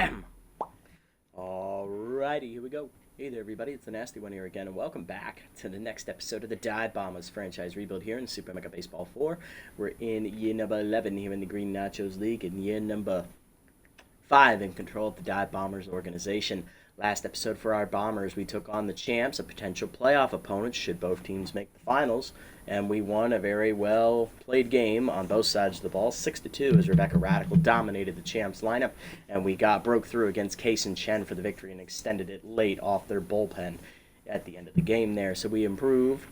Bam! Alrighty, here we go. Hey there, everybody. It's the Nasty One here again, and welcome back to the next episode of the Dive Bombers franchise rebuild here in Super Mega Baseball 4. We're in year number 11 here in the Green Nachos League, and year number 5 in control of the Dive Bombers organization. Last episode for our Bombers, we took on the champs, a potential playoff opponent should both teams make the finals, and we won a very well-played game on both sides of the ball, 6-2, as Rebecca Radical dominated the champs lineup, and we broke through against Case and Chen for the victory and extended it late off their bullpen at the end of the game there. So we improved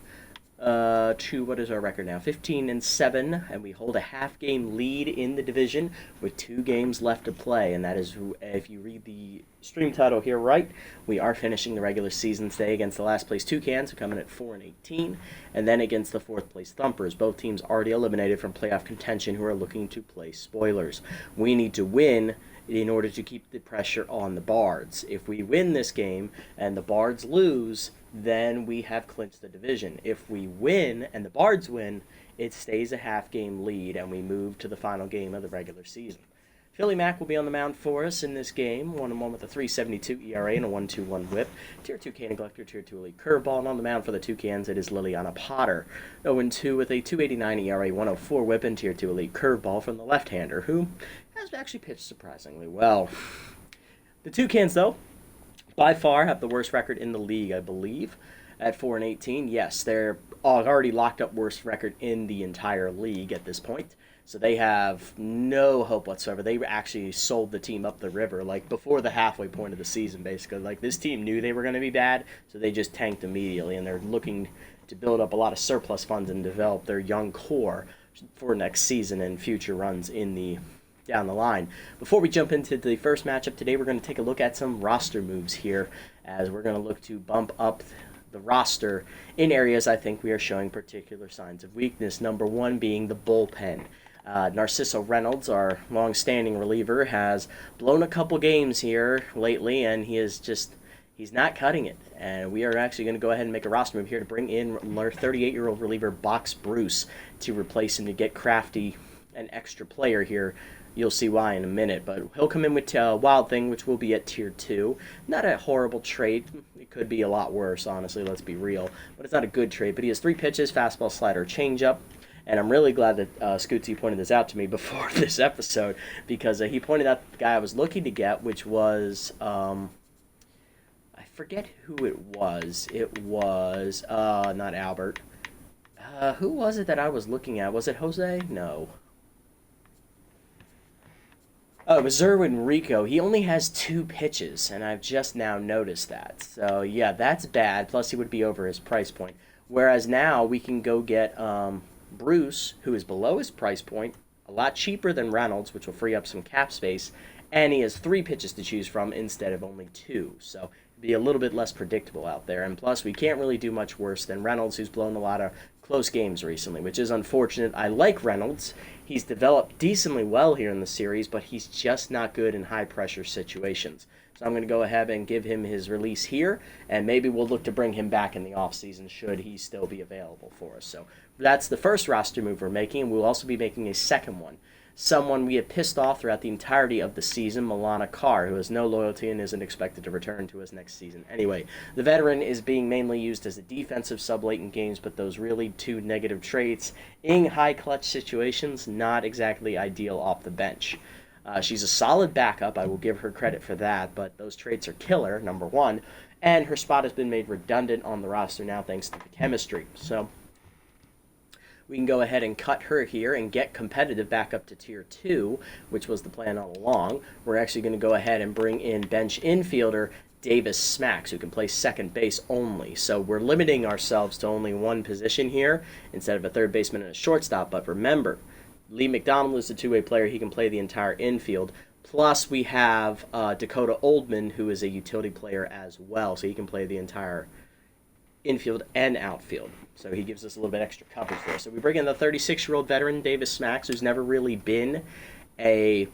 to, what is our record now, 15-7, and we hold a half-game lead in the division with 2 games left to play, and that is, if you read the stream title here right, we are finishing the regular season today against the last place Toucans, who come in at 4-18, and then against the 4th place Thumpers, both teams already eliminated from playoff contention who are looking to play spoilers. We need to win in order to keep the pressure on the Bards. If we win this game and the Bards lose, then we have clinched the division. If we win and the Bards win, it stays a half-game lead and we move to the final game of the regular season. Philly Mac will be on the mound for us in this game, 1-1 with a 3.72 ERA and a 1.21 whip. Tier 2 K Neglector, Tier 2 Elite Curveball, and on the mound for the Toucans it is Liliana Potter, 0-2 with a 2.89 ERA, 1.04 whip, and Tier 2 Elite Curveball from the left-hander, who has actually pitched surprisingly well. The Toucans, though, by far have the worst record in the league, I believe, at 4-18. Yes, they're already locked up worst record in the entire league at this point. So they have no hope whatsoever. They actually sold the team up the river, like before the halfway point of the season, basically. Like this team knew they were going to be bad, so they just tanked immediately, and they're looking to build up a lot of surplus funds and develop their young core for next season and future runs in the down the line. Before we jump into the first matchup today, we're going to take a look at some roster moves here, as we're going to look to bump up the roster in areas I think we are showing particular signs of weakness. Number one being the bullpen. Narciso Reynolds, our long-standing reliever, has blown a couple games here lately, and he's not cutting it. And we are actually going to go ahead and make a roster move here to bring in our 38-year-old reliever Box Bruce to replace him, to get Crafty an extra player here. You'll see why in a minute, but he'll come in with Wild Thing, which will be at Tier 2. Not a horrible trade. It could be a lot worse, honestly, let's be real. But it's not a good trade. But he has 3 pitches, fastball, slider, changeup. And I'm really glad that Scootsy pointed this out to me before this episode, because he pointed out the guy I was looking to get, which was, I forget who it was. It was, not Albert. Who was it that I was looking at? Was it Jose? No. Oh, it was Zerwin Rico. He only has 2 pitches, and I've just now noticed that. So, yeah, that's bad. Plus, he would be over his price point. Whereas now, we can go get Bruce, who is below his price point, a lot cheaper than Reynolds, which will free up some cap space, and he has 3 pitches to choose from instead of only 2. So, it'd be a little bit less predictable out there. And plus, we can't really do much worse than Reynolds, who's blown a lot of close games recently, which is unfortunate. I like Reynolds. He's developed decently well here in the series, but he's just not good in high-pressure situations. So I'm going to go ahead and give him his release here, and maybe we'll look to bring him back in the offseason should he still be available for us. So that's the first roster move we're making, and we'll also be making a second one. Someone we have pissed off throughout the entirety of the season, Milana Carr, who has no loyalty and isn't expected to return to us next season. Anyway, the veteran is being mainly used as a defensive sub late in games, but those really 2 negative traits in high clutch situations, not exactly ideal off the bench. She's a solid backup, I will give her credit for that, but those traits are killer, number one, and her spot has been made redundant on the roster now thanks to the chemistry. So we can go ahead and cut her here and get competitive back up to Tier 2, which was the plan all along. We're actually going to go ahead and bring in bench infielder Davis Smacks, who can play second base only. So we're limiting ourselves to only one position here instead of a third baseman and a shortstop. But remember, Lee McDonald is a 2-way player. He can play the entire infield. Plus, we have Dakota Oldman, who is a utility player as well. So he can play the entire infield and outfield. So he gives us a little bit extra coverage there. So we bring in the 36-year-old veteran, Davis Smacks, who's never really been a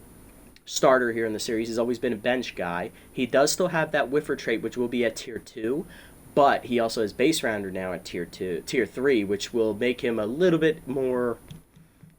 starter here in the series. He's always been a bench guy. He does still have that whiffer trait, which will be at Tier 2, but he also has base rounder now at Tier 3, which will make him a little bit more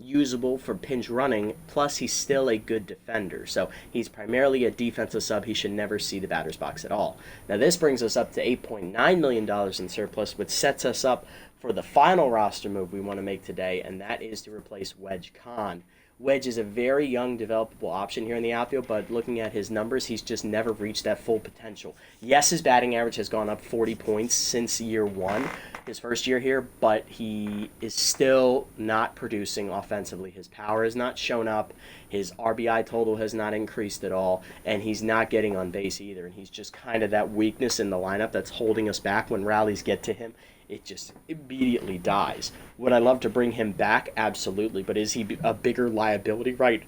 usable for pinch running, plus he's still a good defender. So he's primarily a defensive sub. He should never see the batter's box at all. Now this brings us up to $8.9 million in surplus, which sets us up for the final roster move we want to make today, and that is to replace Wedge Khan. Wedge is a very young, developable option here in the outfield, but looking at his numbers, he's just never reached that full potential. Yes, his batting average has gone up 40 points since year one, his first year here, but he is still not producing offensively. His power has not shown up, his RBI total has not increased at all, and he's not getting on base either. And he's just kind of that weakness in the lineup that's holding us back. When rallies get to him, it just immediately dies. Would I love to bring him back? Absolutely. But is he a bigger liability right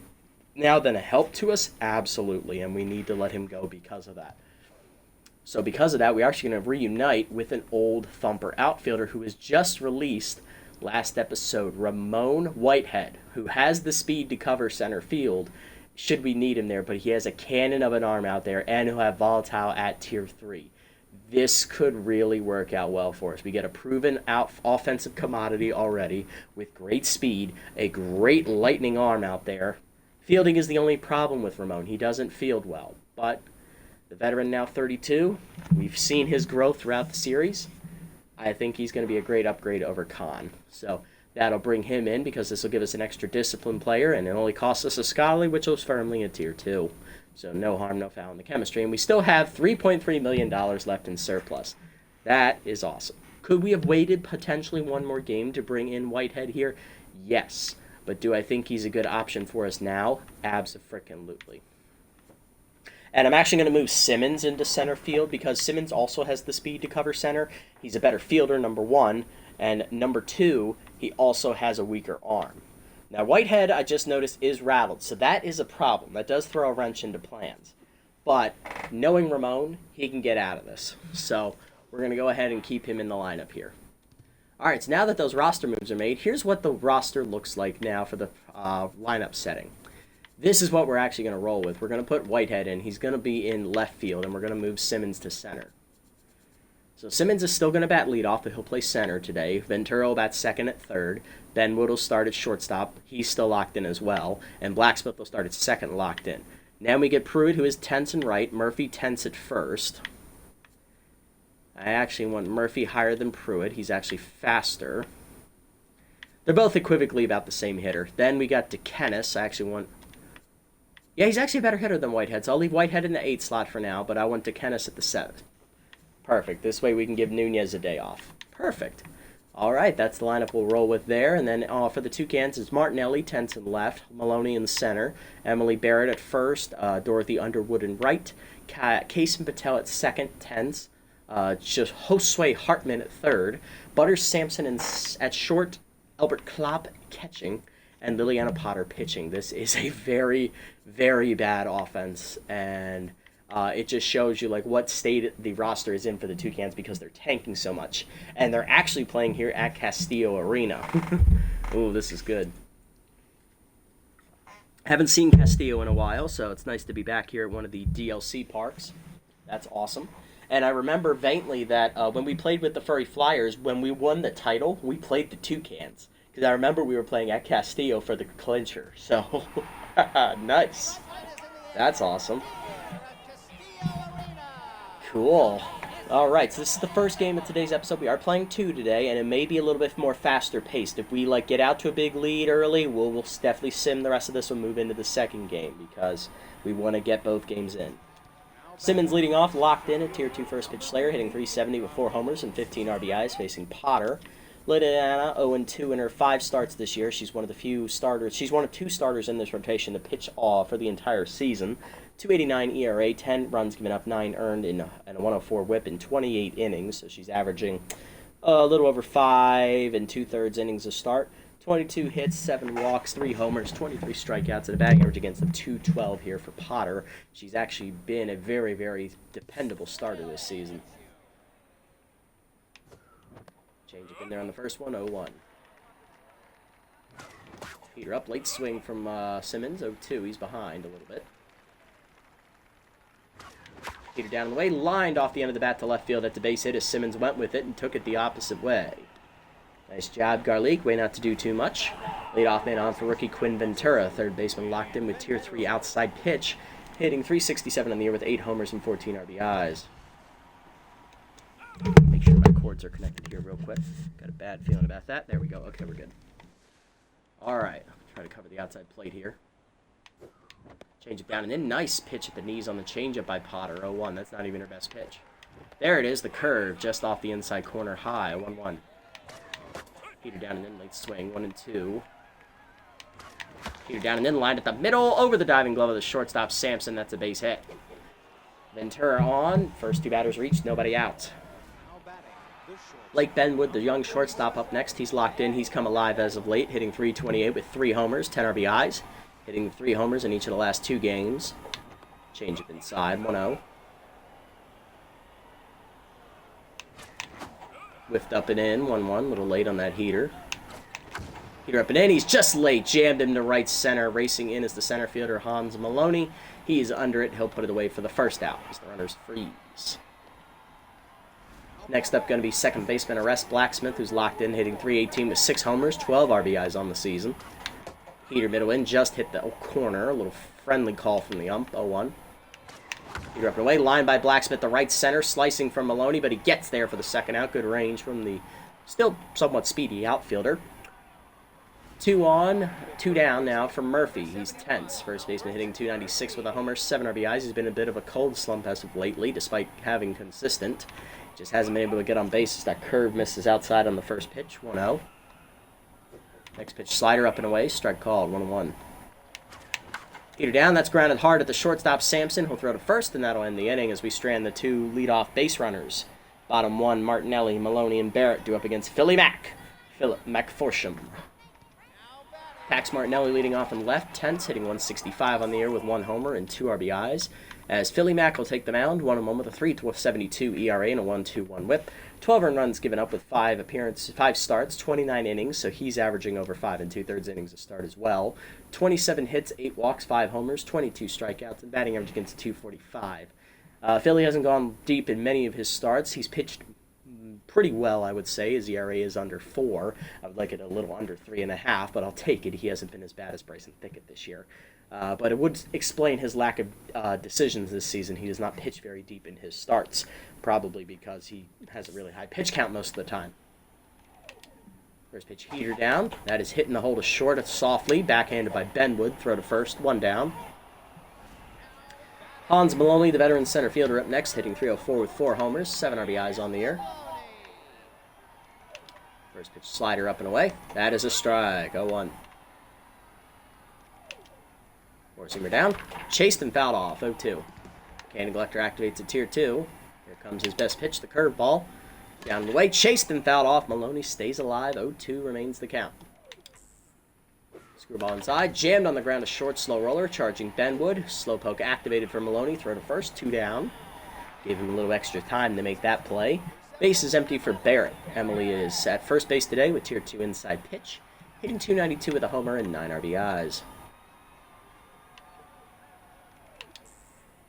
now than a help to us? Absolutely. And we need to let him go because of that. So because of that, we're actually going to reunite with an old Thumper outfielder who was just released last episode, Ramon Whitehead, who has the speed to cover center field should we need him there, but he has a cannon of an arm out there and he'll have volatile at tier 3. This could really work out well for us. We get a proven offensive commodity already with great speed, a great lightning arm out there. Fielding is the only problem with Ramon. He doesn't field well, but the veteran, now 32, we've seen his growth throughout the series. I think he's going to be a great upgrade over Khan. So that'll bring him in because this will give us an extra disciplined player, and it only costs us a scholarly, which was firmly a tier 2. So no harm, no foul in the chemistry. And we still have $3.3 million left in surplus. That is awesome. Could we have waited potentially one more game to bring in Whitehead here? Yes. But do I think he's a good option for us now? Abso-frickin-lutely. And I'm actually going to move Simmons into center field because Simmons also has the speed to cover center. He's a better fielder, number 1. And number 2, he also has a weaker arm. Now, Whitehead, I just noticed, is rattled, so that is a problem. That does throw a wrench into plans. But knowing Ramon, he can get out of this. So we're going to go ahead and keep him in the lineup here. All right, so now that those roster moves are made, here's what the roster looks like now for the lineup setting. This is what we're actually going to roll with. We're going to put Whitehead in. He's going to be in left field, and we're going to move Simmons to center. So Simmons is still going to bat leadoff, but he'll play center today. Ventura will bat second at third. Ben Wood will start at shortstop. He's still locked in as well. And Blacksmith will start at second, locked in. Now we get Pruitt, who is tense and right. Murphy tense at first. I actually want Murphy higher than Pruitt. He's actually faster. They're both equivocally about the same hitter. Then we got DeKennis. I actually want... Yeah, he's actually a better hitter than Whitehead, so I'll leave Whitehead in the 8 slot for now, but I want DeKennis at the 7. Perfect. This way we can give Nunez a day off. Perfect. All right, that's the lineup we'll roll with there. And then for the Toucans, it's Martinelli, tense and left, Maloney in the center, Emily Barrett at first, Dorothy Underwood in right, Kason Patel at second, tense, just Josue Hartman at third, Butters Sampson at short, Albert Klopp catching, and Liliana Potter pitching. This is a very, very bad offense, and it just shows you like what state the roster is in for the Toucans because they're tanking so much. And they're actually playing here at Castillo Arena. Ooh, this is good. Haven't seen Castillo in a while, so it's nice to be back here at one of the DLC parks. That's awesome. And I remember faintly that when we played with the Furry Flyers, when we won the title, we played the Toucans. Because I remember we were playing at Castillo for the clincher. So, nice. That's awesome. Cool. Alright, so this is the first game of today's episode. We are playing 2 today, and it may be a little bit more faster paced. If we get out to a big lead early, we'll definitely sim the rest of this and move into the second game, because we want to get both games in. Simmons leading off, locked in at Tier 2 first pitch Slayer, hitting .370 with 4 homers and 15 RBIs, facing Potter. Liliana 0-2 in her 5 starts this year. She's one of the few starters. She's one of 2 starters in this rotation to pitch for the entire season. 2.89 ERA, 10 runs given up, 9 earned, and a 104 WHIP in 28 innings. So she's averaging a little over 5 2/3 innings a start. 22 hits, 7 walks, 3 homers, 23 strikeouts, and a batting average against them 212 here for Potter. She's actually been a very, very dependable starter this season. Change up in there on the first one, 0-1. Peter up, late swing from Simmons, 0-2. He's behind a little bit. Peter down the way, lined off the end of the bat to left field at the base hit as Simmons went with it and took it the opposite way. Nice job, Garlic. Way not to do too much. Leadoff man on for rookie Quinn Ventura. Third baseman locked in with Tier 3 outside pitch, hitting .367 on the year with 8 homers and 14 RBIs. Make sure my cords are connected here real quick. Got a bad feeling about that. There we go. Okay, we're good. All right. Try to cover the outside plate here. Change it down and in. Nice pitch at the knees on the changeup by Potter. 0-1. That's not even her best pitch. There it is. The curve just off the inside corner high. 1-1. Heater down and in. Late swing. 1-2. Heater down and in. Lined at the middle. Over the diving glove of the shortstop Sampson. That's a base hit. Ventura on. First two batters reached. Nobody out. Blake Benwood, the young shortstop, up next. He's locked in. He's come alive as of late, hitting .328 with 3 homers, 10 RBIs. Hitting 3 homers in each of the last 2 games. Change it inside, 1-0. Whiffed up and in, 1-1. A little late on that heater. Heater up and in. He's just late. Jammed him to right center. Racing in is the center fielder, Hans Maloney. He's under it. He'll put it away for the first out as the runners freeze. Next up, going to be second baseman Arrest Blacksmith, who's locked in, hitting .318 with 6 homers, 12 RBIs on the season. Heater middle in, just hit the corner. A little friendly call from the ump, 0-1. Heater up and away, line by Blacksmith, the right center, slicing from Maloney, but he gets there for the second out. Good range from the still somewhat speedy outfielder. 2 on, 2 down now for Murphy. He's tense. First baseman hitting .296 with a homer, 7 RBIs. He's been a bit of a cold slump as of lately, despite having consistent. Just hasn't been able to get on base as that curve misses outside on the first pitch, 1-0. Next pitch, slider up and away, strike called, 1-1. Heater down, that's grounded hard at the shortstop Sampson. He'll throw to first, and that'll end the inning as we strand the 2 leadoff base runners. Bottom 1, Martinelli, Maloney, and Barrett due up against Philly Mack. Philip McForsham. Pax Martinelli leading off in left, tense, hitting .165 on the year with 1 homer and 2 RBIs. As Philly Mack will take the mound, 1-1 with a .372 ERA and a 1.21 WHIP. 12 earned runs given up with 5 starts, 29 innings, so he's averaging over 5 2/3 innings a start as well. 27 hits, 8 walks, 5 homers, 22 strikeouts, and batting average against .245. Philly hasn't gone deep in many of his starts. He's pitched pretty well, I would say. His ERA is under 4. I would like it a little under 3.5, but I'll take it. He hasn't been as bad as Bryson Thicket this year. But it would explain his lack of decisions this season. He does not pitch very deep in his starts, probably because he has a really high pitch count most of the time. First pitch, heater down. That is hitting the hole to short softly, backhanded by Benwood. Throw to first, 1 down. Hans Maloney, the veteran center fielder, up next, hitting .304 with 4 homers, 7 RBIs on the year. First pitch, slider up and away. That is a strike, 0-1. Four-seamer down. Chased and fouled off, 0-2. Cannon Collector activates at Tier 2. Here comes his best pitch, the curveball. Down and away, chased and fouled off. Maloney stays alive, 0-2 remains the count. Screwball inside, jammed on the ground, a short slow roller, charging Benwood. Slowpoke activated for Maloney, throw to first, 2 down. Gave him a little extra time to make that play. Base is empty for Barrett. Emily is at first base today with Tier 2 inside pitch, hitting .292 with a homer and 9 RBIs.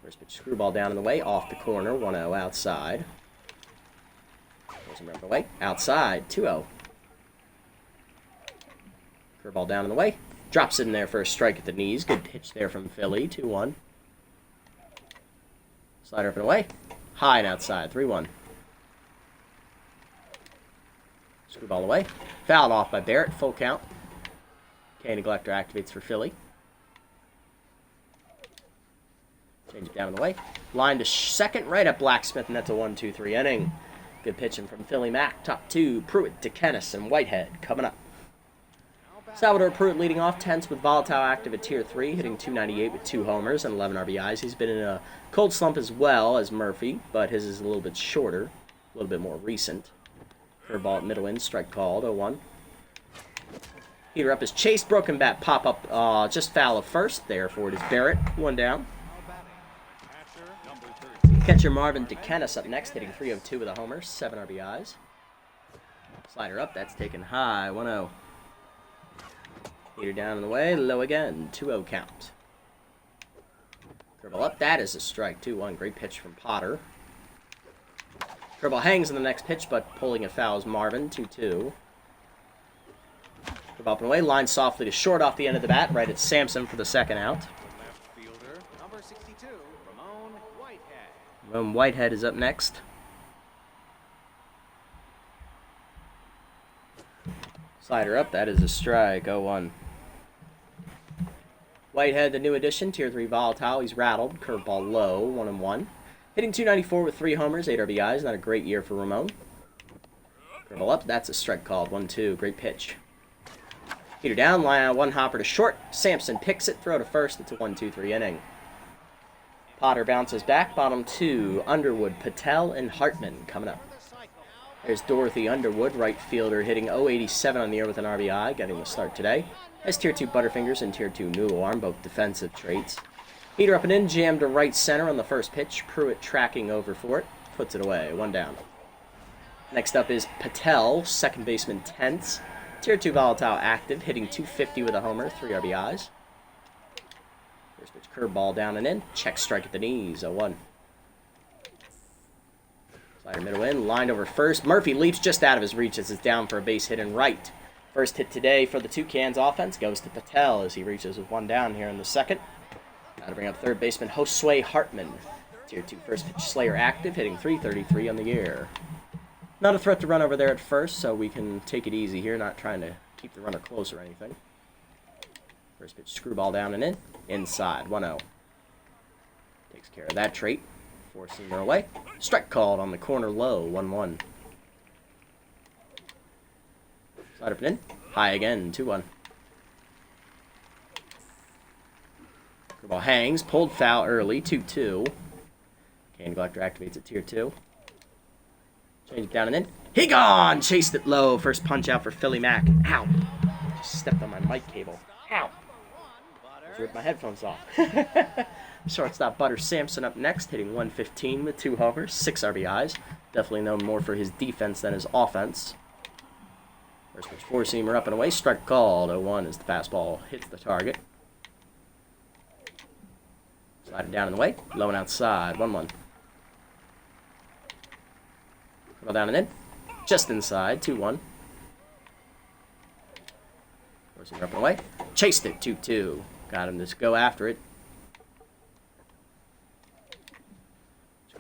First pitch, screwball down and away, off the corner, 1-0 outside. Goes him right away, outside, 2-0. Curveball down and away, drops it in there for a strike at the knees. Good pitch there from Philly, 2-1. Slider up and away, high and outside, 3-1. Screwball away, fouled off by Barrett, full count. Candy Collector activates for Philly. Change it down and away. Line to second, right at Blacksmith, and that's a 1-2-3 inning. Good pitching from Philly Mack. Top 2, Pruitt, DeKennis, and Whitehead coming up. Salvador Pruitt leading off, tense with volatile active at Tier 3, hitting .298 with 2 homers and 11 RBIs. He's been in a cold slump as well as Murphy, but his is a little bit shorter, a little bit more recent. Curveball at middle in, strike called, 0-1. Heater up is chased, broken bat, pop up, just foul of first. Therefore it is Barrett, 1 down. Catcher Marvin DeKennis up next, hitting .302 with a homer, 7 RBIs. Slider up, that's taken high, 1-0. Heater down and away, low again, 2-0 count. Curveball up, that is a strike, 2-1. Great pitch from Potter. Curveball hangs in the next pitch, but pulling a foul is Marvin, 2-2. Up and away, line softly to short off the end of the bat, right at Sampson for the second out. Left fielder, number 62, Ramon Whitehead. Ramon Whitehead is up next. Slider up, that is a strike, 0-1. Whitehead, the new addition, tier 3 volatile. He's rattled, curveball low, 1-1. Hitting .294 with 3 homers, 8 RBIs. Not a great year for Ramon. Curveball up, that's a strike called, 1-2. Great pitch. Heater down, line out, one hopper to short. Sampson picks it, throw to first. It's a 1-2-3 inning. Potter bounces back, bottom 2. Underwood, Patel, and Hartman coming up. There's Dorothy Underwood, right fielder, hitting .087 on the year with an RBI, getting the start today. Has tier 2 Butterfingers and tier 2 Noodle Arm, both defensive traits. Heater up and in, jammed to right center on the first pitch. Pruitt tracking over for it, puts it away, 1 down. Next up is Patel, second baseman, tense. Tier 2 volatile active, hitting .250 with a homer, 3 RBIs. First pitch curveball down and in. Check strike at the knees, 0-1. Slider middle in, lined over first. Murphy leaps just out of his reach as it's down for a base hit and right. First hit today for the Toucans offense goes to Patel as he reaches with 1 down here in the second. Now to bring up third baseman Josue Hartman. Tier 2 first pitch Slayer active, hitting .333 on the year. Not a threat to run over there at first, so we can take it easy here, not trying to keep the runner close or anything. First pitch, screwball down and in. Inside, 1-0. Takes care of that trait. 4-seamer away. Strike called on the corner low, 1-1. Slide up and in. High again, 2-1. Curveball hangs, pulled foul early, 2-2. Cane Collector activates at tier 2. Change it down and in. He gone! Chased it low. First punch out for Philly Mack. Ow! Just stepped on my mic cable. Ow! Just ripped my headphones off. Shortstop Butter Sampson up next, hitting .115 with 2 homers, 6 RBIs. Definitely known more for his defense than his offense. First pitch 4-seamer up and away. Strike called. 0-1 as the fastball hits the target. Slide it down and away. Low and outside. 1-1. Well, down and in. Just inside. 2-1. Forcing up and away. Chased it. 2-2. Got him to go after it.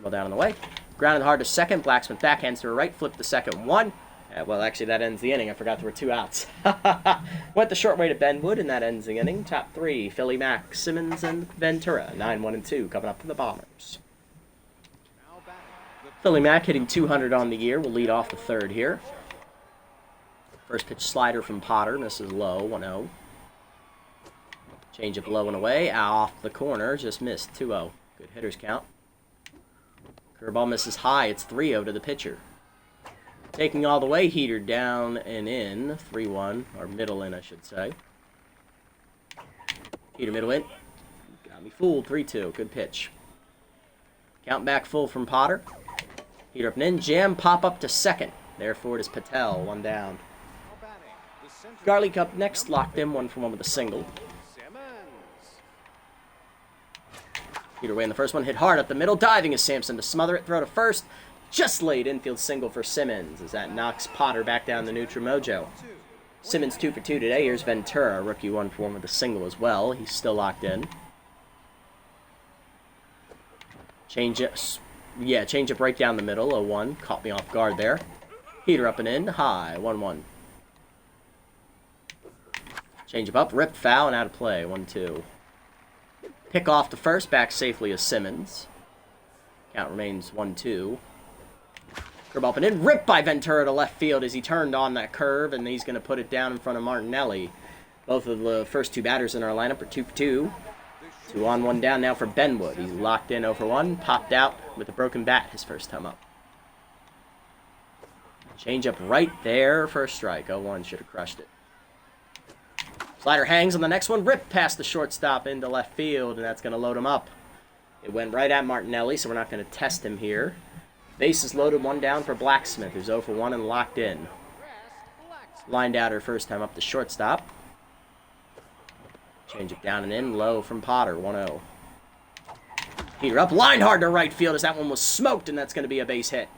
Well, down on the way. Grounded hard to second. Blacksmith backhands to her right. Flip the second 1. Well, actually, that ends the inning. I forgot there were 2 outs. Went the short way to Benwood, and that ends the inning. Top 3, Philly Mack, Simmons, and Ventura. 9-1-2 coming up for the Bombers. Philly Mack hitting .200 on the year. Will lead off the third here. First pitch slider from Potter. Misses low, 1-0. Change up low and away. Off the corner. Just missed, 2-0. Good hitters count. Curveball misses high. It's 3-0 to the pitcher. Taking all the way, heater down and in. 3-1, or middle in, I should say. Heater middle in. Got me fooled. 3-2. Good pitch. Count back full from Potter. Heater up and in. Jam pop up to second. Therefore, it is Patel. 1 down. Garlic up next. Locked in. 1-for-1 with a single. Heater away in the first one. Hit hard up the middle. Diving is Sampson to smother it. Throw to first. Just laid infield single for Simmons as that knocks Potter back down the neutral mojo. Simmons 2 for 2 today. Here's Ventura, rookie 1-for-1 with a single as well. He's still locked in. Change up right down the middle. 0-1. Caught me off guard there. Heater up and in. High. 1-1. Change up. Rip foul and out of play. 1-2. Pick off the first. Back safely is Simmons. Count remains 1-2. Curve up and in. Ripped by Ventura to left field as he turned on that curve, and he's going to put it down in front of Martinelli. Both of the first 2 batters in our lineup are 2 for 2. 2 on, 1 down now for Benwood. He's locked in 0-for-1. Popped out with a broken bat his first time up. Change up right there for a strike. 0-1. Should have crushed it. Slider hangs on the next one. Ripped past the shortstop into left field, and that's going to load him up. It went right at Martinelli, so we're not going to test him here. Base is loaded. 1 down for Blacksmith, who's 0-for-1 and locked in. Lined out her first time up the shortstop. Change it down and in. Low from Potter. 1-0. Heater up. Lined hard to right field as that one was smoked, and that's going to be a base hit.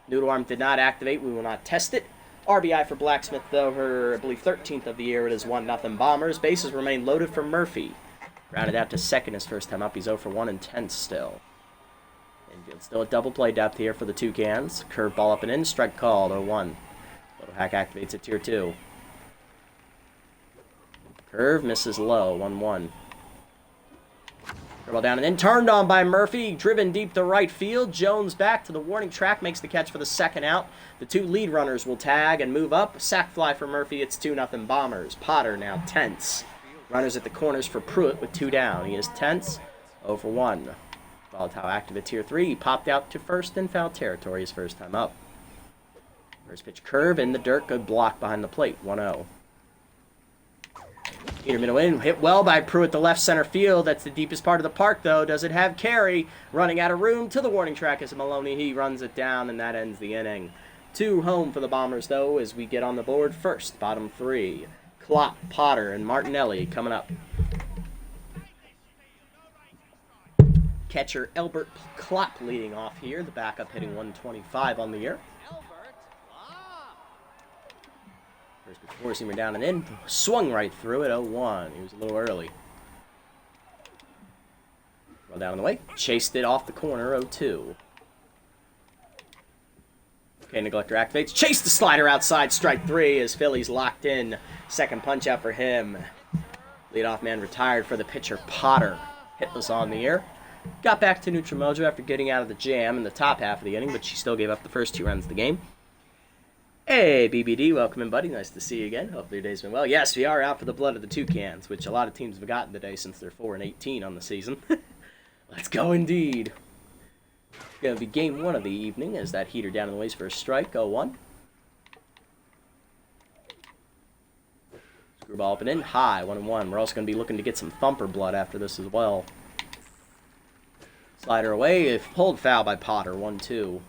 Noodle Arm did not activate. We will not test it. RBI for Blacksmith, though, her, I believe, 13th of the year. It is 1-0 Bombers. Bases remain loaded for Murphy. Grounded out to second his first time up. He's 0 for 1 and 10 still. Infield still a double play depth here for the Toucans. Curveball up and in. Strike called. 0-1. Little hack activates at tier 2. Curve misses low. 1-1. Curveball down and in. Turned on by Murphy. Driven deep to right field. Jones back to the warning track. Makes the catch for the second out. The two lead runners will tag and move up. Sac fly for Murphy. It's 2-0 Bombers. Potter now tense. Runners at the corners for Pruitt with 2 down. He is tense. 0 for 1. Volatile active at tier 3. He popped out to first in foul territory his first time up. First pitch curve in the dirt. Good block behind the plate. 1-0. Peter middle in. Hit well by Pruitt, the left center field. That's the deepest part of the park, though. Does it have carry? Running out of room to the warning track is Maloney. He runs it down, and that ends the inning. 2 home for the Bombers, though, as we get on the board first. Bottom 3. Klopp, Potter, and Martinelli coming up. Catcher Elbert Klopp leading off here. The backup hitting 125 on the year. First pitch four-seamer down and in. Swung right through it. 0-1. He was a little early. Well down on the way. Chased it off the corner. 0-2. Okay, Neglector activates. Chase the slider outside. Strike 3 as Philly's locked in. Second punch out for him. Leadoff man retired for the pitcher Potter. Hitless on the air. Got back to neutral mojo after getting out of the jam in the top half of the inning, but she still gave up the first 2 runs of the game. Hey, BBD, welcome in, buddy. Nice to see you again. Hopefully your day's been well. Yes, we are out for the blood of the Toucans, which a lot of teams have gotten today since they're 4-18 on the season. Let's go indeed. Going to be game 1 of the evening as that heater down in the ways for a strike. 0-1. Screwball up and in. High. 1-1. We're also going to be looking to get some thumper blood after this as well. Slider away. If pulled foul by Potter. 1-2.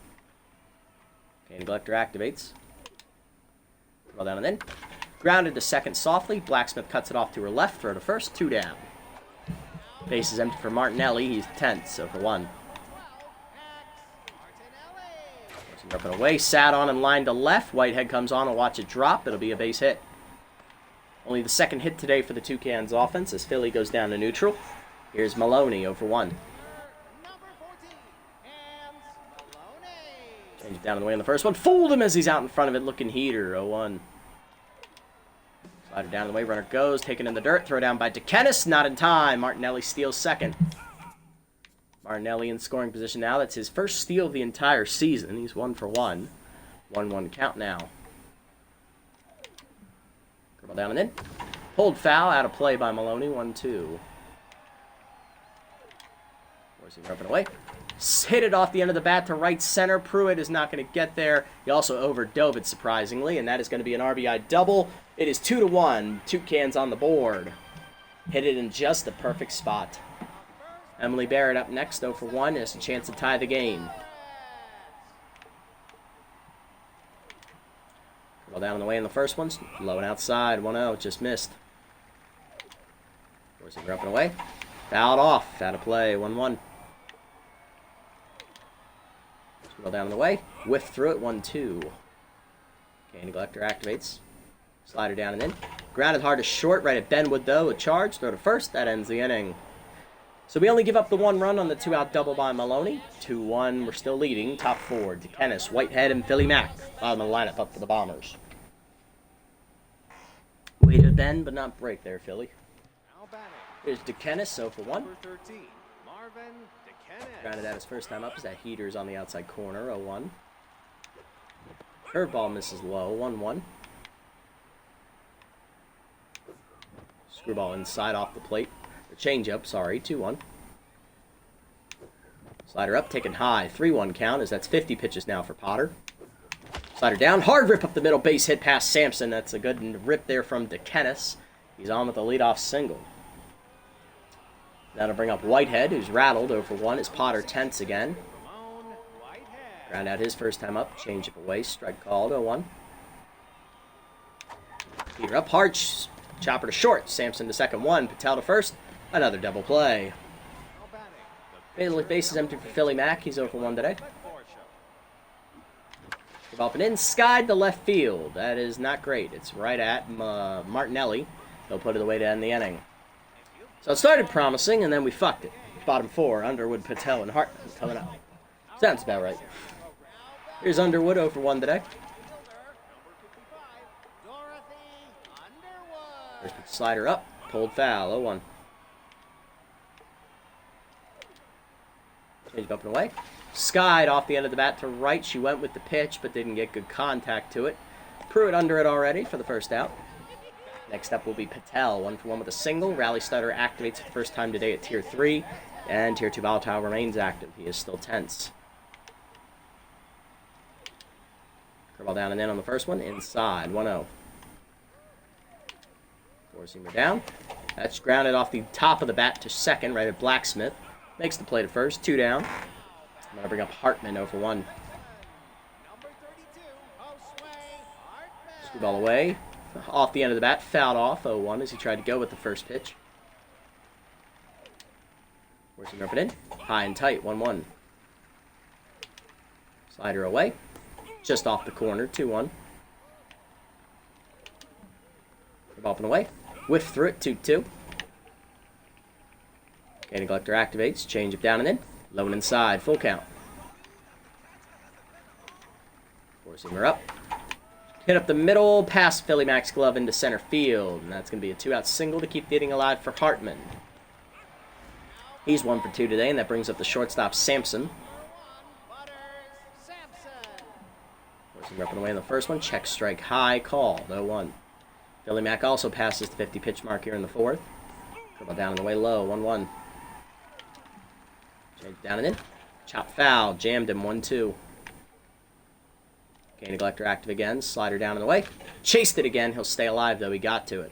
Okay, Neglector activates. Well down and in. Grounded to second softly. Blacksmith cuts it off to her left. Throw to first. 2 down. Base is empty for Martinelli. He's 10th. So for 1. Up and away, sat on and lined to left. Whitehead comes on and watch it drop. It'll be a base hit. Only the second hit today for the Toucans offense as Philly goes down to neutral. Here's Maloney, 0 for 1. Change it down in the way on the first one. Fooled him as he's out in front of it. Looking heater, 0-1. Slider down the way, runner goes. Taken in the dirt, throw down by DeKennis. Not in time. Martinelli steals second. Martinelli in scoring position now. That's his first steal of the entire season. He's 1 for 1. 1-1 count now. Dribble down and in. Pulled foul. Out of play by Maloney. 1-2. Forcing up and away. Hit it off the end of the bat to right center. Pruitt is not going to get there. He also overdove it, surprisingly, and that is going to be an RBI double. It is 2-1. Toucans on the board. Hit it in just the perfect spot. Emily Barrett up next, 0 for 1, has a chance to tie the game. Well down on the way in the first one, low and outside, 1-0, just missed. Forcing her up and away. Fouled off, out of play, 1-1. Well down on the way, whiff through it, 1-2. Okay, Neglector activates. Slider down and in. Grounded hard to short, right at Benwood though, a charge, throw to first, that ends the inning. So we only give up the 1 run on the 2-out double by Maloney. 2-1, we're still leading. Top 4, DeKennis, Whitehead, and Philly Mack. Bottom of the lineup up for the Bombers. Way to bend, but not break there, Philly. Here's DeKennis, 0 for 1. Grounded out his first time up as that heater is on the outside corner, 0-1. Curveball misses low, 1-1. Screwball inside off the plate. Change-up, sorry, 2-1. Slider up, taken high, 3-1 count, as that's 50 pitches now for Potter. Slider down, hard rip up the middle, base hit past Sampson. That's a good rip there from DeKennis. He's on with the leadoff single. That'll bring up Whitehead, who's rattled, 0 for 1, as Potter tense again. Ground out his first time up, change-up away, strike called, 0-1. Peter up, hard, chopper to short, Sampson to second 1, Patel to first. Another double play. Base is empty for Philly Mack. He's 0 for 1 today. Up and inside the left field. That is not great. It's right at Martinelli. They'll put it away to end the inning. So it started promising, and then we fucked it. Bottom 4, Underwood, Patel, and Hartman coming up. Sounds about right. Here's Underwood, 0-for-1 today. First pitch slider up, pulled foul, 0-1. Change up and away. Skied off the end of the bat to right. She went with the pitch, but didn't get good contact to it. Pruitt under it already for the first out. Next up will be Patel, 1-for-1 with a single. Rally Stutter activates for the first time today at Tier 3, and Tier 2 Volatile remains active. He is still tense. Curveball down and in on the first one. Inside, 1-0. Four-seamer down. That's grounded off the top of the bat to second, right at Blacksmith. Makes the play to first, 2 down. I'm going to bring up Hartman, 0-for-1. Screwball away. Off the end of the bat, fouled off, 0-1 as he tried to go with the first pitch. Forcing up and in. High and tight, 1-1. Slider away. Just off the corner, 2-1. Up and away. Whiff through it, 2-2. Okay, Neglector activates. Change up down and in. Low and inside, full count. Four-seamer up. Hit up the middle, past Philly Mac's glove into center field. And that's going to be a 2-out single to keep the inning alive for Hartman. He's 1-for-2 today, and that brings up the shortstop, Sampson. Forcing up and away in the first one. Check strike high, called, 0-1. Philly Mac also passes the 50-pitch mark here in the fourth. Curveball down and away low, 1-1. Change down and in. Chop foul, jammed him, 1-2. Okay, Neglector active again. Slider down and away. Chased it again. He'll stay alive, though. He got to it.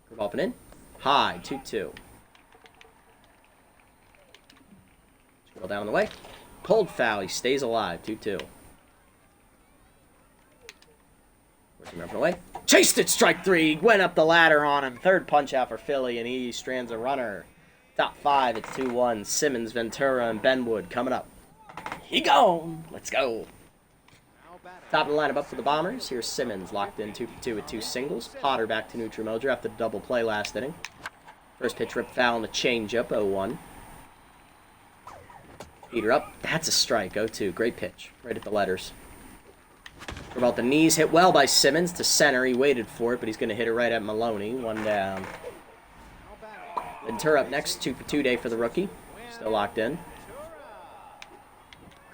Curve up and in. High, 2-2. Scroll down and away. Pulled foul. He stays alive, 2-2. Working up and away. Chased it, strike 3. Went up the ladder on him. Third punch out for Philly, and he strands a runner. Top 5, it's 2-1. Simmons, Ventura, and Benwood coming up. He gone. Let's go. Top of the lineup up for the Bombers. Here's Simmons, locked in 2-for-2 with 2 singles. Potter back to neutral mojo after the double play last inning. First pitch rip foul and a changeup, 0-1. Peter up. That's a strike, 0-2. Great pitch. Right at the letters. For about the knees, hit well by Simmons to center. He waited for it, but he's going to hit it right at Maloney. 1 down. Ventura up next, 2-for-2 day for the rookie. Still locked in.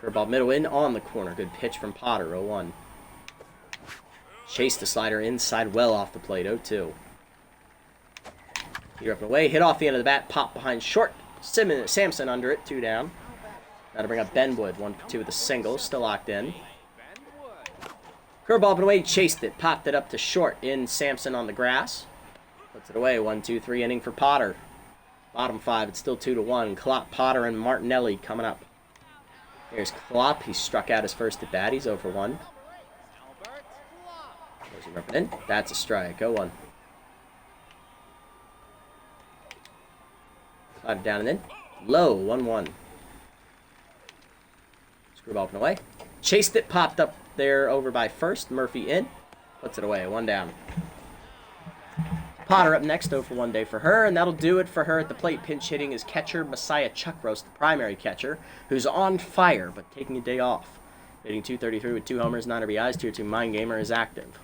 Curveball middle in on the corner. Good pitch from Potter, 0-1. Chase the slider inside well off the plate, 0-2. Here up and away, hit off the end of the bat, pop behind short. Sampson under it, 2 down. Now to bring up Benwood, 1-for-2 with a single, still locked in. Curveball up and away, chased it, popped it up to short in Sampson on the grass. Puts it away, 1-2-3 inning for Potter. Bottom 5, it's still 2-1. Klopp, Potter, and Martinelli coming up. Here's Klopp. He struck out his first at bat. He's 0-for-1. In. That's a strike. 0-1. Slide it down and in. Low. 1-1. Screwball up and away. Chased it. Popped up there over by first. Murphy in. Puts it away. 1 down. Potter up next, 0-for-1 day for her, and that'll do it for her at the plate. Pinch hitting is catcher Messiah Chuckroast, the primary catcher, who's on fire, but taking a day off. Hitting .233 with 2 homers, 9 RBIs. Tier 2 Mind Gamer is active.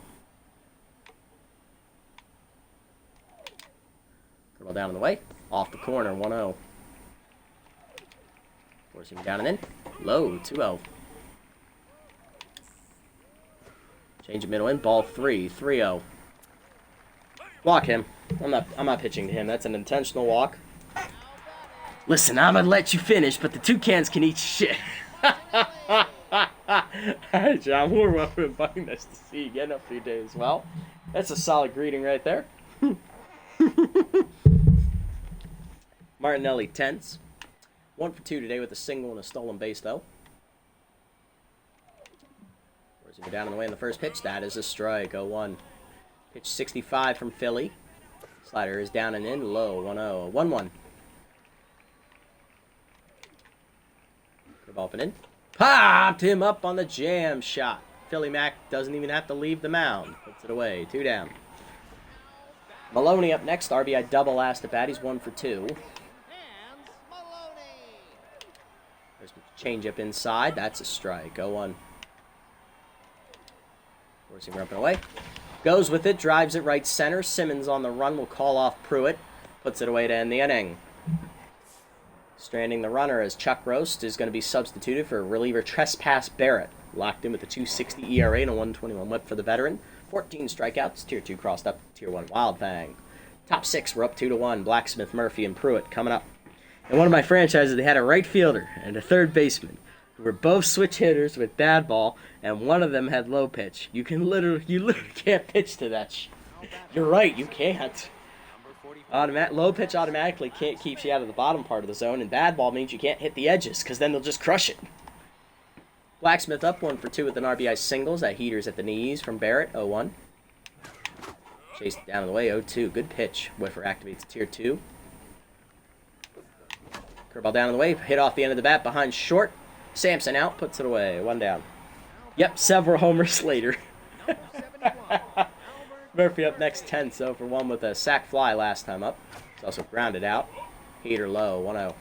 Curveball down in the way. Off the corner, 1-0. Forcing down and in. Low, 2-0. Change of middle in. Ball 3, 3-0. Walk him. I'm not pitching to him. That's an intentional walk. Listen, I'm gonna let you finish, but the Toucans can eat shit. Hi, John. We're welcome and fucking nice to see you getting up for your day as well. That's a solid greeting right there. Martinelli tense. 1-for-2 today with a single and a stolen base, though. Where's he down in the way in the first pitch? That is a strike. 0-1. Pitch 65 from Philly. Slider is down and in, low, 1-0, 1-1. Curveball up and in. Popped him up on the jam shot. Philly Mac doesn't even have to leave the mound. Puts it away. 2 down. Maloney up next. RBI double last at bat. He's 1 for 2. There's a changeup inside. That's a strike. 0-1. Forcing up and away. Goes with it. Drives it right center. Simmons on the run will call off Pruitt. Puts it away to end the inning. Stranding the runner as Chuck Roast is going to be substituted for reliever Trespass Barrett. Locked in with a 2.60 ERA and a 1.21 whip for the veteran. 14 strikeouts. Tier 2 crossed up. Tier 1 Wild Fang. Top 6 we're up 2-1. Blacksmith, Murphy, and Pruitt coming up. In one of my franchises, they had a right fielder and a third baseman who were both switch hitters with bad ball, and one of them had low pitch. You literally can't pitch to that. You're right, you can't. Low pitch automatically keeps you out of the bottom part of the zone, and bad ball means you can't hit the edges because then they'll just crush it. Blacksmith up 1 for 2 with an RBI singles. That heater's at the knees from Barrett. 0-1. Chased it down the way. 0-2. Good pitch. Whiffer activates tier 2. Curveball down the way. Hit off the end of the bat behind short. Sampson out. Puts it away. 1 down. Yep, several homers later. Murphy up next, 10 so for 1 with a sac fly last time up. He's also grounded out. Heater low, 1-0.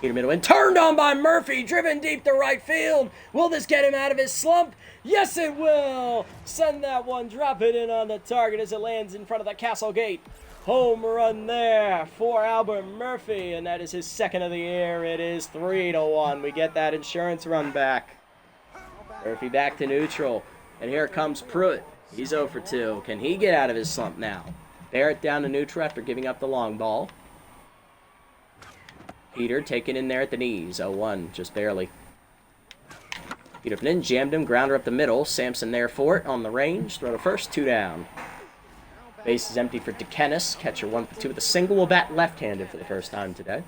Heater middle in, turned on by Murphy, driven deep to right field. Will this get him out of his slump? Yes, it will. Send that one, drop it in on the target as it lands in front of the castle gate. Home run there for Albert Murphy, and that is his 2nd of the year. It is 3-1. We get that insurance run back. Murphy back to neutral. And here comes Pruitt. He's 0 for 2. Can he get out of his slump now? Barrett down to neutral after giving up the long ball. Peter taken in there at the knees. 0-1, just barely. Peter up and in, jammed him, grounder up the middle. Sampson there for it on the range. Throw to first, 2 down. Base is empty for DeKennis. Catcher 1 for 2 with a single. Will bat left-handed for the first time today.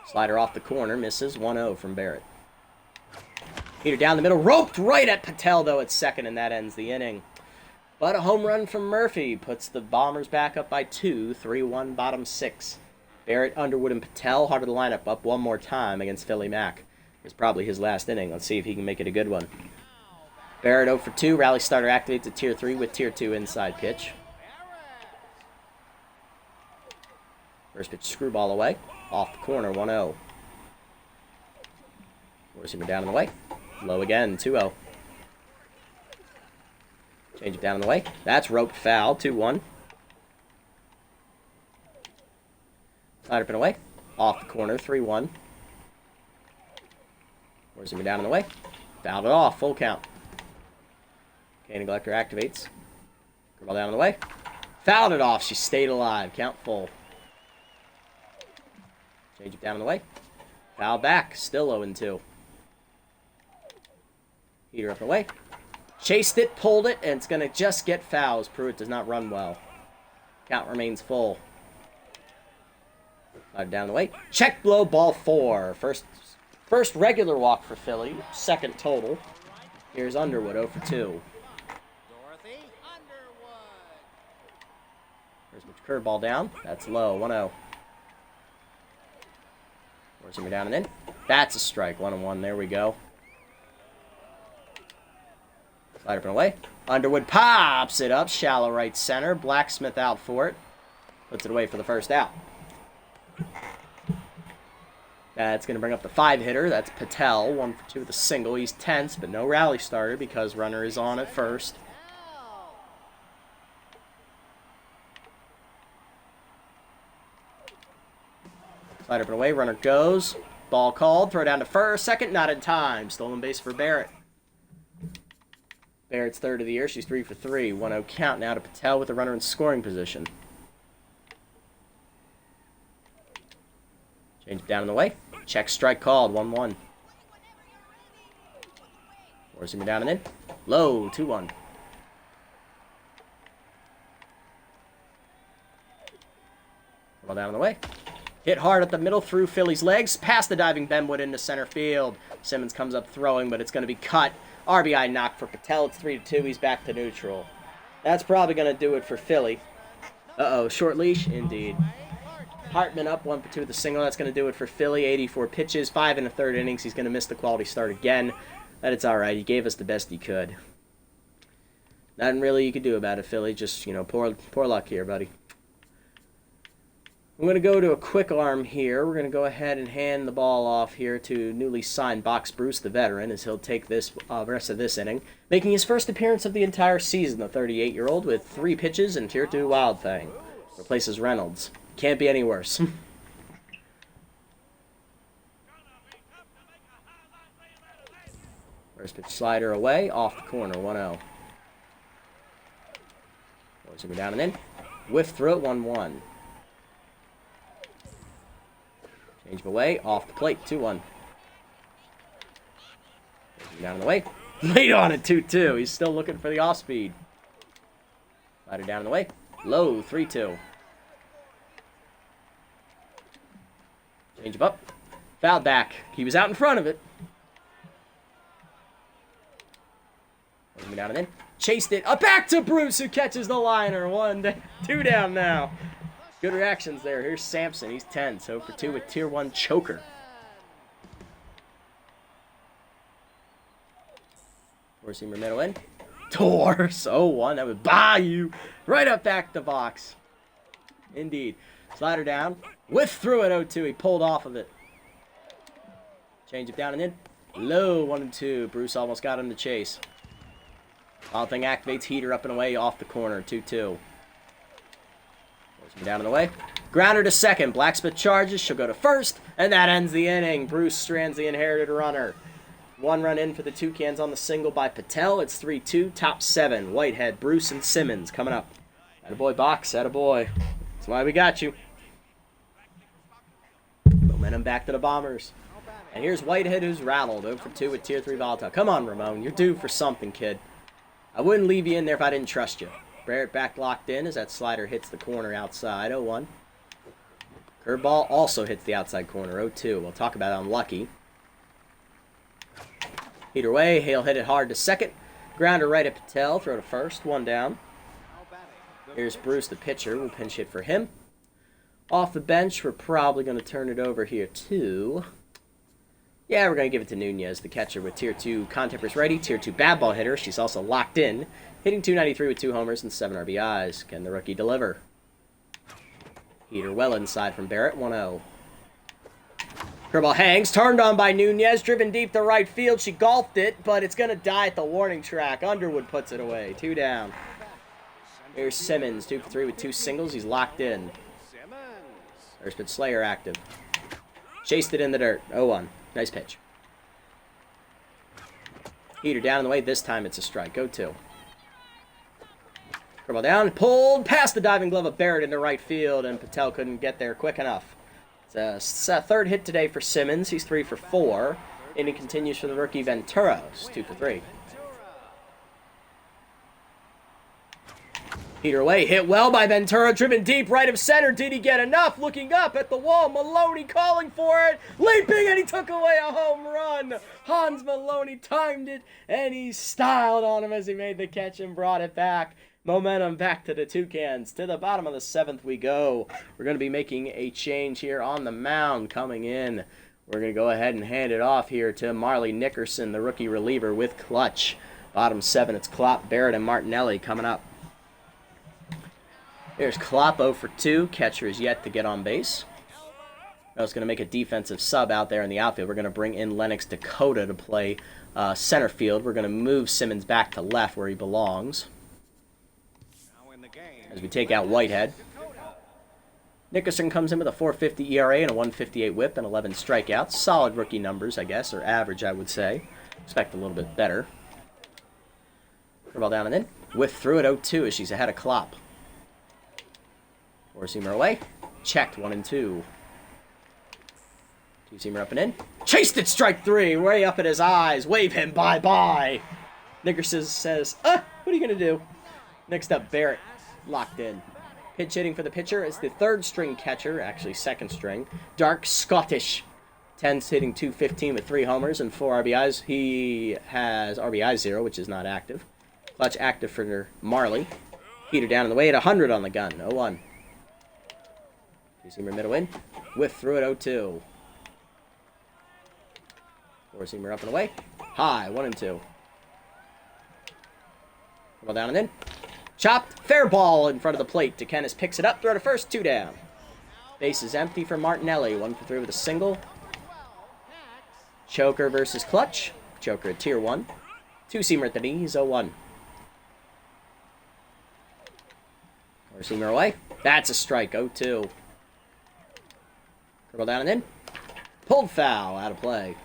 Slider off the corner, misses. 1-0 from Barrett. Peter down the middle, roped right at Patel, though, at second, and that ends the inning. But a home run from Murphy puts the Bombers back up by 2, 3-1, bottom 6. Barrett, Underwood, and Patel, heart of the lineup, up 1 more time against Philly Mac. It's probably his last inning. Let's see if he can make it a good one. Barrett 0 for 2, rally starter activates at tier 3 with tier 2 inside pitch. First pitch, screwball away, off the corner, 1-0. Forcing him down in the way. Low again, 2-0. Change it down in the way. That's roped foul, 2-1. Slide up and away. Off the corner, 3-1. Forcing him down in the way. Fouled it off, full count. K neglector activates. Curveball down in the way. Fouled it off, she stayed alive, count full. Change it down in the way. Foul back, still 0-2. Heater up and away. Chased it, pulled it, and it's going to just get fouls. Pruitt does not run well. Count remains full. Down the way. Check blow, ball 4. First regular walk for Philly. 2nd total. Here's Underwood, 0 for 2. There's a curveball down. That's low, 1-0. Forcing me down and in. That's a strike, 1-1. There we go. Slide up and away. Underwood pops it up. Shallow right center. Blacksmith out for it. Puts it away for the first out. That's going to bring up the 5-hitter. That's Patel. 1 for 2 with a single. He's tense, but no rally starter because runner is on at first. Slide up and away. Runner goes. Ball called. Throw down to first. Second, not in time. Stolen base for Barrett. Barrett's 3rd of the year. She's 3 for 3. 1-0 count now to Patel with the runner in scoring position. Change it down in the way. Check strike called. 1-1. Forcing me down and in. Low. 2-1. Ball down in the way. Hit hard up the middle through Philly's legs. Past the diving Benwood into center field. Simmons comes up throwing, but it's going to be cut. RBI knock for Patel. It's 3-2. He's back to neutral. That's probably going to do it for Philly. Uh-oh, short leash? Indeed. Hartman up 1 for 2 with the single. That's going to do it for Philly. 84 pitches, 5 1/3 innings. He's going to miss the quality start again. But it's all right. He gave us the best he could. Nothing really you could do about it, Philly. Just, you know, poor luck here, buddy. I'm going to go to a quick arm here. We're going to go ahead and hand the ball off here to newly signed Box Bruce, the veteran, as he'll take this rest of this inning, making his first appearance of the entire season, the 38-year-old, with 3 pitches and Tier 2 Wild Thing. Replaces Reynolds. Can't be any worse. First pitch slider away, off the corner, 1-0. Boys will go down and in. Whiff through it, 1-1. Change him away, off the plate, 2-1. Down in the way. Late on it, 2-2. He's still looking for the off-speed. Slider down in the way. Low, 3-2. Change him up. Foul back. He was out in front of it. Down and in. Chased it. Back to Bruce, who catches the liner. 2 down now. Good reactions there. Here's Sampson. He's 10. So for 2 with Tier 1 choker. Four-seamer middle in. Torse. 0-1. That would buy you. Right up back to box. Indeed. Slider down. Whiff through it. 0-2. He pulled off of it. Change it down and in. Low. 1-2. Bruce almost got him to chase. Wild Thing activates. Heater up and away. Off the corner. 2-2. Down in the way. Grounder to second. Blacksmith charges. She'll go to first. And that ends the inning. Bruce strands the inherited runner. 1 run in for the Toucans on the single by Patel. It's 3-2. Top 7. Whitehead, Bruce, and Simmons coming up. Attaboy, Box. Attaboy. That's why we got you. Momentum back to the Bombers. And here's Whitehead, who's rattled. 0 for 2 with Tier 3 volatile. Come on, Ramon. You're due for something, kid. I wouldn't leave you in there if I didn't trust you. Barrett back locked in as that slider hits the corner outside. 0-1. Curveball also hits the outside corner. 0-2. We'll talk about unlucky. Heater away. Hale hit it hard to second. Grounder right at Patel. Throw to first. 1 down. Here's Bruce, the pitcher. We'll pinch hit for him. Off the bench, we're probably going to turn it over here to... Yeah, we're going to give it to Nunez, the catcher with Tier 2 Contempers righty, Tier 2 bad ball hitter. She's also locked in, hitting .293 with 2 homers and 7 RBIs. Can the rookie deliver? Heater well inside from Barrett, 1-0. Curveball hangs, turned on by Nunez, driven deep to right field. She golfed it, but it's going to die at the warning track. Underwood puts it away, 2 down. Here's Simmons, 2 for 3 with 2 singles. He's locked in. First pitch Slayer active. Chased it in the dirt, 0-1. Nice pitch. Heater down in the way. This time it's a strike. 0-2. Curveball down. Pulled past the diving glove of Barrett into right field, and Patel couldn't get there quick enough. It's a 3rd hit today for Simmons. He's 3 for 4. Inning continues for the rookie Venturos. 2 for 3. Heater away, hit well by Ventura, driven deep right of center. Did he get enough? Looking up at the wall, Maloney calling for it, leaping, and he took away a home run. Hans Maloney timed it, and he styled on him as he made the catch and brought it back. Momentum back to the Toucans. To the bottom of the 7th we go. We're going to be making a change here on the mound coming in. We're going to go ahead and hand it off here to Marley Nickerson, the rookie reliever with clutch. Bottom 7, it's Klopp, Barrett, and Martinelli coming up. There's Klopp 0 for 2. Catcher is yet to get on base. I was going to make a defensive sub out there in the outfield. We're going to bring in Lennox Dakota to play center field. We're going to move Simmons back to left where he belongs. As we take out Whitehead. Nickerson comes in with a 4.50 ERA and a 1.58 whip and 11 strikeouts. Solid rookie numbers, I guess, or average, I would say. Expect a little bit better. Curveball down and in. Whiff through it 0-2 as she's ahead of Klopp. Four-seamer away. Checked 1-2. Two-seamer up and in. Chased it, strike 3. Way up at his eyes. Wave him bye-bye. Nickerson says, what are you going to do? Next up, Barrett. Locked in. Pitch hitting for the pitcher is the 3rd string catcher, actually 2nd string. Dark Scottish. 10's hitting .215 with 3 homers and 4 RBIs. He has RBI 0, which is not active. Clutch active for Marley. Heater down in the way at 100 on the gun. 0-1. Two-seamer middle in. Whiff through it, 0-2. Four-seamer up and away. High, 1-2. Ball down and in. Chopped. Fair ball in front of the plate. Toucans picks it up. Throw to first. 2 down. Base is empty for Martinelli. 1 for 3 with a single. Choker versus clutch. Choker at tier 1. Two-seamer at the knees. 0-1. Four-seamer away. That's a strike. 0-2. Curl down and in. Pulled foul. Out of play.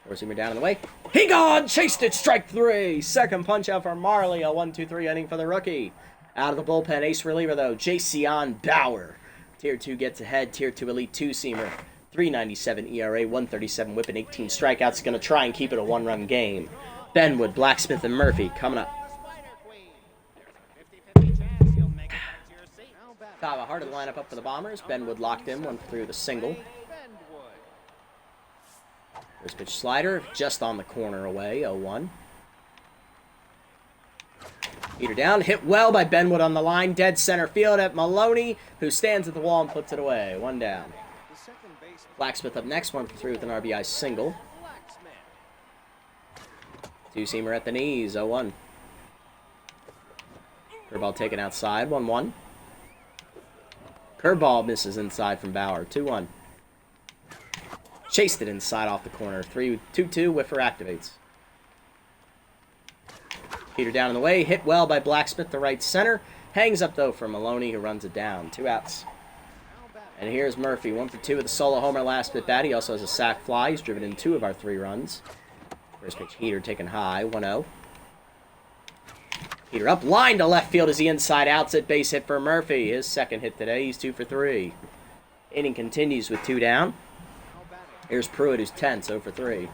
Four-seamer down in the way. He gone! Chased it! Strike 3! Second punch out for Marley. A 1-2-3 inning for the rookie. Out of the bullpen, ace reliever, though. Jason Bauer. Tier 2 gets ahead. Tier 2 elite two-seamer. 3.97 ERA, 137 whip, and 18 strikeouts. Going to try and keep it a one-run game. Benwood, Blacksmith, and Murphy coming up. Kava Hart of the lineup up for the Bombers. Benwood locked in. 1 for 3 with a single. First pitch slider, just on the corner away, 0-1. Heater down, hit well by Benwood on the line, dead center field at Maloney, who stands at the wall and puts it away, 1 down. Blacksmith up next, 1 for 3 with an RBI single. Two-seamer at the knees, 0-1. Curveball taken outside, 1-1. Curveball misses inside from Bauer, 2-1. Chased it inside off the corner. 3-2-2. Whiffer activates. Heater down in the way. Hit well by Blacksmith to right center. Hangs up, though, for Maloney, who runs it down. 2 outs. And here's Murphy. 1 for 2 with a solo homer last at bat. He also has a sac fly. He's driven in 2 of our 3 runs. First pitch heater taken high. 1-0. Heater up. Line to left field as the inside outs it. Base hit for Murphy. His second hit today. He's 2 for 3. Inning continues with 2 down. Here's Pruitt, who's tense, 0 for 3.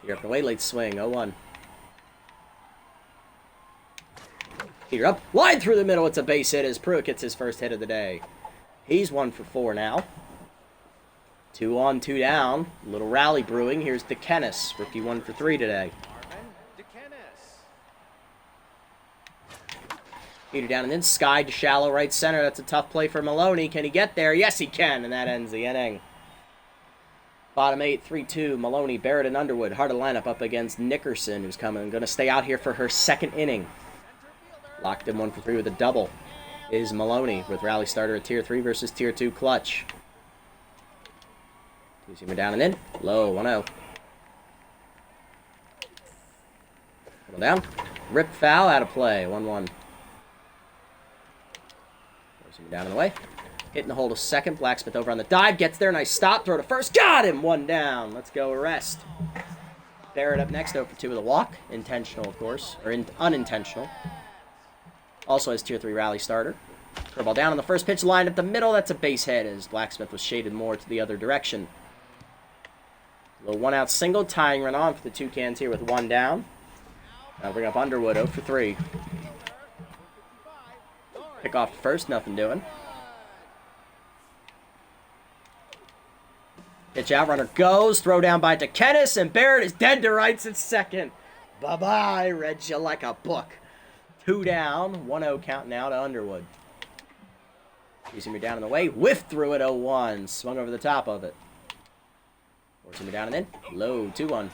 Heater up and away, late swing, 0-1. Heater up, line through the middle, it's a base hit as Pruitt gets his first hit of the day. He's 1 for 4 now. 2 on, 2 down. A little rally brewing. Here's Toucans, rookie 1 for 3 today. Heater down and then Sky to shallow right center. That's a tough play for Maloney. Can he get there? Yes, he can, and that ends the inning. Bottom 8, 3-2. Maloney, Barrett, and Underwood. Hard to lineup up against Nickerson, who's going to stay out here for her second inning. Locked in 1 for 3 with a double is Maloney with rally starter at Tier 3 versus Tier 2 clutch. Two-seamer down and in. Low, 1-0. Pull down. Rip foul, out of play, 1-1. Down and away. Hitting the hole to second. Blacksmith over on the dive. Gets there. Nice stop. Throw to first. Got him. 1 down. Let's go arrest. Barrett up next. 0 for 2 with a walk. Intentional, of course. Or unintentional. Also has Tier 3 rally starter. Curveball down on the first pitch. Lined up the middle. That's a base hit as Blacksmith was shaded more to the other direction. A little 1-out single. Tying run on for the Toucans here with 1 down. Now bring up Underwood. 0 for 3. Pick off the first, nothing doing. Pitch out, runner goes. Throw down by Toucans, and Barrett is dead to rights at second. Bye-bye, read you like a book. 2 down, 1-0 count now to Underwood. Two-seamer down in the way, whiff through it, 0-1. Swung over the top of it. Four-seamer down and in, low, 2-1.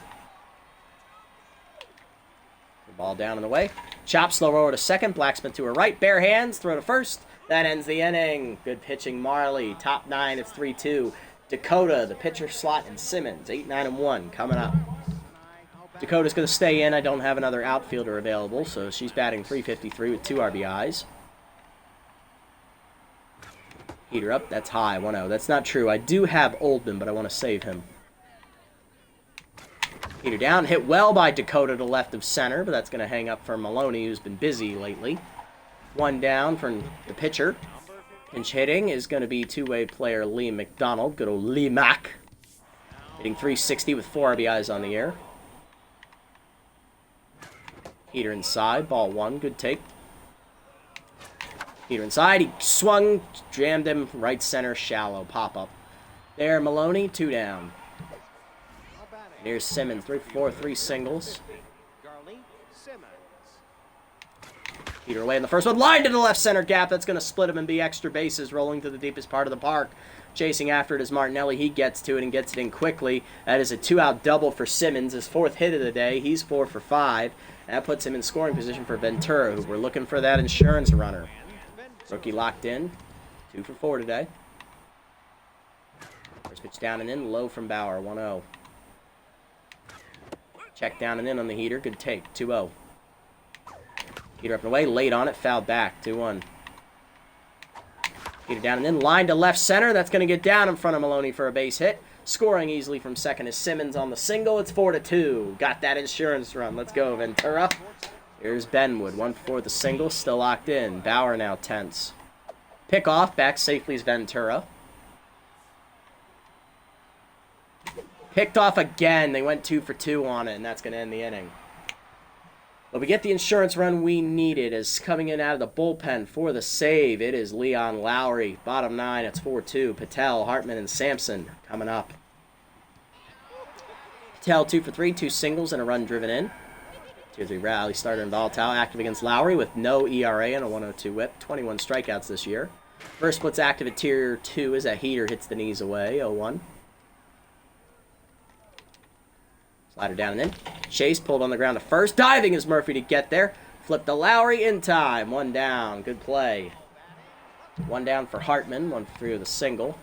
Ball down in the way. Chop slow roller to second. Blacksmith to her right. Bare hands. Throw to first. That ends the inning. Good pitching, Marley. Top 9, it's 3-2. Dakota, the pitcher slot, and Simmons. 8, 9, and 1 coming up. Dakota's going to stay in. I don't have another outfielder available, so she's batting .353 with 2 RBIs. Heater up. That's high. 1-0. That's not true. I do have Oldman, but I want to save him. Heater down, hit well by Dakota to left of center, but that's going to hang up for Maloney, who's been busy lately. 1 down from the pitcher. Pinch hitting is going to be two-way player Lee McDonald. Good old Lee Mac. Hitting .360 with 4 RBIs on the air. Heater inside, ball 1, good take. Heater inside, he swung, jammed him, right center, shallow, pop-up. There, Maloney, 2 down. Here's Simmons, 3 for 4, 3 singles. Peter away in the first one. Line to the left center gap. That's going to split him and be extra bases, rolling to the deepest part of the park. Chasing after it is Martinelli. He gets to it and gets it in quickly. That is a 2-out double for Simmons, his 4th hit of the day. He's 4 for 5. That puts him in scoring position for Ventura, who we're looking for that insurance runner. Rookie locked in. 2 for 4 today. First pitch down and in. Low from Bauer. 1-0. Check down and in on the heater. Good take. 2-0. Heater up and away. Late on it. Fouled back. 2-1. Heater down and in. Line to left center. That's going to get down in front of Maloney for a base hit. Scoring easily from second is Simmons on the single. It's 4-2. Got that insurance run. Let's go, Ventura. Here's Benwood. 1 for the single. Still locked in. Bauer now tense. Pick off. Back safely is Ventura. Picked off again. They went 2 for 2 on it, and that's going to end the inning. But we get the insurance run we needed as coming in out of the bullpen for the save. It is Leon Lowry. Bottom 9, it's 4-2. Patel, Hartman, and Sampson coming up. Patel 2 for 3, 2 singles and a run driven in. 2-3 rally starter and volatile. Active against Lowry with no ERA and a 102 whip. 21 strikeouts this year. First split's active at tier 2 as that heater hits the knees away. 0-1. Slider down and in. Chase pulled on the ground to first. Diving is Murphy to get there. Flip to Lowry in time. 1 down. Good play. 1 down for Hartman. 1 for 3 with a single.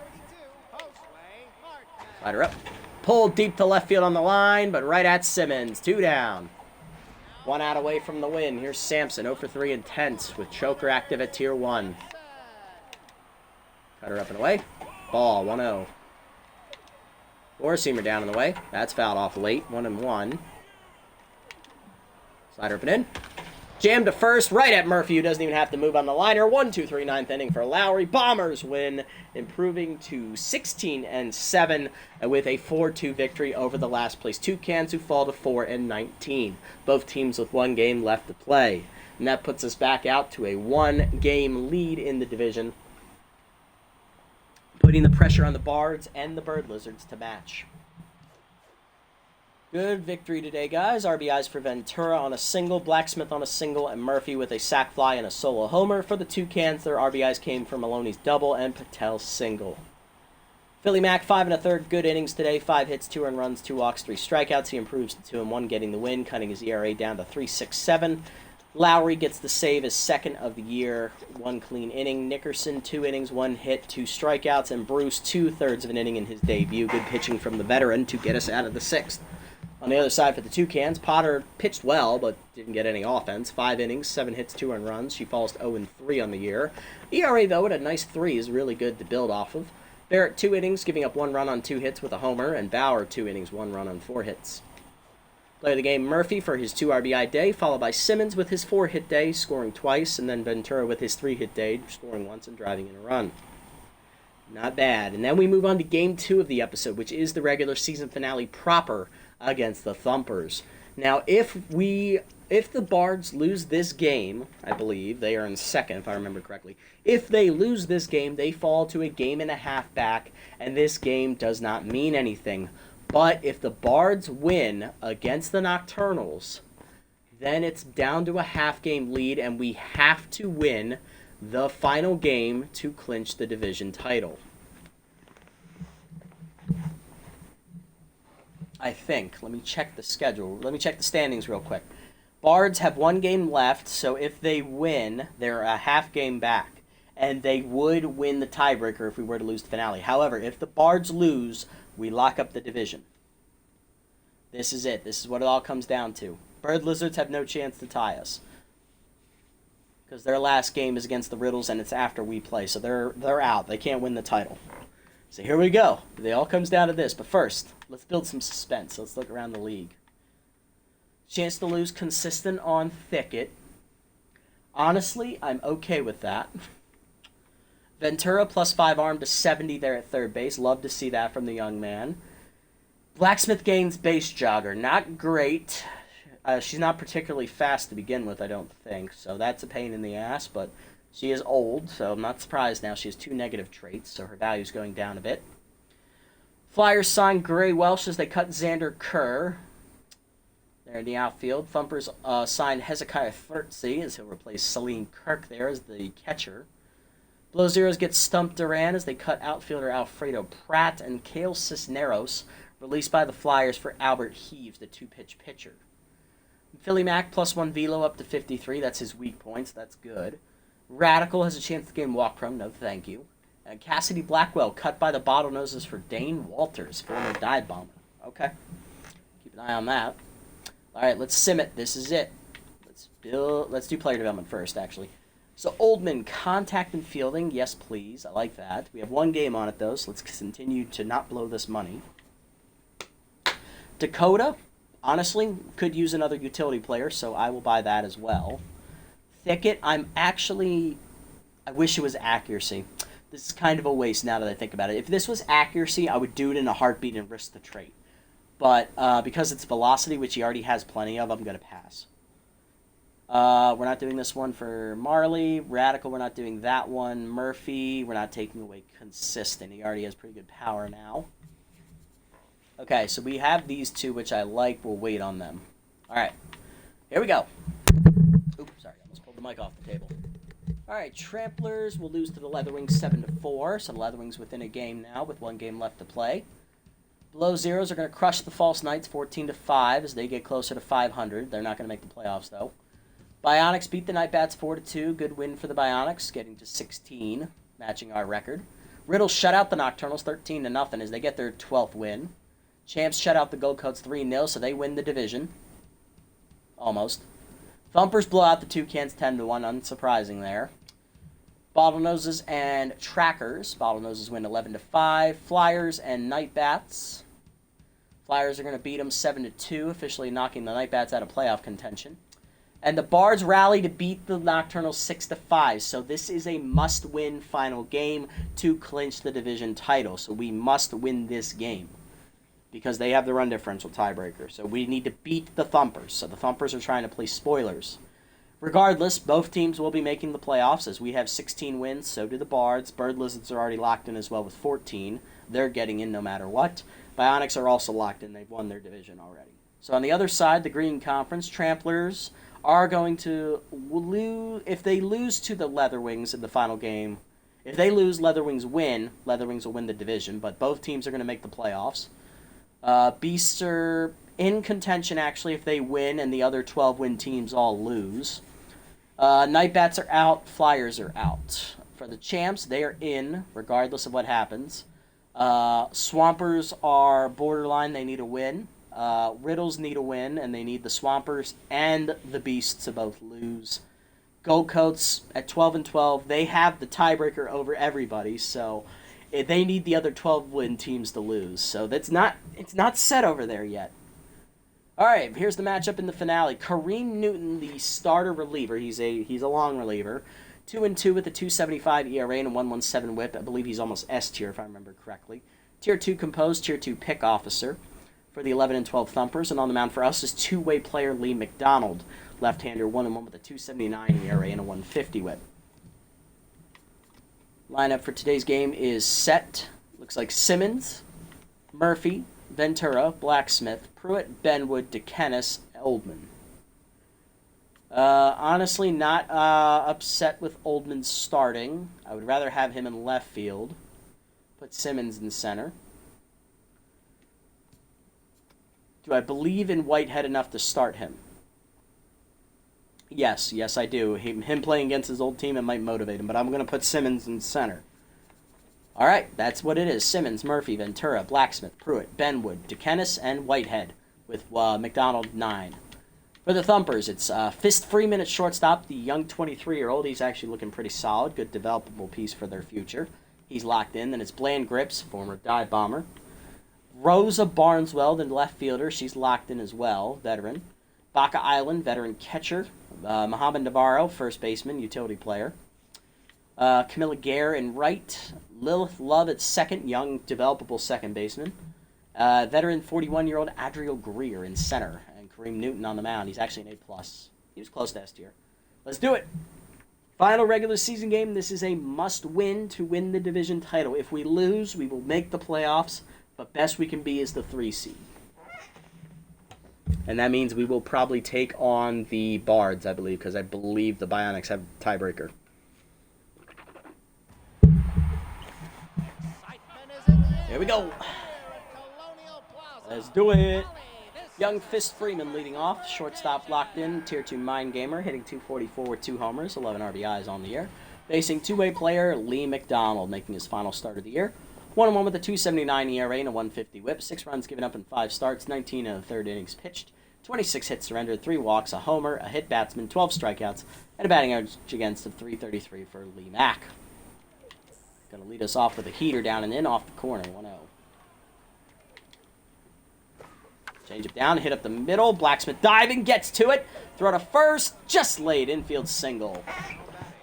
Slider up. Pulled deep to left field on the line, but right at Simmons. 2 down. 1 out away from the win. Here's Sampson. 0 for 3 intense with choker active at tier 1. Cutter up and away. Ball. 1-0. Four-seamer down and away. That's fouled off late. 1-1. Slider up and in. Jam to first, right at Murphy, who doesn't even have to move on the liner. 1-2-3, 9th inning for Lowry. Bombers win, improving to 16-7 with a 4-2 victory over the last place Toucans, who fall to 4-19. Both teams with 1 game left to play. And that puts us back out to a 1-game lead in the division, putting the pressure on the Bards and the Bird Lizards to match. Good victory today, guys. RBIs for Ventura on a single, Blacksmith on a single, and Murphy with a sac fly and a solo homer. For the Toucans, their RBIs came from Maloney's double and Patel's single. Philly Mack, 5 1/3, good innings today. 5 hits, 2 earned runs, 2 walks, 3 strikeouts. He improves to 2-1, getting the win, cutting his ERA down to 3.67. Lowry gets the save as 2nd of the year, 1 clean inning. Nickerson, 2 innings, 1 hit, 2 strikeouts. And Bruce, 2/3 of an inning in his debut. Good pitching from the veteran to get us out of the 6th. On the other side for the Toucans, Potter pitched well, but didn't get any offense. 5 innings, 7 hits, 2 earned runs. She falls to 0-3 on the year. ERA, though, at a nice 3 is really good to build off of. Barrett, 2 innings, giving up 1 run on 2 hits with a homer. And Bauer, 2 innings, 1 run on 4 hits. Player of the game, Murphy for his 2 RBI day, followed by Simmons with his 4-hit day, scoring twice, and then Ventura with his 3-hit day, scoring once and driving in a run. Not bad. And then we move on to Game 2 of the episode, which is the regular season finale proper against the Thumpers. Now, if the Bards lose this game, I believe, they are in 2nd, if I remember correctly. If they lose this game, they fall to a 1.5 game back, and this game does not mean anything. But if the Bards win against the Nocturnals, then it's down to a 1/2 game lead, and we have to win the final game to clinch the division title. I think. Let me check the schedule. Let me check the standings real quick. Bards have 1 game left, so if they win, they're a 1/2 game back. And they would win the tiebreaker if we were to lose the finale. However, if the Bards lose, we lock up the division. This is it. This is what it all comes down to. Bird Lizards have no chance to tie us, because their last game is against the Riddles, and it's after we play. So they're out. They can't win the title. So here we go. It all comes down to this. But first, let's build some suspense. Let's look around the league. Chance to lose consistent on Thicket. Honestly, I'm okay with that. Ventura +5 arm to 70 there at 3rd base. Love to see that from the young man. Blacksmith gains base jogger. Not great. She's not particularly fast to begin with, I don't think. So that's a pain in the ass, but she is old, so I'm not surprised now. She has 2 negative traits, so her value's going down a bit. Flyers sign Gray Welsh as they cut Xander Kerr. there in the outfield. Thumpers signed Hezekiah Thurtsey as he'll replace Celine Kirk there as the catcher. Below Zeros get Stump Duran as they cut outfielder Alfredo Pratt, and Kale Cisneros released by the Flyers for Albert Heaves, the 2-pitch pitcher. Philly Mac +1 velo up to 53. That's his weak points. That's good. Radical has a chance to gain walk prone. No, thank you. And Cassidy Blackwell cut by the Bottlenoses for Dane Walters, former dive bomber. Okay. Keep an eye on that. All right, let's sim it. This is it. Let's do player development first, actually. So Oldman, contact and fielding. Yes, please. I like that. We have one game on it, though, so let's continue to not blow this money. Dakota, honestly, could use another utility player, so I will buy that as well. Thicket, I wish it was accuracy. This is kind of a waste now that I think about it. If this was accuracy, I would do it in a heartbeat and risk the trait. But because it's velocity, which he already has plenty of, I'm going to pass. We're not doing this one for Marley. Radical, we're not doing that one. Murphy, we're not taking away consistent. He already has pretty good power now. Okay, so we have these two, which I like. We'll wait on them. All right, here we go. Oops, sorry, I almost pulled the mic off the table. All right, Tramplers will lose to the Leatherwings 7-4. So the Leatherwings within a game now with one game left to play. Below Zeros are going to crush the False Knights 14-5 as they get closer to 500. They're not going to make the playoffs, though. Bionics beat the Night Bats 4-2. Good win for the Bionics, getting to 16, matching our record. Riddle shut out the Nocturnals 13-0 as they get their 12th win. Champs shut out the Gold Coats 3-0, so they win the division. Almost. Thumpers blow out the Toucans 10-1, unsurprising there. Bottlenoses and Trackers. Bottlenoses win 11-5. Flyers and Night Bats. Flyers are going to beat them 7-2, officially knocking the Night Bats out of playoff contention. And the Bards rally to beat the Nocturnals 6-5. So this is a must-win final game to clinch the division title. So we must win this game because they have the run differential tiebreaker. So we need to beat the Thumpers. So the Thumpers are trying to play spoilers. Regardless, both teams will be making the playoffs as we have 16 wins. So do the Bards. Bird Lizards are already locked in as well with 14. They're getting in no matter what. Bionics are also locked in. They've won their division already. So on the other side, the Green Conference, Tramplers are going to lose. If they lose to the Leatherwings in the final game, if they lose, Leatherwings win. Leatherwings will win the division, but both teams are going to make the playoffs. Beasts are in contention, actually, if they win and the other 12-win teams all lose. Night Bats are out. Flyers are out. For the Champs, they are in, regardless of what happens. Swampers are borderline. They need a win. Riddles need a win, and they need the Swampers and the Beasts to both lose. Gold Coats at 12-12, they have the tiebreaker over everybody, so they need the other 12-win teams to lose. So it's not set over there yet. All right, here's the matchup in the finale. Kareem Newton, the starter reliever, he's a long reliever, 2-2 with a 2.75 ERA and a 1.17 WHIP. I believe he's almost S tier if I remember correctly. Tier 2 composed, Tier 2 pick officer for the 11-12 Thumpers, and on the mound for us is two-way player Lee McDonald, left-hander, 1-1 with a 2.79 ERA and a 1.50 WHIP. Lineup for today's game is set. Looks like Simmons, Murphy, Ventura, Blacksmith, Pruitt, Benwood, DeKennis, Oldman. Honestly, not upset with Oldman starting. I would rather have him in left field. Put Simmons in center. Do I believe in Whitehead enough to start him? Yes, I do. Him playing against his old team, it might motivate him, but I'm going to put Simmons in center. All right, that's what it is. Simmons, Murphy, Ventura, Blacksmith, Pruitt, Benwood, DeKennis, and Whitehead with McDonald 9. For the Thumpers, it's Fist Freeman at shortstop, the young 23-year-old. He's actually looking pretty solid. Good developable piece for their future. He's locked in. Then it's Bland Grips, former dive bomber. Rosa Barneswell, the left fielder. She's locked in as well, veteran. Baca Island, veteran catcher. Mohamed Navarro, first baseman, utility player. Camilla Gare in right. Lilith Love at second, young, developable second baseman. Veteran 41-year-old Adriel Greer in center. And Kareem Newton on the mound. He's actually an A+. He was close to S tier. Let's do it. Final regular season game. This is a must-win to win the division title. If we lose, we will make the playoffs, but best we can be is the 3 seed. And that means we will probably take on the Bards, I believe, because I believe the Bionics have tiebreaker. Here we go. Let's do it. Young Fist Freeman leading off. Shortstop locked in. Tier 2 Mind Gamer hitting 244 with 2 homers, 11 RBIs on the year. Facing two-way player Lee McDonald, making his final start of the year. 1-1 with a 2.79 ERA and a 1.50 WHIP. 6 runs given up in 5 starts. 19 in the third innings pitched. 26 hits surrendered, 3 walks, a homer, a hit batsman, 12 strikeouts, and a batting average against of .333 for Lee Mack. Going to lead us off with a heater down and in off the corner, 1-0. Change it down, hit up the middle. Blacksmith diving, gets to it. Throw to first, just laid. Infield single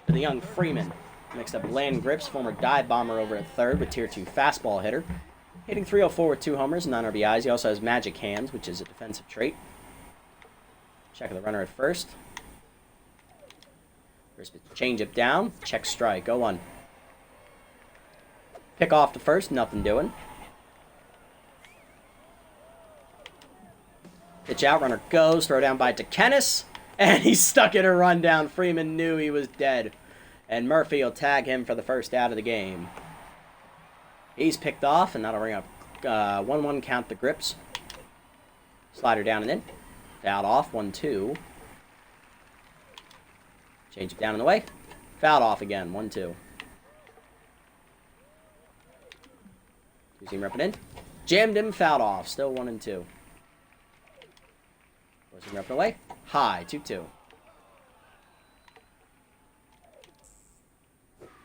for the young Freeman. Next up, Land Grips, former dive bomber over at third with Tier 2 fastball hitter. Hitting .304 with 2 homers, 9 RBIs. He also has magic hands, which is a defensive trait. Check the runner at first. First pitch, change it down. Check strike, 0-1. Pick off to first, nothing doing. Pitch out, runner goes, throw down by Toucans, and he's stuck in a rundown. Freeman knew he was dead, and Murphy will tag him for the first out of the game. He's picked off, and that'll bring up 1-1 count the Grips. Slider down and in. Fouled off, 1-2. Change it down in the way. Fouled off again, 1-2. Two-seam repping in. Jammed him, fouled off, still 1-2. Four-seam repping away. High, 2-2.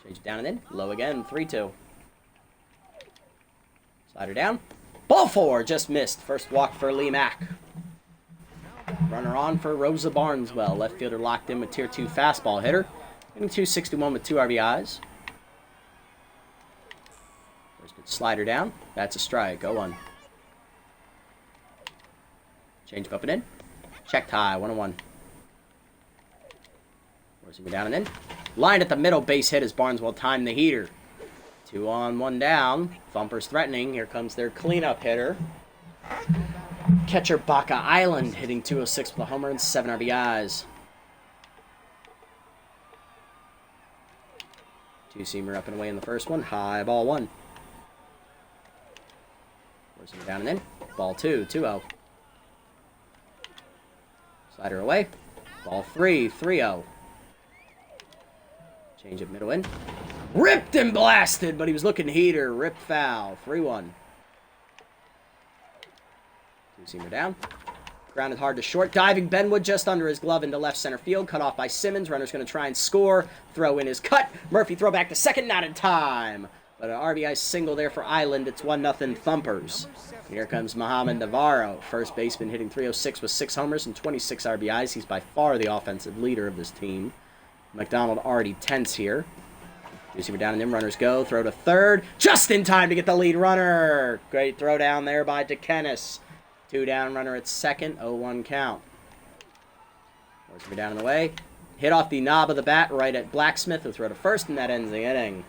Change it down and in. Low again, 3-2. Slider down. Ball 4, just missed. First walk for Lee Mack. Runner on for Rosa Barneswell. Left fielder locked in with Tier 2 fastball hitter. Hitting .261 with 2 RBIs. First pitch slider down. That's a strike. 0-1. Change up and in. Checked high. 1-1. Forcing it down and in. Lined at the middle. Base hit as Barneswell timed the heater. 2 on, 1 down. Thumpers threatening. Here comes their cleanup hitter. Catcher Baca Island hitting .206 with a homer and 7 RBIs. Two-seamer up and away in the first one. High ball 1. Forcing it down and in. Ball 2, 2-0. Slider away. Ball 3, 3-0. Change it middle in. Ripped and blasted, but he was looking heater. Ripped foul. 3-1. Two-seamer down. Grounded hard to short. Diving Benwood just under his glove into left center field. Cut off by Simmons. Runner's going to try and score. Throw in his cut. Murphy throw back to second. Not in time. But an RBI single there for Island. It's 1-0 Thumpers. Here comes Mohamed Navarro. First baseman hitting .306 with 6 homers and 26 RBIs. He's by far the offensive leader of this team. McDonald already tense here. Two-seamer down and in. Runners go. Throw to third. Just in time to get the lead runner. Great throw down there by Toucans. 2 down, runner at second, 0-1 count. Forcing down in the way. Hit off the knob of the bat right at Blacksmith, who throw to first, and that ends the inning.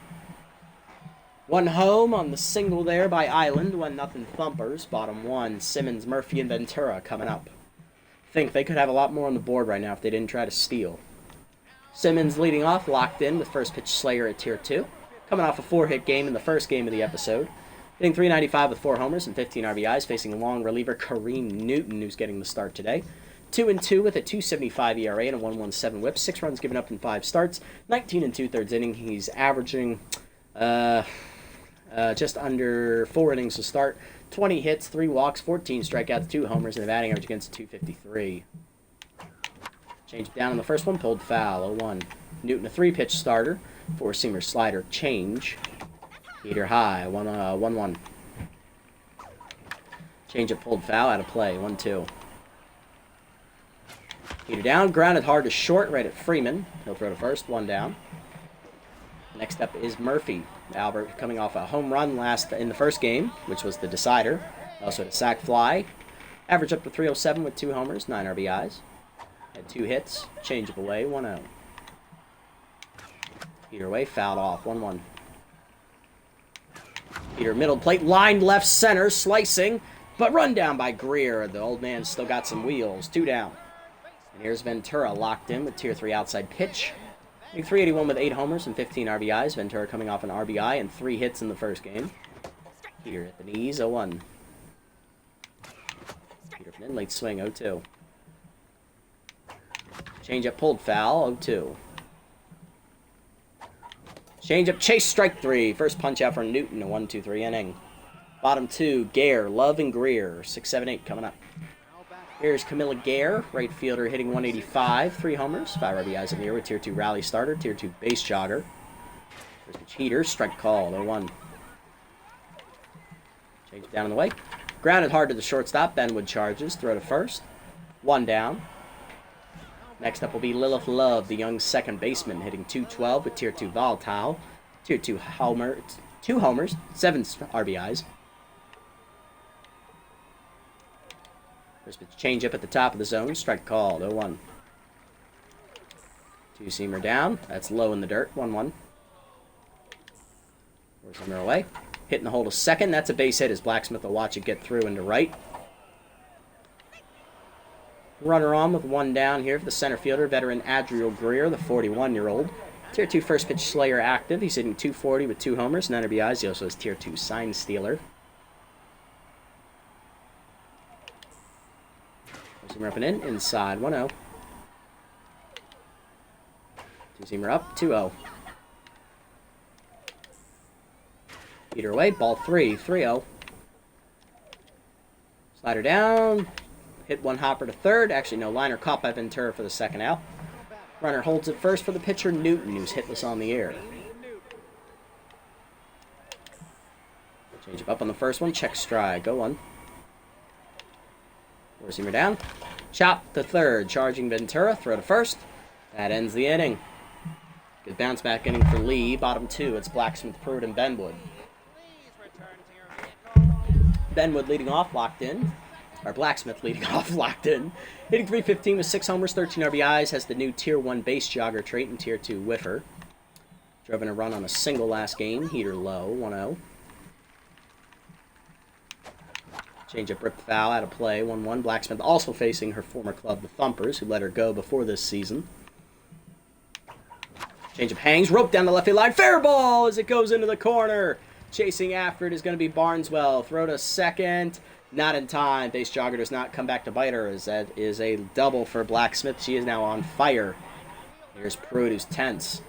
1 home on the single there by Island, 1-0 Thumpers. Bottom 1, Simmons, Murphy, and Ventura coming up. Think they could have a lot more on the board right now if they didn't try to steal. Simmons leading off, locked in with first pitch Slayer at Tier 2. Coming off a 4-hit game in the first game of the episode. Hitting .395 with 4 homers and 15 RBIs, facing long reliever Kareem Newton, who's getting the start today. 2-2 with a 2.75 ERA and a 1.17 WHIP. 6 runs given up in 5 starts. 19 2/3 inning. He's averaging just under 4 innings to start. 20 hits, 3 walks, 14 strikeouts, 2 homers, and a batting average against .253. Change it down in the first one, pulled foul, 0-1. Newton, a 3-pitch starter. 4-seamer slider, change. Heater high, 1-1. Change it pulled foul, out of play, 1-2. Heater down, grounded hard to short, right at Freeman. He'll throw to first, 1 down. Next up is Murphy. Albert coming off a home run last in the first game, which was the decider. Also had a sac fly. Average up to .307 with 2 homers, 9 RBIs. Had 2 hits, change up away, 1-0. Heater away, fouled off, 1-1. Heater middle plate, lined left center, slicing. But run down by Greer. The old man's still got some wheels. 2 down. And here's Ventura locked in with Tier 3 outside pitch. 381 with 8 homers and 15 RBIs. Ventura coming off an RBI and 3 hits in the first game. Peter at the knees, 0-1. Peter in, late swing, 0-2. Change-up pulled foul, 0-2. Change-up chase, strike 3. First punch out for Newton, a 1-2-3 inning. Bottom 2, Gare, Love, and Greer. 6-7-8 coming up. Here's Camilla Gare, right fielder, hitting 185. 3 homers, 5 RBIs in the year with Tier 2 rally starter, Tier 2 base jogger. First pitch heater, strike call, 0-1. Change it down in the way. Grounded hard to the shortstop. Benwood charges, throw to first. 1 down. Next up will be Lilith Love, the young second baseman, hitting 212 with Tier 2 volatile. Tier 2 homer, 2 homers, 7 RBIs. First pitch change up at the top of the zone. Strike called. 0-1. 2-seamer down. That's low in the dirt. 1-1. 4-seamer away. Hitting the hole to second. That's a base hit as Blacksmith will watch it get through into right. Runner on with 1 down here for the center fielder, veteran Adriel Greer, the 41-year-old. Tier 2 first pitch Slayer active. He's hitting 240 with 2 homers, 9 RBIs. He also has Tier 2 sign stealer. Seamer up and in, inside, 1-0. 2-seamer up, 2-0. Peter away, ball 3, 3-0. Slider down, hit 1 hopper to third. Actually, no, liner caught by Ventura for the second out. Runner holds it first for the pitcher, Newton, who's hitless on the air. Change up on the first one, check stride, go 1. 4-seamer down. Chop to third. Charging Ventura. Throw to first. That ends the inning. Good bounce back inning for Lee. Bottom 2. It's Blacksmith, Pruitt, and Benwood. Benwood leading off, locked in. Or Blacksmith leading off, locked in. Hitting 315 with 6 homers, 13 RBIs. Has the new Tier 1 base jogger trait and Tier 2 whiffer. Drove in a run on a single last game. Heater low. 1-0. Change-up ripped foul out of play, 1-1. Blacksmith also facing her former club, the Thumpers, who let her go before this season. Change-up hangs, rope down the left field line, fair ball as it goes into the corner. Chasing after it is going to be Barneswell. Throw to second, not in time. Base jogger does not come back to bite her, as that is a double for Blacksmith. She is now on fire. Here's Pruitt, who's tense.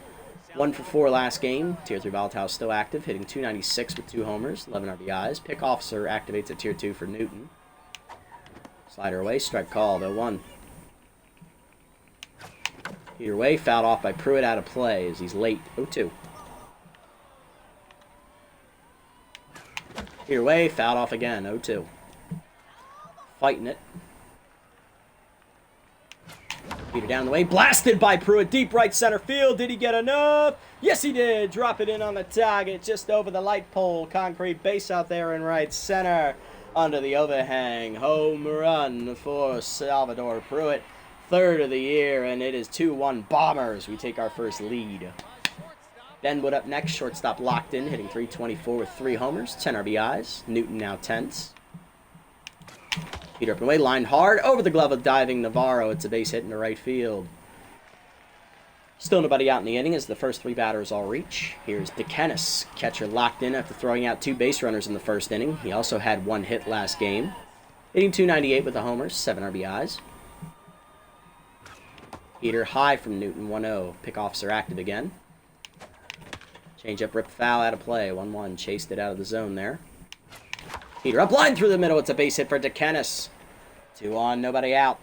1 for 4 last game. Tier 3 volatile still active, hitting 296 with 2 homers, 11 RBIs. Pick officer activates at Tier 2 for Newton. Slider away, strike called, 0-1. Either way, fouled off by Pruitt out of play as he's late, 0-2. Either way, fouled off again, 0-2. Fighting it. Peter down the way, blasted by Pruitt, deep right center field. Did he get enough? Yes, he did. Drop it in on the target, just over the light pole. Concrete base out there in right center. Under the overhang. Home run for Salvador Pruitt. 3rd of the year, and it is 2-1 Bombers. We take our first lead. Benwood up next, shortstop locked in, hitting 324 with 3 homers, 10 RBIs. Newton now tense. Peter up and away, lined hard, over the glove of diving Navarro. It's a base hit into right field. Still nobody out in the inning as the first 3 batters all reach. Here's DeKennis, catcher locked in after throwing out 2 base runners in the first inning. He also had 1 hit last game. Hitting 298 with the homers, 7 RBIs. Peter high from Newton, 1-0. Pick officer active again. Change up, rip foul out of play, 1-1. Chased it out of the zone there. Peter up line through the middle. It's a base hit for DeKennis. 2 on, nobody out.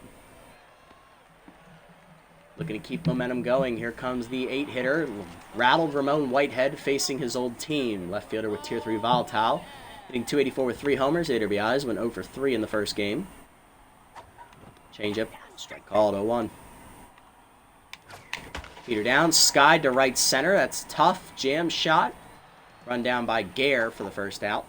Looking to keep momentum going. Here comes the 8-hitter. Rattled Ramon Whitehead facing his old team. Left fielder with Tier 3 volatile. Hitting 284 with 3 homers, 8 RBIs. Went 0 for 3 in the first game. Change up. Strike called, 0-1. Peter down. Skied to right center. That's tough. Jam shot. Run down by Gare for the first out.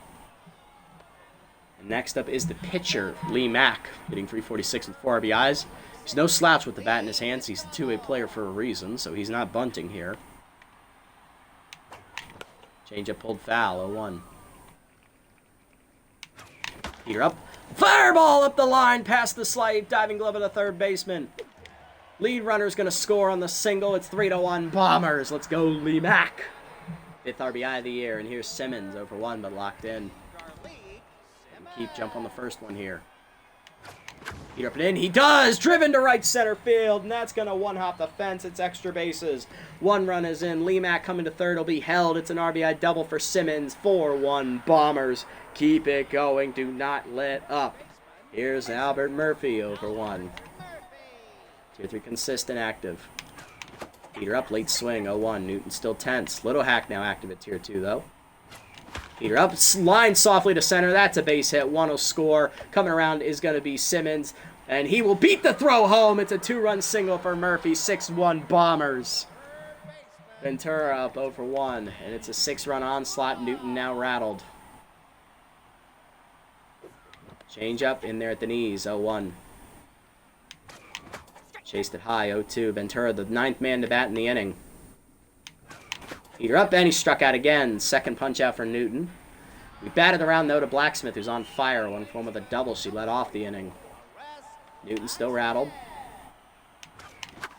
Next up is the pitcher, Lee Mack, hitting 346 with 4 RBIs. He's no slouch with the bat in his hands. He's a 2-way player for a reason, so he's not bunting here. Change up pulled foul, 0-1. Peter up. Fireball up the line, past the slide, diving glove of the third baseman. Lead runner's going to score on the single. It's 3-1 Bombers. Let's go, Lee Mack. 5th RBI of the year, and here's Simmons over 1, but locked in. And keep jump on the first one here. Heater up and in. He does! Driven to right center field, and that's going to one-hop the fence. It's extra bases. 1 run is in. Lee Mack coming to third will be held. It's an RBI double for Simmons. 4-1 Bombers. Keep it going. Do not let up. Here's Albert Murphy over 1. Tier 3 consistent active. Heater up, late swing, 0-1. Newton still tense. Little Hack now active at Tier 2, though. Heater up, line softly to center. That's a base hit. 1 will score. Coming around is going to be Simmons, and he will beat the throw home. It's a 2-run single for Murphy. 6-1 Bombers. Ventura up 0-1, and it's a 6-run onslaught. Newton now rattled. Change up in there at the knees, 0-1. Chased it high, 0-2. Ventura, the 9th man to bat in the inning. Heater up, and he struck out again. Second punch out for Newton. We batted around, though, to Blacksmith, who's on fire. 1 for 1 with a double. She led off the inning. Newton still rattled.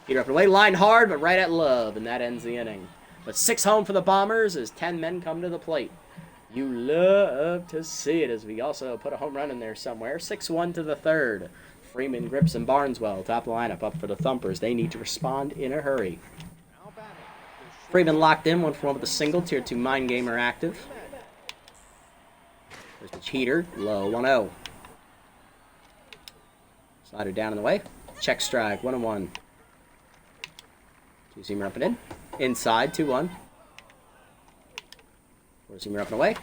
Heater up and away, line hard, but right at Love, and that ends the inning. But 6 home for the Bombers as 10 men come to the plate. You love to see it, as we also put a home run in there somewhere. 6-1 to the third. Freeman, Grips, and Barneswell top the lineup up for the Thumpers. They need to respond in a hurry. Freeman locked in, 1 for 1 with a single. Tier 2 Mind Gamer active. There's the Heater, low, 1-0. Slider down in the way. Check strike, 1-1. 2-seamer up and in. Inside, 2-1. 4-seamer up and away.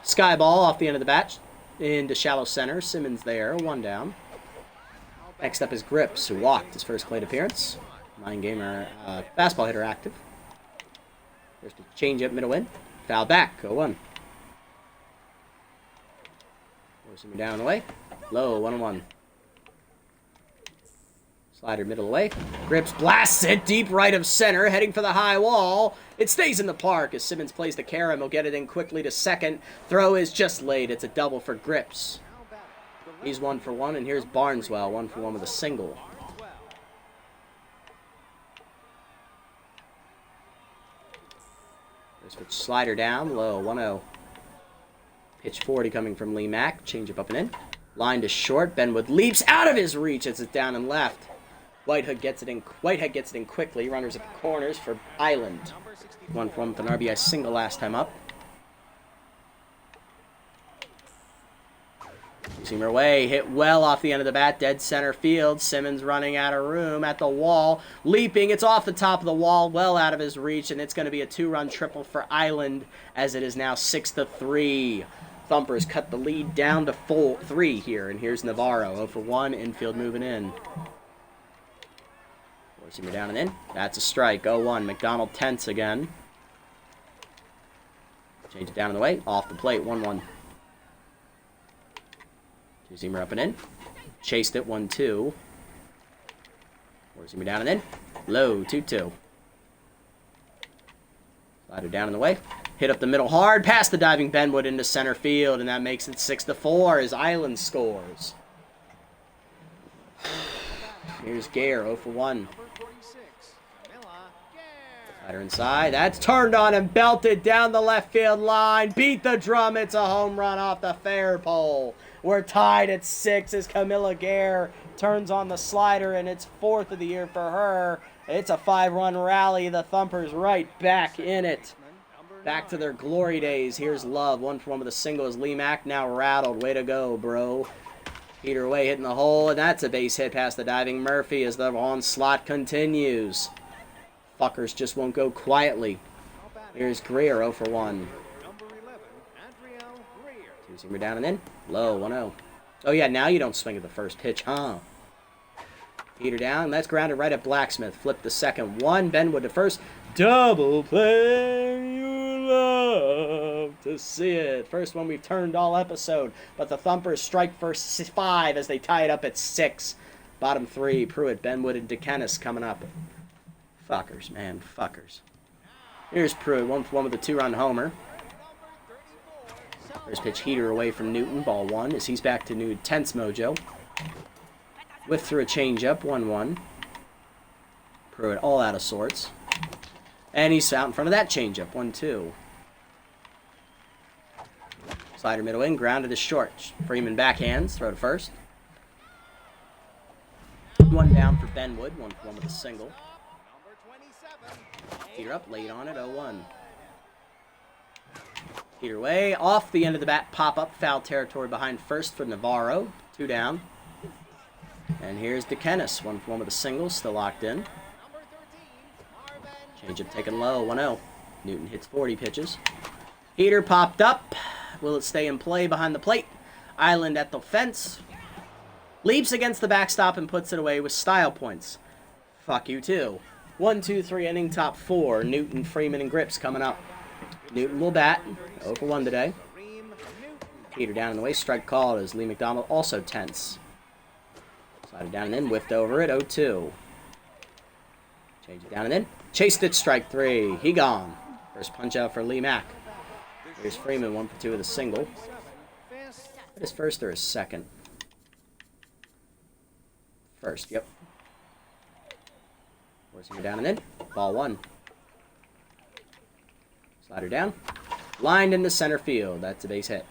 Sky ball off the end of the bat into shallow center. Simmons there, 1 down. Next up is Grips, who walked his first plate appearance. Mind Gamer, fastball hitter active. There's the change-up middle in. Foul back, 0-1. 4-seamer down and away. Low, 1-1. Slider middle away. Grips blasts it deep right of center, heading for the high wall. It stays in the park as Simmons plays the carom. He'll get it in quickly to second. Throw is just laid. It's a double for Grips. He's 1 for 1, and here's Barneswell, 1 for 1 with a single. Switch slider down, low, 1-0. Pitch 40 coming from Lee Mack. Change up and in. Line to short. Benwood leaps out of his reach as it's down and left. Whitehead gets it in quickly. Runners at the corners for Island. 1 for 1 with an RBI single last time up. Seamer away, hit well off the end of the bat, dead center field. Simmons running out of room at the wall, leaping. It's off the top of the wall, well out of his reach, and it's going to be a 2-run triple for Island as it is now 6-3. Thumpers cut the lead down to 3 here, and here's Navarro, 0 for 1, infield moving in. 4-seamer down and in. That's a strike, 0-1. McDonald tense again. Change it down in the way, off the plate, 1-1. 2-seamer up and in. Chased it, 1-2. 4-seamer down and in. Low, 2-2. Slider down in the way. Hit up the middle hard, past the diving Benwood into center field, and that makes it 6-4 as Island scores. Here's Gare, 0 for 1. Slider inside. That's turned on and belted down the left field line. Beat the drum. It's a home run off the fair pole. We're tied at 6 as Camilla Gare turns on the slider, and it's 4th of the year for her. It's a 5-run rally. The Thumpers right back in it. Back to their glory days. Here's Love, 1 for 1 with a single as Lee Mack now rattled. Way to go, bro. Peter away hitting the hole, and that's a base hit past the diving Murphy as the onslaught continues. Fuckers just won't go quietly. Here's Greer, 0 for 1. 2-seamer down and in. Low, 1-0. Oh, yeah, now you don't swing at the first pitch, huh? Peter down. That's grounded right at Blacksmith. Flip the second. 1. Benwood to first. Double play. You love to see it. First one we've turned all episode. But the Thumpers strike for 5 as they tie it up at 6. Bottom 3. Pruitt, Benwood, and DeKennis coming up. Fuckers, man. Fuckers. Here's Pruitt. 1 for 1 with a 2-run homer. First pitch heater away from Newton, ball 1, as he's back to new tense mojo. Whiff through a changeup, 1-1. Pruitt all out of sorts. And he's out in front of that changeup, 1-2. Slider middle in, grounded to short. Freeman backhands, throw to first. One down for Benwood, 1-1 with a single. Heater up, late on it, 0-1. Heater away, off the end of the bat, pop up, foul territory behind first for Navarro, 2 down. And here's DeKennis, 1-1 with a single, still locked in. Changeup taken low, 1-0. Newton hits 40 pitches. Heater popped up. Will it stay in play behind the plate? Island at the fence. Leaps against the backstop and puts it away with style points. Fuck you too. 1-2-3 inning, top 4. Newton, Freeman, and Grips coming up. Newton will bat. 0 for 1 today. Heater down in the way. Strike called as Lee McDonald also tense. Slided down and in. Whiffed over it. 0-2. Change it down and in. Chased it. Strike 3. He gone. First punch out for Lee Mack. Here's Freeman, 1 for 2 with a single. His first or his second? First, yep. Forcing her down and in. Ball 1. Slider down. Lined into center field. That's a base hit.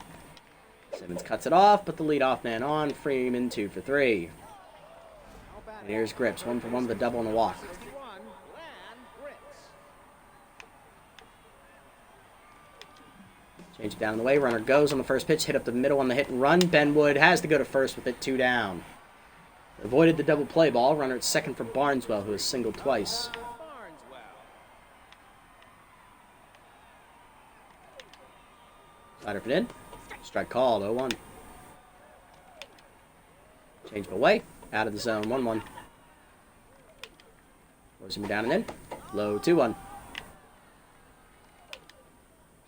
Simmons cuts it off, but the leadoff man on. Freeman, 2 for 3. And here's Grips, 1 for 1 with a double and a walk. Change it down in the way. Runner goes on the first pitch. Hit up the middle on the hit and run. Benwood has to go to first with it 2 down. Avoided the double play ball. Runner at second for Barneswell, who has singled twice. Slider in. Strike called. 0-1. Change away. Out of the zone. 1-1. Forcing me down and in. Low 2-1.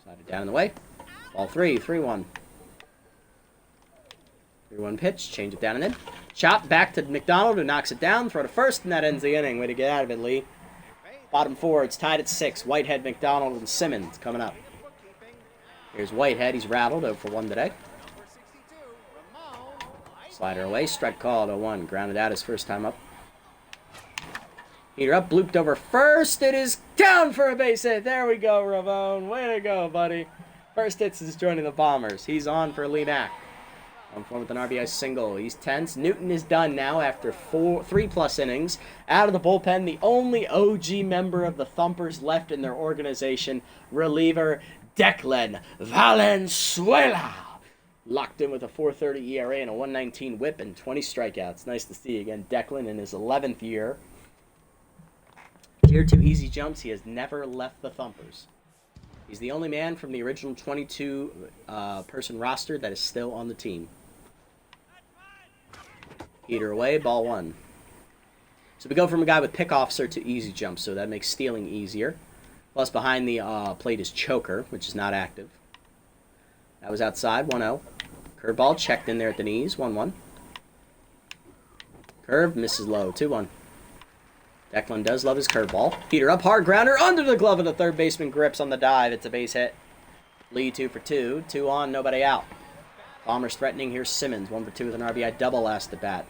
Slider down in the way. Ball 3. 3-1. 3-1 pitch. Change it down and in. Chop back to McDonald, who knocks it down. Throw to first, and that ends the inning. Way to get out of it, Lee. Bottom 4. It's tied at 6. Whitehead, McDonald, and Simmons coming up. Here's Whitehead. He's rattled. 0 for 1 today. Slider away. Strike called. 0-1. Grounded out his first time up. Heater up. Blooped over first. It is down for a base hit. There we go, Ravone. Way to go, buddy. First hits is joining the Bombers. He's on for Lee Mack. On form with an RBI single. He's tense. Newton is done now after 3+ innings. Out of the bullpen, the only OG member of the Thumpers left in their organization, reliever Declan Valenzuela. Locked in with a 4.30 ERA and a 1.19 whip and 20 strikeouts. Nice to see again Declan in his 11th year. Tier 2 easy jumps. He has never left the Thumpers. He's the only man from the original 22-person roster that is still on the team. Heater away, ball 1. So we go from a guy with pick officer to easy jump, so that makes stealing easier. Plus behind the plate is choker, which is not active. That was outside, 1-0. Curveball checked in there at the knees, 1-1. Curve misses low, 2-1. Declan does love his curveball. Heater up, hard grounder under the glove of the third baseman. Grips on the dive. It's a base hit. Lee 2 for 2. 2 on, nobody out. Bombers threatening. Here's Simmons. 1 for 2 with an RBI double last at bat.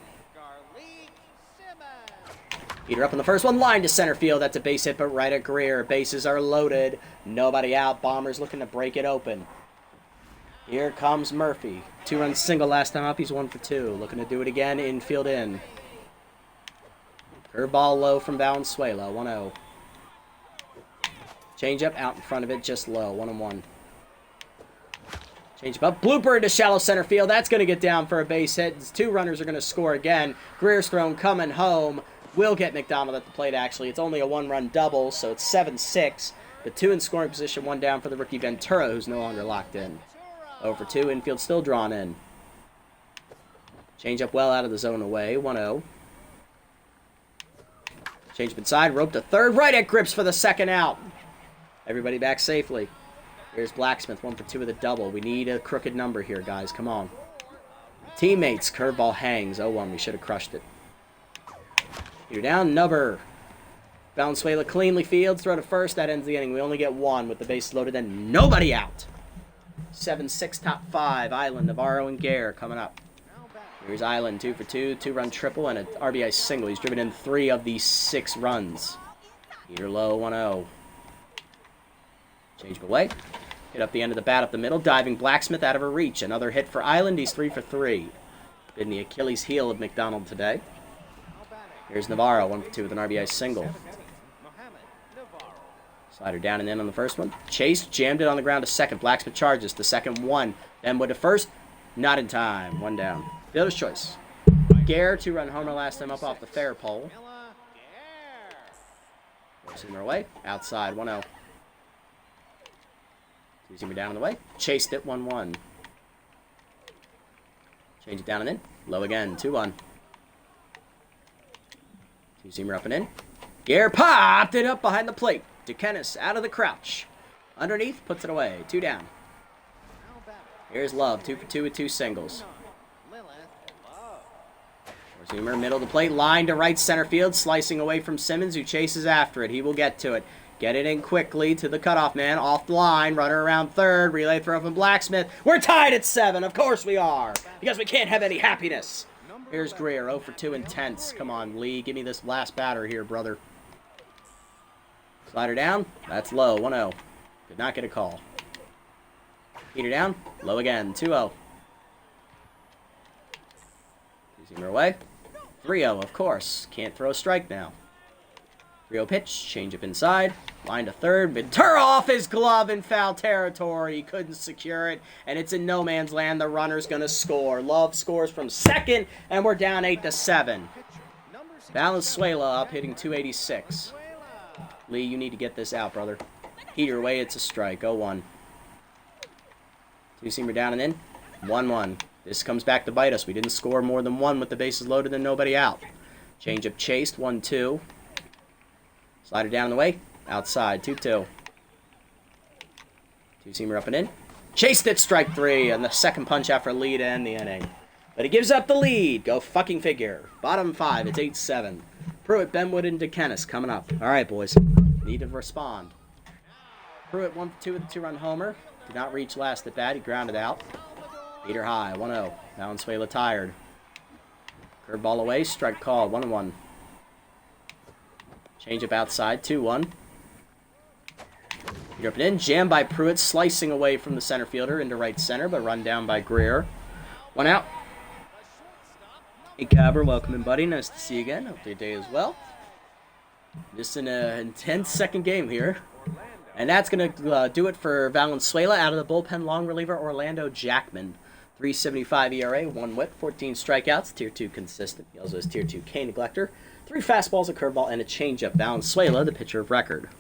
Heater up on the first one. Line to center field. That's a base hit, but right at Greer. Bases are loaded. Nobody out. Bombers looking to break it open. Here comes Murphy. 2-run single last time up. He's 1 for 2. Looking to do it again. Infield in. Curveball low from Valenzuela, 1-0. Changeup out in front of it, just low, 1-1. Changeup up, blooper into shallow center field. That's going to get down for a base hit. 2 runners are going to score again. Greer's thrown coming home. Will get McDonald at the plate, actually. It's only a 1-run double, so it's 7-6. The 2 in scoring position, 1 down for the rookie Ventura, who's no longer locked in. 0 for 2, infield still drawn in. Changeup well out of the zone away, 1-0. Changeup inside, rope to third, right at Grips for the second out. Everybody back safely. Here's Blacksmith, 1 for 2 with a double. We need a crooked number here, guys. Come on. Teammates, curveball hangs. 0-1, we should have crushed it. You're down, Nubber. Valenzuela cleanly fields, throw to first. That ends the inning. We only get 1 with the base loaded and nobody out. 7-6 top 5. Island, Navarro, and Gare coming up. Here's Island, 2 for 2, 2-run triple, and an RBI single. He's driven in 3 of these 6 runs. Heater low, 1-0. Change away. Hit up the end of the bat up the middle. Diving Blacksmith out of a reach. Another hit for Island. He's 3 for 3. Been the Achilles heel of McDonald today. Here's Navarro, 1 for 2 with an RBI single. Slider down and in on the first one. Chase jammed it on the ground to second. Blacksmith charges. The second one. Then with the first. Not in time. 1 down. Fielder's choice. Gare, 2-run homer last time up off the fair pole. Two-seamer away. Outside, 1-0. Two-seamer down and away. Chased it, 1-1. Change it down and in. Low again, 2-1. Two-seamer up and in. Gare popped it up behind the plate. DeKennis out of the crouch. Underneath, puts it away. 2 down. Here's Love, 2 for 2 with 2 singles. Four-seamer, middle of the plate, line to right center field, slicing away from Simmons, who chases after it. He will get to it. Get it in quickly to the cutoff man, off the line, runner around third, relay throw from Blacksmith. We're tied at 7, of course we are, because we can't have any happiness. Here's Greer, 0 for 2 intense. Come on, Lee, give me this last batter here, brother. Slider down, that's low, 1-0. Did not get a call. Heater down, low again, 2-0. Two-seamer away. 3-0, of course. Can't throw a strike now. 3-0 pitch, change up inside. Line to third. Ventura off his glove in foul territory. He couldn't secure it, and it's in no man's land. The runner's going to score. Love scores from second, and we're down 8-7. Valenzuela up, hitting 286. Lee, you need to get this out, brother. Heater away, it's a strike. 0-1. Two-seamer down and in. 1-1. This comes back to bite us. We didn't score more than 1 with the bases loaded and nobody out. Change-up chased. 1-2. Slider down and away. Outside. 2-2. Two-seamer up and in. Chased it. Strike 3. And the second punch out for Lee to end the inning. But he gives up the lead. Go fucking figure. Bottom 5. It's 8-7. Pruitt, Benwood, and DeKennis coming up. All right, boys. Need to respond. Pruitt 1 for 2 with a 2-run homer. Did not reach last at bat. He grounded out. Heater high. 1-0. Valenzuela tired. Curveball away. Strike called. 1-1. Change up outside. 2-1. Heater up and in. Jammed by Pruitt. Slicing away from the center fielder into right center, but run down by Greer. 1 out. Hey, Cabber, welcome in, buddy. Nice to see you again. Hope your day is well. Just an intense second game here. And that's going to do it for Valenzuela. Out of the bullpen, long reliever Orlando Jackman. 3.75 ERA, 1 whip, 14 strikeouts, Tier 2 consistent. He also has Tier 2 K neglector, 3 fastballs, a curveball, and a changeup. Valenzuela, the pitcher of record.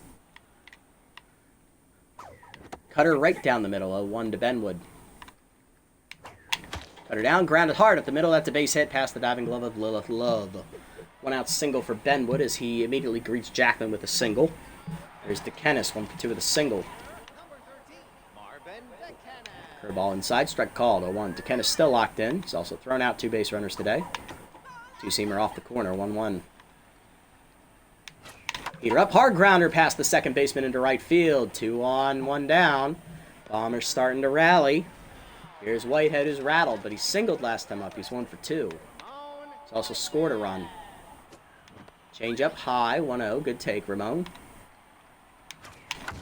Cutter right down the middle, 0-1 to Benwood. Cutter down, grounded hard up the middle. That's a base hit past the diving glove of Lilith Love. 1 out single for Benwood as he immediately greets Jackman with a single. There's DeKennis, 1 for 2 with a single. Curveball inside, strike called, 0-1. DeKennis still locked in. He's also thrown out 2 base runners today. Two-seamer off the corner, 1-1. Heater up, hard grounder past the second baseman into right field. 2 on, 1 down. Bombers starting to rally. Here's Whitehead, who's rattled, but he singled last time up. He's 1 for 2. He's also scored a run. Change up high, 1-0. Good take, Ramon.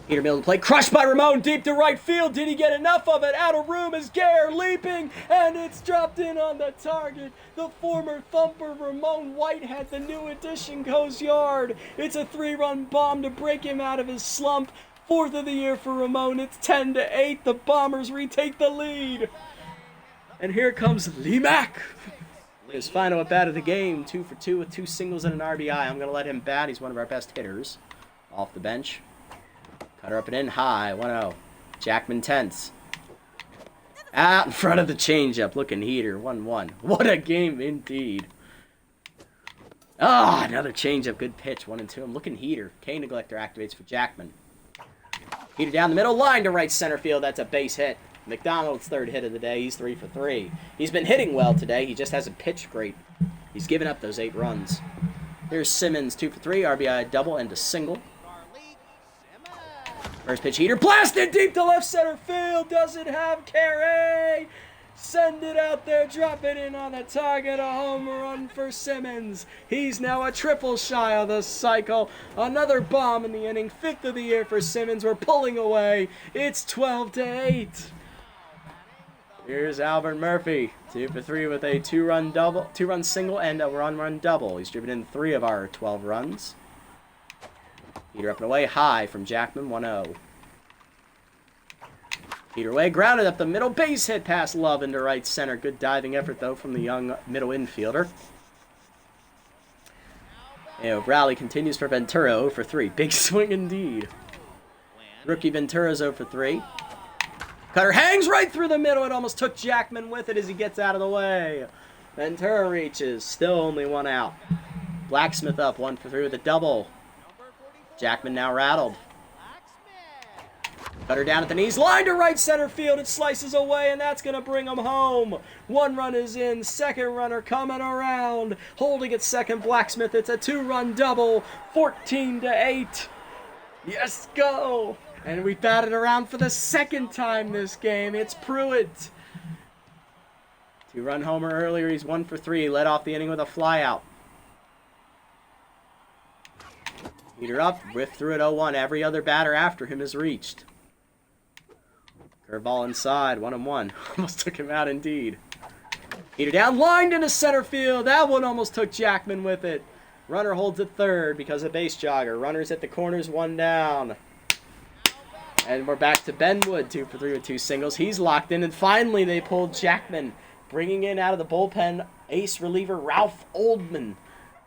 Heater middle of the plate, crushed by Ramon, deep to right field. Did he get enough of it? Out of room is Gare leaping, and it's dropped in on the target. The former thumper Ramon Whitehead, the new addition, goes yard. It's a 3-run bomb to break him out of his slump. 4th of the year for Ramon. It's 10-8. The Bombers retake the lead. And here comes Lee Mack. His final at bat of the game, 2 for 2 with 2 singles and an RBI. I'm going to let him bat. He's one of our best hitters. Off the bench. Cutter up and in high, 1-0. Jackman tense. Out in front of the changeup. Looking heater, 1-1. What a game indeed. Ah, another changeup. Good pitch, 1-2. I'm looking heater. K neglector activates for Jackman. Heater down the middle, line to right center field. That's a base hit. McDonald's 3rd hit of the day. He's 3 for 3. He's been hitting well today. He just hasn't pitched great. He's given up those 8 runs. Here's Simmons, 2 for 3. RBI double and a single. First pitch heater blasted deep to left center field. Doesn't have carry. Send it out there, drop it in on the target, a home run for Simmons. He's now a triple shy of the cycle. Another bomb in the inning, 5th of the year for Simmons. We're pulling away. It's 12-8. Here's Albert Murphy, 2 for 3 with a 2-run single and a 1-run double. He's driven in 3 of our 12 runs. Heater up and away, high from Jackman, 1-0. Heater away, grounded up the middle, base hit past Love into right center. Good diving effort, though, from the young middle infielder. And rally continues for Ventura, 0 for 3. Big swing indeed. Rookie Ventura's 0 for 3. Cutter hangs right through the middle. It almost took Jackman with it as he gets out of the way. Ventura reaches, still only 1 out. Blacksmith up, 1 for 3 with a double. Jackman now rattled. Cutter down at the knees, line to right center field. It slices away, and that's going to bring him home. 1 run is in, 2nd runner coming around. Holding at second, Blacksmith. It's a 2-run double, 14-8. Yes, go. And we batted around for the 2nd time this game. It's Pruitt. 2-run homer earlier. He's 1 for 3. Led off the inning with a flyout. Heater up, whiff through at 0-1. Every other batter after him is reached. Curveball inside, 1-1. Almost took him out indeed. Heater down, lined into center field. That one almost took Jackman with it. Runner holds at 3rd because of base jogger. Runners at the corners, 1 down. And we're back to Benwood, 2 for 3 with 2 singles. He's locked in, and finally they pulled Jackman. Bringing in out of the bullpen, ace reliever Ralph Oldman.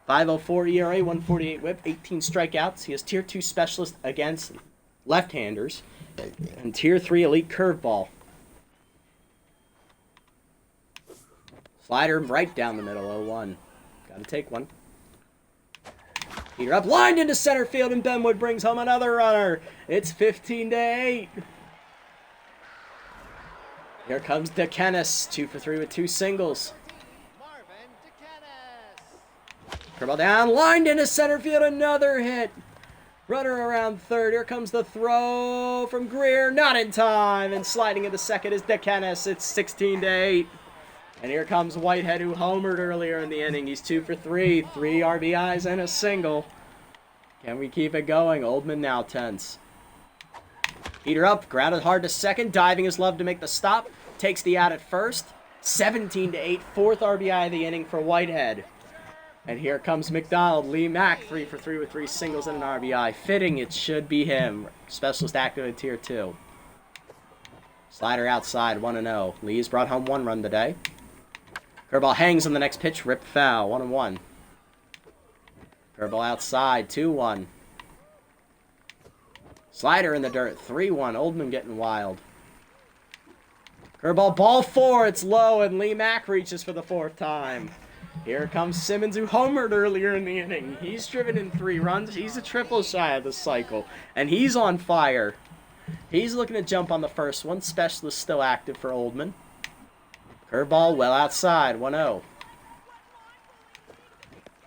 5.04 ERA, 148 whip, 18 strikeouts. He is Tier 2 specialist against left-handers. And Tier 3 elite curveball. Slider right down the middle, 0-1. Gotta take one. Heater up, lined into center field, and Benwood brings home another runner. It's 15-8. Here comes DeKennis, 2 for 3 with 2 singles. Curveball down, lined into center field, another hit. Runner around 3rd. Here comes the throw from Greer. Not in time. And sliding into second is DeKennis. It's 16-8. And here comes Whitehead, who homered earlier in the inning. He's 2 for 3. 3 RBIs and a single. Can we keep it going? Oldman now tense. Heater up. Grounded hard to second. Diving his Love to make the stop. Takes the out at first. 17-8. 4th RBI of the inning for Whitehead. And here comes McDonald. Lee Mack, 3 for 3 with 3 singles and an RBI. Fitting, it should be him. Specialist active in Tier 2. Slider outside, 1-0. Lee's brought home 1 run today. Curveball hangs on the next pitch. Ripped foul, 1-1. Curveball outside, 2-1. Slider in the dirt, 3-1. Oldman getting wild. Curveball, ball 4. It's low, and Lee Mack reaches for the 4th time. Here comes Simmons, who homered earlier in the inning. He's driven in 3 runs. He's a triple shy of the cycle. And he's on fire. He's looking to jump on the first one. Specialist still active for Oldman. Curveball well outside, 1-0.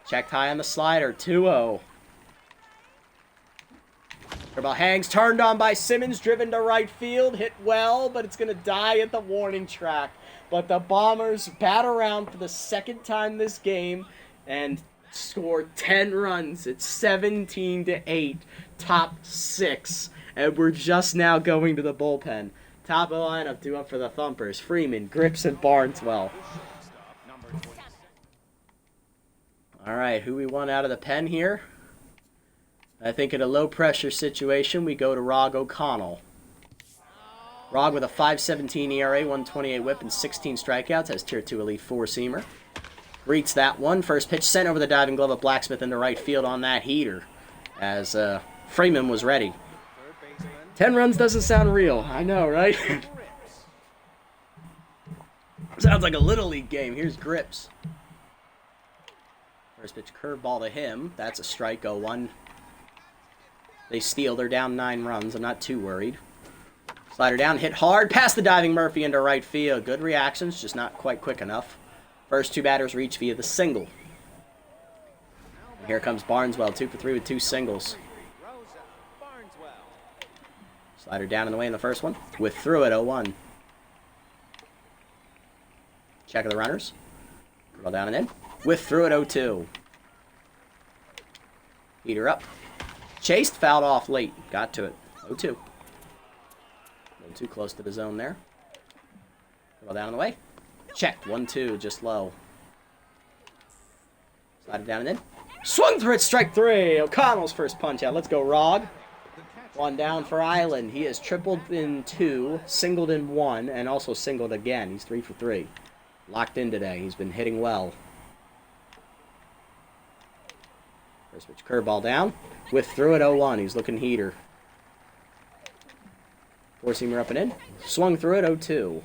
Checked high on the slider, 2-0. Curveball hangs, turned on by Simmons, driven to right field. Hit well, but it's going to die at the warning track. But the Bombers bat around for the 2nd time this game and score 10 runs. It's 17-8, top 6. And we're just now going to the bullpen. Top of the lineup due up for the Thumpers. Freeman, Grips, and Barneswell. All right, who we want out of the pen here? I think in a low-pressure situation, we go to Rog O'Connell. Rog with a 5.17 ERA, 128 whip, and 16 strikeouts. Has Tier 2 elite 4-seamer. Greets that one. First pitch sent over the diving glove of Blacksmith into right field on that heater. As Freeman was ready. 10 runs doesn't sound real. I know, right? Sounds like a Little League game. Here's Grips. First pitch curveball to him. That's a strike, 0-1. They steal. They're down 9 runs. I'm not too worried. Slider down, hit hard, past the diving Murphy into right field. Good reactions, just not quite quick enough. First 2 batters reach via the single. And here comes Barneswell, 2 for 3 with 2 singles. Slider down in the way in the first one. With through it, 0-1. Check of the runners. Curveball down and in. With through it, 0-2. Heater up. Chased, fouled off late. Got to it. 0-2. A little too close to the zone there. Curveball down in the way. Checked. 1-2, just low. Slide it down and in. Swung through it, strike 3. O'Connell's first punch out. Let's go, Rog. One down for Island. He has tripled in 2, singled in 1, and also singled again. He's 3 for 3. Locked in today. He's been hitting well. First pitch curveball down. With through it, 0-1. He's looking heater. Four-seamer up and in. Swung through it, 0-2.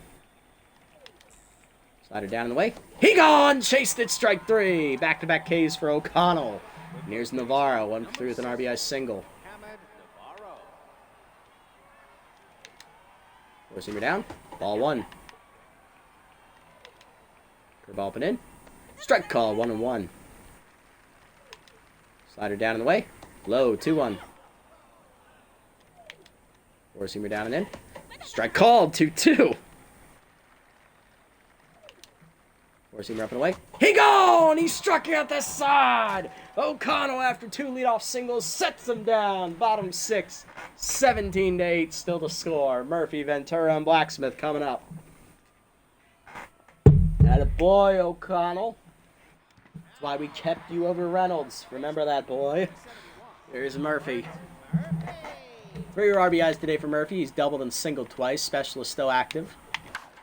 Slider down in the way. He gone! Chased it, strike 3. Back-to-back Ks for O'Connell. And here's Navarro, 1 for 3 with an RBI single. Four-seamer down. Ball 1. Curveball up and in. Strike call, 1-1. Slider down in the way. Low, 2-1. Four-seamer down and in. Strike called, 2-2. Four-seamer up and away. He gone! He struck out the side! O'Connell, after 2 leadoff singles, sets him down. Bottom 6. 17-8, still to score. Murphy, Ventura, and Blacksmith coming up. Attaboy, O'Connell. That's why we kept you over Reynolds. Remember that, boy. Here's Murphy. 3 RBIs today for Murphy. He's doubled and singled twice. Specialist still active.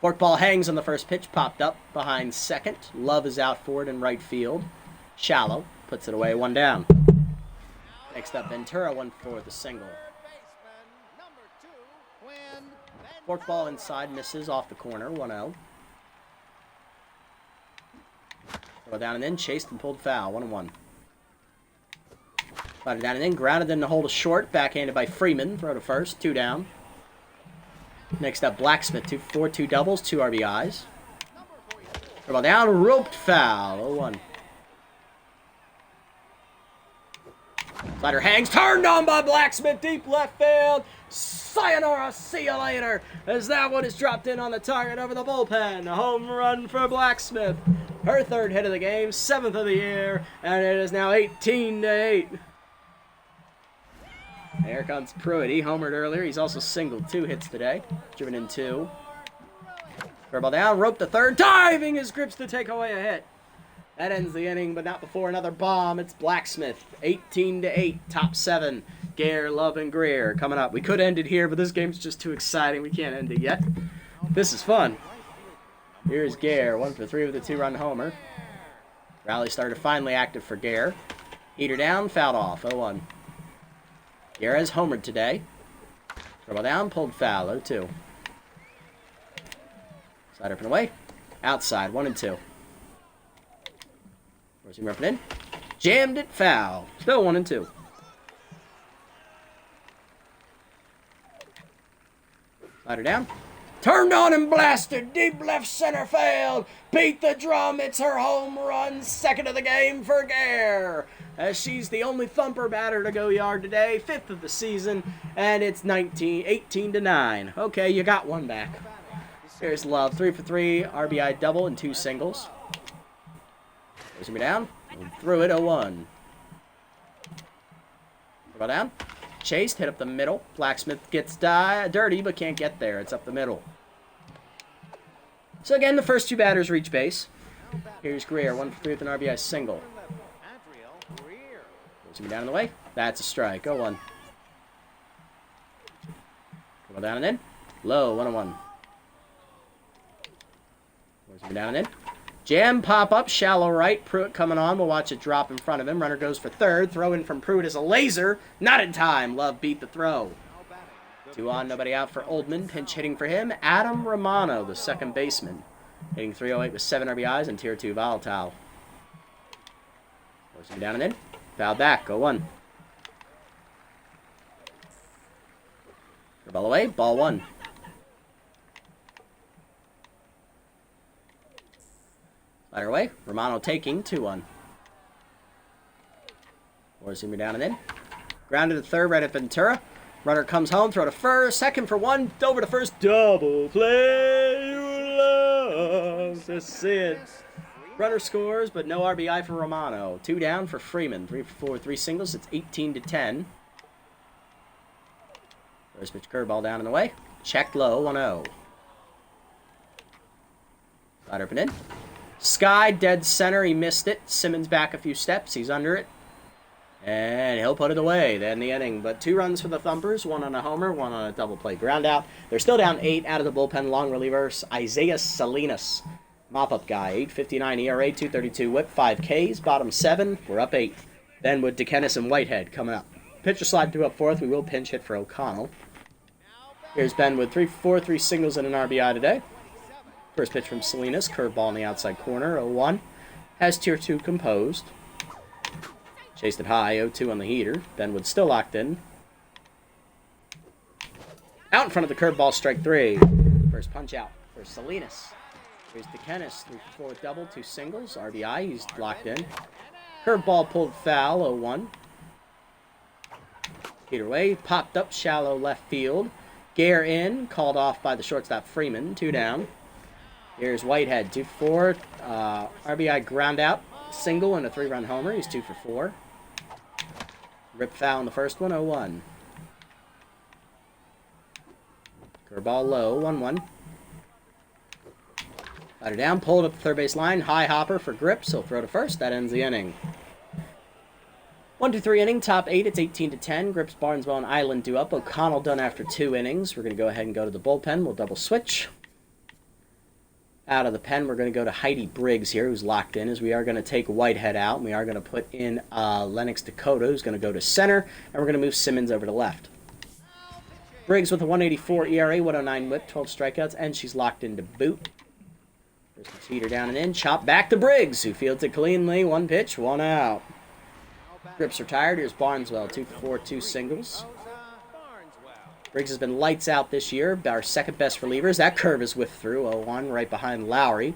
Forkball hangs on the first pitch. Popped up behind second. Love is out forward in right field. Shallow. Puts it away. 1 down. Next up, Ventura 1-4 with a single. Forkball inside. Misses off the corner. 1-0. Throw down and in. Chased and pulled foul. 1-1. Slider down and in. Grounded in the hole to short. Backhanded by Freeman. Throw to first. 2 down. Next up, Blacksmith. 2 doubles. 2 RBIs. Throw ball down. Roped foul. 0-1. Slider hangs. Turned on by Blacksmith. Deep left field. Sayonara. See you later. As that one is dropped in on the target over the bullpen. A home run for Blacksmith. Her 3rd hit of the game. 7th of the year. And it is now 18-8. Here comes Pruitt. He homered earlier. He's also singled 2 hits today. Driven in 2. Curveball down. Rope to third. Diving his grips to take away a hit. That ends the inning, but not before another bomb. It's Blacksmith. 18-8. Top 7. Gare, Love, and Greer coming up. We could end it here, but this game's just too exciting. We can't end it yet. This is fun. Here's Gare. 1 for 3 with a 2-run homer. Rally starter finally active for Gare. Heater down. Fouled off. 0-1. Gare has homered today. Curveball down. Pulled foul. 0-2. Slider up and away. Outside. 1-2. Four-seamer up and in. Jammed it. Foul. Still 1-2. Slider down. Turned on and blasted. Deep left center field. Beat the drum. It's her home run. 2nd of the game for Gare. As she's the only thumper batter to go yard today. 5th of the season. And it's 18-9. Okay, you got one back. Here's Love. 3 for 3. RBI double and 2 singles. Goes me down. Threw it. 0-1. Go down. Chased. Hit up the middle. Blacksmith gets dirty, but can't get there. It's up the middle. So again, the first 2 batters reach base. Here's Greer. 1 for 3 with an RBI single. Goes me down in the way. That's a strike. 0-1. Go down and in. Low. 1-1. Goes me down and in. Jam, pop up, shallow right. Pruitt coming on. We'll watch it drop in front of him. Runner goes for 3rd. Throw in from Pruitt is a laser. Not in time. Love beat the throw. 2 on, nobody out for Oldman. Pinch hitting for him. Adam Romano, the 2nd baseman. Hitting .308 with 7 RBIs and Tier 2 volatile. Goes him down and in. Foul back. 0-1. Ball away. Ball 1. Slider away. Romano taking. 2-1. Four-seamer down and in. Grounded to 3rd right at Ventura. Runner comes home, throw to first, second for one, over to first, double play. You love to see it. Runner scores, but no RBI for Romano. 2 down for Freeman. 3 for 4, 3 singles. It's 18-10. First pitch curveball down and away. Checked low, 1-0. Slider up and in. Sky, dead center. He missed it. Simmons back a few steps. He's under it. And he'll put it away. Then the inning. But 2 runs for the Thumpers. 1 on a homer, 1 on a double play ground out. They're still down 8 out of the bullpen. Long relievers. Isaiah Salinas. Mop-up guy. 8.59 ERA, 2.32 whip, 5 Ks. Bottom 7. We're up 8. Then with DeKennis and Whitehead coming up. Pitcher slide 2 up 4th. We will pinch hit for O'Connell. Here's Ben with 3 for 4, 3 singles and an RBI today. First pitch from Salinas. Curveball in the outside corner. 0-1. Has tier 2 composed. Chased it high, 0-2 on the heater. Benwood still locked in. Out in front of the curveball, strike 3. First punch out for Salinas. Here's DeKennis, 3 for 4 double, 2 singles. RBI, he's locked in. Curveball pulled foul, 0-1. Heater away, popped up, shallow left field. Gare in, called off by the shortstop Freeman, 2 down. Here's Whitehead, 2 for 4. RBI ground out, single and a 3-run homer. He's 2 for 4. Rip foul in the first one, 0-1. Curveball low, 1-1. Slider down, pulled up the third base line. High hopper for Grips. He'll throw to first. That ends the inning. 1-2-3 inning, top 8. It's 18-10. Grips, Barnesville, and Island due up. O'Connell done after 2 innings. We're going to go ahead and go to the bullpen. We'll double switch. Out of the pen, we're going to go to Heidi Briggs here, who's locked in, as we are going to take Whitehead out. And we are going to put in Lennox Dakota, who's going to go to center. And we're going to move Simmons over to left. Briggs with a 184 ERA, 109 whip, 12 strikeouts, and she's locked into boot. First heater down and in. Chop back to Briggs, who fields it cleanly. 1 pitch, 1 out. Grips retired. Here's Barneswell, 2 for 4, 2 singles. Briggs has been lights out this year. Our second best relievers. That curve is whiffed through. 0-1 right behind Lowry,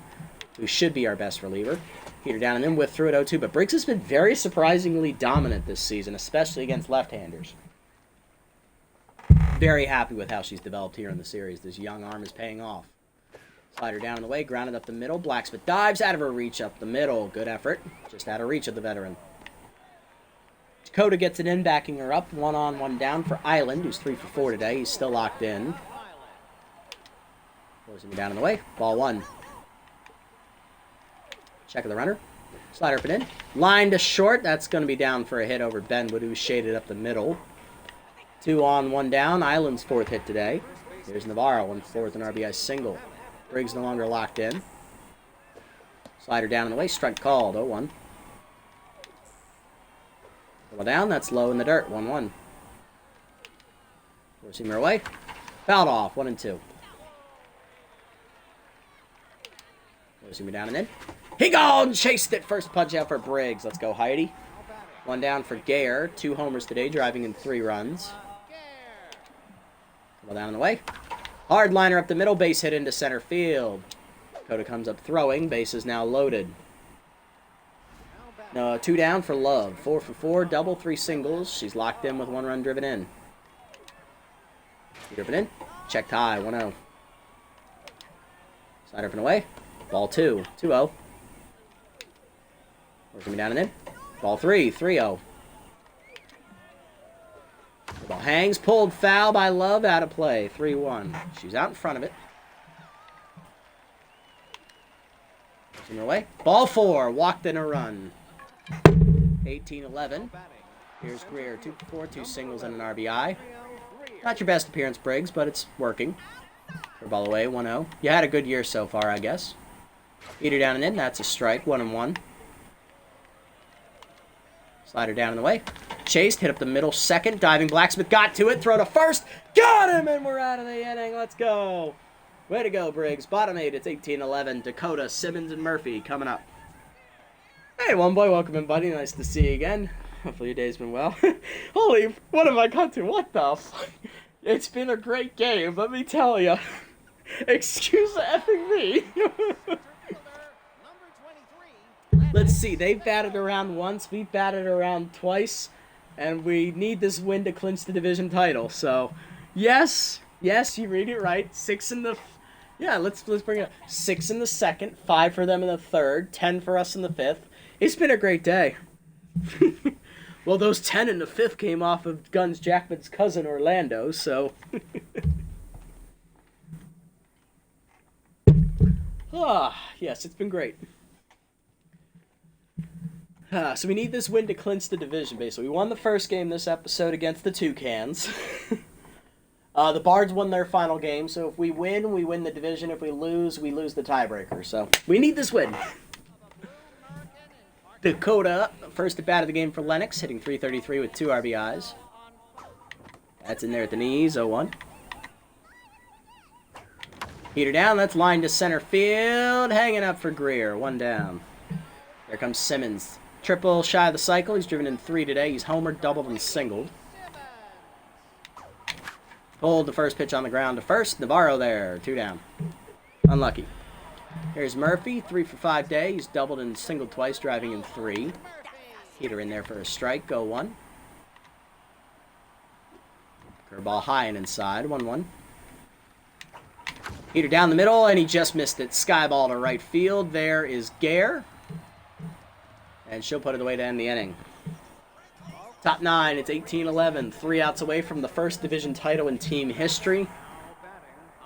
who should be our best reliever. Heater down and in, whiffed through at 0-2. But Briggs has been very surprisingly dominant this season, especially against left-handers. Very happy with how she's developed here in the series. This young arm is paying off. Slider down and away, grounded up the middle. Blacksmith dives out of her reach up the middle. Good effort. Just out of reach of the veteran. Dakota gets it in, backing her up. 1 on, 1 down for Island, who's 3 for 4 today. He's still locked in. Closing down and away. Ball 1. Check of the runner. Slider up and in. Line to short. That's going to be down for a hit over Benwood, who's shaded up the middle. 2 on, 1 down. Island's 4th hit today. Here's Navarro, 1/4, an RBI single. Briggs no longer locked in. Slider down and away. Strike called. 0-1. Double down. That's low in the dirt. 1-1. Four-seamer away. Fouled off. 1-2. Four-seamer down and in. He gone! Chased it. First punch out for Briggs. Let's go, Heidi. 1 down for Gare. 2 homers today, driving in 3 runs. Double down and away. Hard liner up the middle, base hit into center field. Dakota comes up throwing, base is now loaded. 2 down for Love. 4 for 4, double, 3 singles. She's locked in with 1 run driven in. Driven in, checked high, 1-0. Slider up and away. Ball 2, 2-0. Working down and in. Ball 3, 3-0. The ball hangs, pulled foul by Love, out of play, 3-1. She's out in front of it. In her way. Ball 4, walked in a run. 18-11. Here's Greer, 2 for 4, 2 singles and an RBI. Not your best appearance, Briggs, but it's working. Her ball away, 1-0. You had a good year so far, I guess. Heater down and in, that's a strike, 1-1. Slider down in the way. Chased, hit up the middle second. Diving Blacksmith got to it. Throw to first. Got him, and we're out of the inning. Let's go. Way to go, Briggs. Bottom 8, it's 18-11. Dakota, Simmons, and Murphy coming up. Hey, one boy, welcome in, buddy. Nice to see you again. Hopefully your day's been well. Holy, what have I got to? What the fuck? It's been a great game, let me tell you. Excuse effing me. Let's see, they've batted around once, we've batted around twice. and we need this win to clinch the division title. So, yes, you read it right. 6 in the... Yeah, let's bring it up. 6 in the second, 5 for them in the third, 10 for us in the fifth. It's been a great day. Well, those 10 in the fifth came off of Guns Jackman's cousin Orlando, so... Yes, it's been great. So we need this win to clinch the division, basically. We won the first game this episode against the Toucans. The Bards won their final game, so if we win the division. If we lose the tiebreaker. So we need this win. Dakota, first at bat of the game for Lennox, hitting .333 with 2 RBIs. That's in there at the knees, 0-1. Heater down, that's line to center field, hanging up for Greer, 1 down. There comes Simmons. Triple shy of the cycle, he's driven in 3 today. He's homered, doubled, and singled. Hold the first pitch on the ground to first. Navarro there, 2 down. Unlucky. Here's Murphy, 3 for 5 day. He's doubled and singled twice, driving in 3. Heater in there for a strike, 0-1. Curveball high and inside, 1-1. Heater down the middle, and he just missed it. Sky ball to right field. There is Gare. And she'll put it away to end the inning. Top 9, it's 18-11. 3 outs away from the first division title in team history.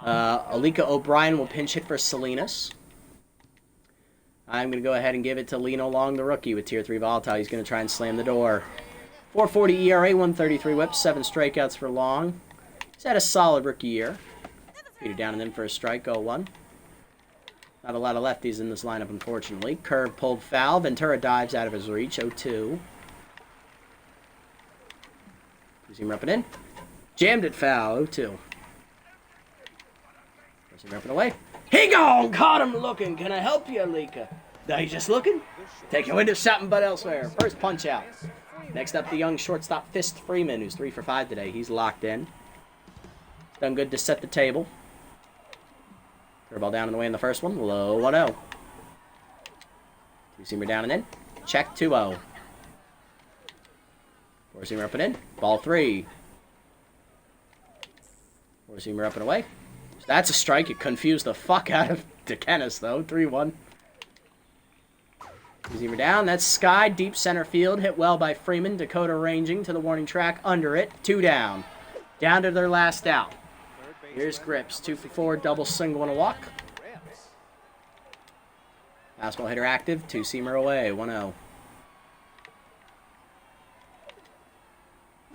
Alika O'Brien will pinch hit for Salinas. I'm going to go ahead and give it to Lino Long, the rookie, with Tier 3 volatile. He's going to try and slam the door. 4.40 ERA, 133 whips, 7 strikeouts for Long. He's had a solid rookie year. Peter down and in for a strike, 0-1. Not a lot of lefties in this lineup, unfortunately. Curve pulled foul. Ventura dives out of his reach, 0-2. Two-seamer up and in. Jammed it foul, 0-2. First-seamer up and away. He gone! Caught him looking. Can I help you, Alika? Now you just looking? Take your window something but elsewhere. First punch out. Next up, the young shortstop Fist Freeman, who's 3 for 5 today. He's locked in. Done good to set the table. Curveball down and away in the first one. Low 1-0. Two-seamer down and in. Check 2-0. Four-seamer up and in. Ball 3. Four-seamer up and away. So that's a strike. It confused the fuck out of DeKennis, though. 3-1. Two-seamer down. That's Sky. Deep center field. Hit well by Freeman. Dakota ranging to the warning track. Under it. 2 down. Down to their last out. Here's Grips, 2 for 4, double single and a walk. Fastball hitter active, two-seamer away, 1-0.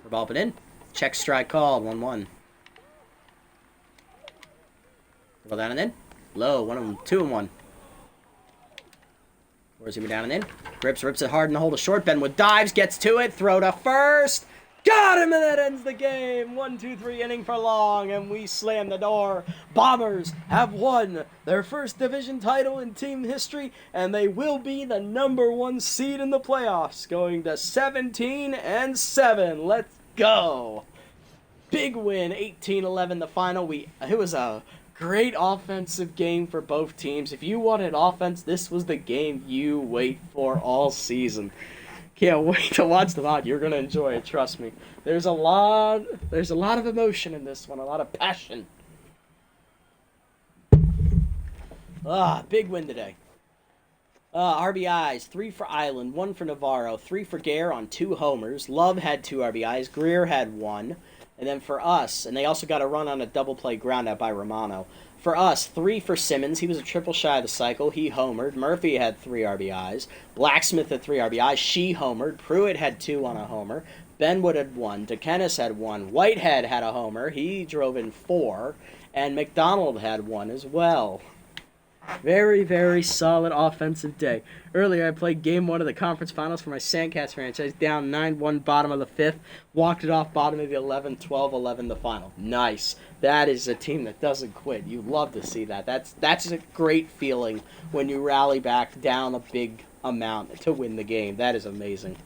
For ball up and in. Check strike called, 1-1. Ball down and in. Low, 2-1. Four-seamer down and in. Grips rips it hard in the hole to short. Benwood dives, gets to it, throw to first. Got him, and that ends the game. 1-2-3 inning for Long, and we slam the door. Bombers have won their first division title in team history, and they will be the #1 seed in the playoffs, going to 17-7. Let's go. Big win, 18-11 the final. It was a great offensive game for both teams. If you wanted offense, this was the game you wait for all season. Can't wait to watch them out. You're gonna enjoy it, trust me. There's a lot of emotion in this one, a lot of passion. Big win today. RBIs, 3 for Island, 1 for Navarro, 3 for Gare on 2 homers. Love had 2 RBIs, Greer had 1. And then for us, and they also got a run on a double play ground out by Romano. For us, 3 for Simmons. He was a triple shy of the cycle. He homered. Murphy had 3 RBIs. Blacksmith had 3 RBIs. She homered. Pruitt had 2 on a homer. Benwood had 1. DeKennis had 1. Whitehead had a homer. He drove in 4. And McDonald had 1 as well. Very, very solid offensive day. Earlier, I played Game 1 of the conference finals for my Sandcats franchise, down 9-1 bottom of the 5th. Walked it off bottom of the 11th, 12-11 the final. Nice. That is a team that doesn't quit. You love to see that. That's a great feeling when you rally back down a big amount to win the game. That is amazing.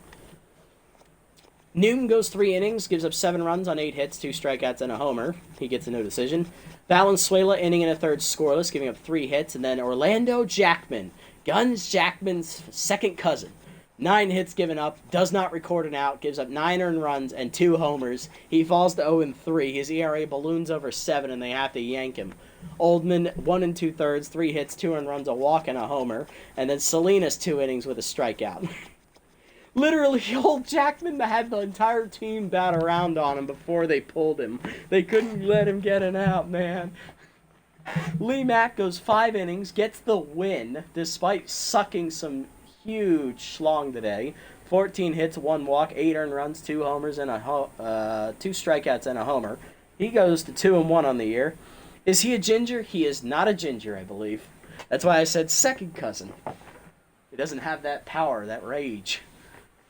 Newton goes 3 innings, gives up 7 runs on 8 hits, 2 strikeouts, and a homer. He gets a no decision. Valenzuela, inning and a third scoreless, giving up 3 hits. And then Orlando Jackman, Guns Jackman's second cousin, 9 hits given up, does not record an out, gives up 9 earned runs and 2 homers. He falls to 0-3. His ERA balloons over 7, and they have to yank him. Oldman, 1 2/3, 3 hits, 2 earned runs, a walk, and a homer. And then Salinas, 2 innings with a strikeout. Literally, old Jackman had the entire team bat around on him before they pulled him. They couldn't let him get an out, man. Lee Mack goes 5 innings, gets the win, despite sucking some huge schlong today. 14 hits, 1 walk, 8 earned runs, 2 homers, and 2 strikeouts and a homer. He goes to 2-1 on the year. Is he a ginger? He is not a ginger, I believe. That's why I said second cousin. He doesn't have that power, that rage.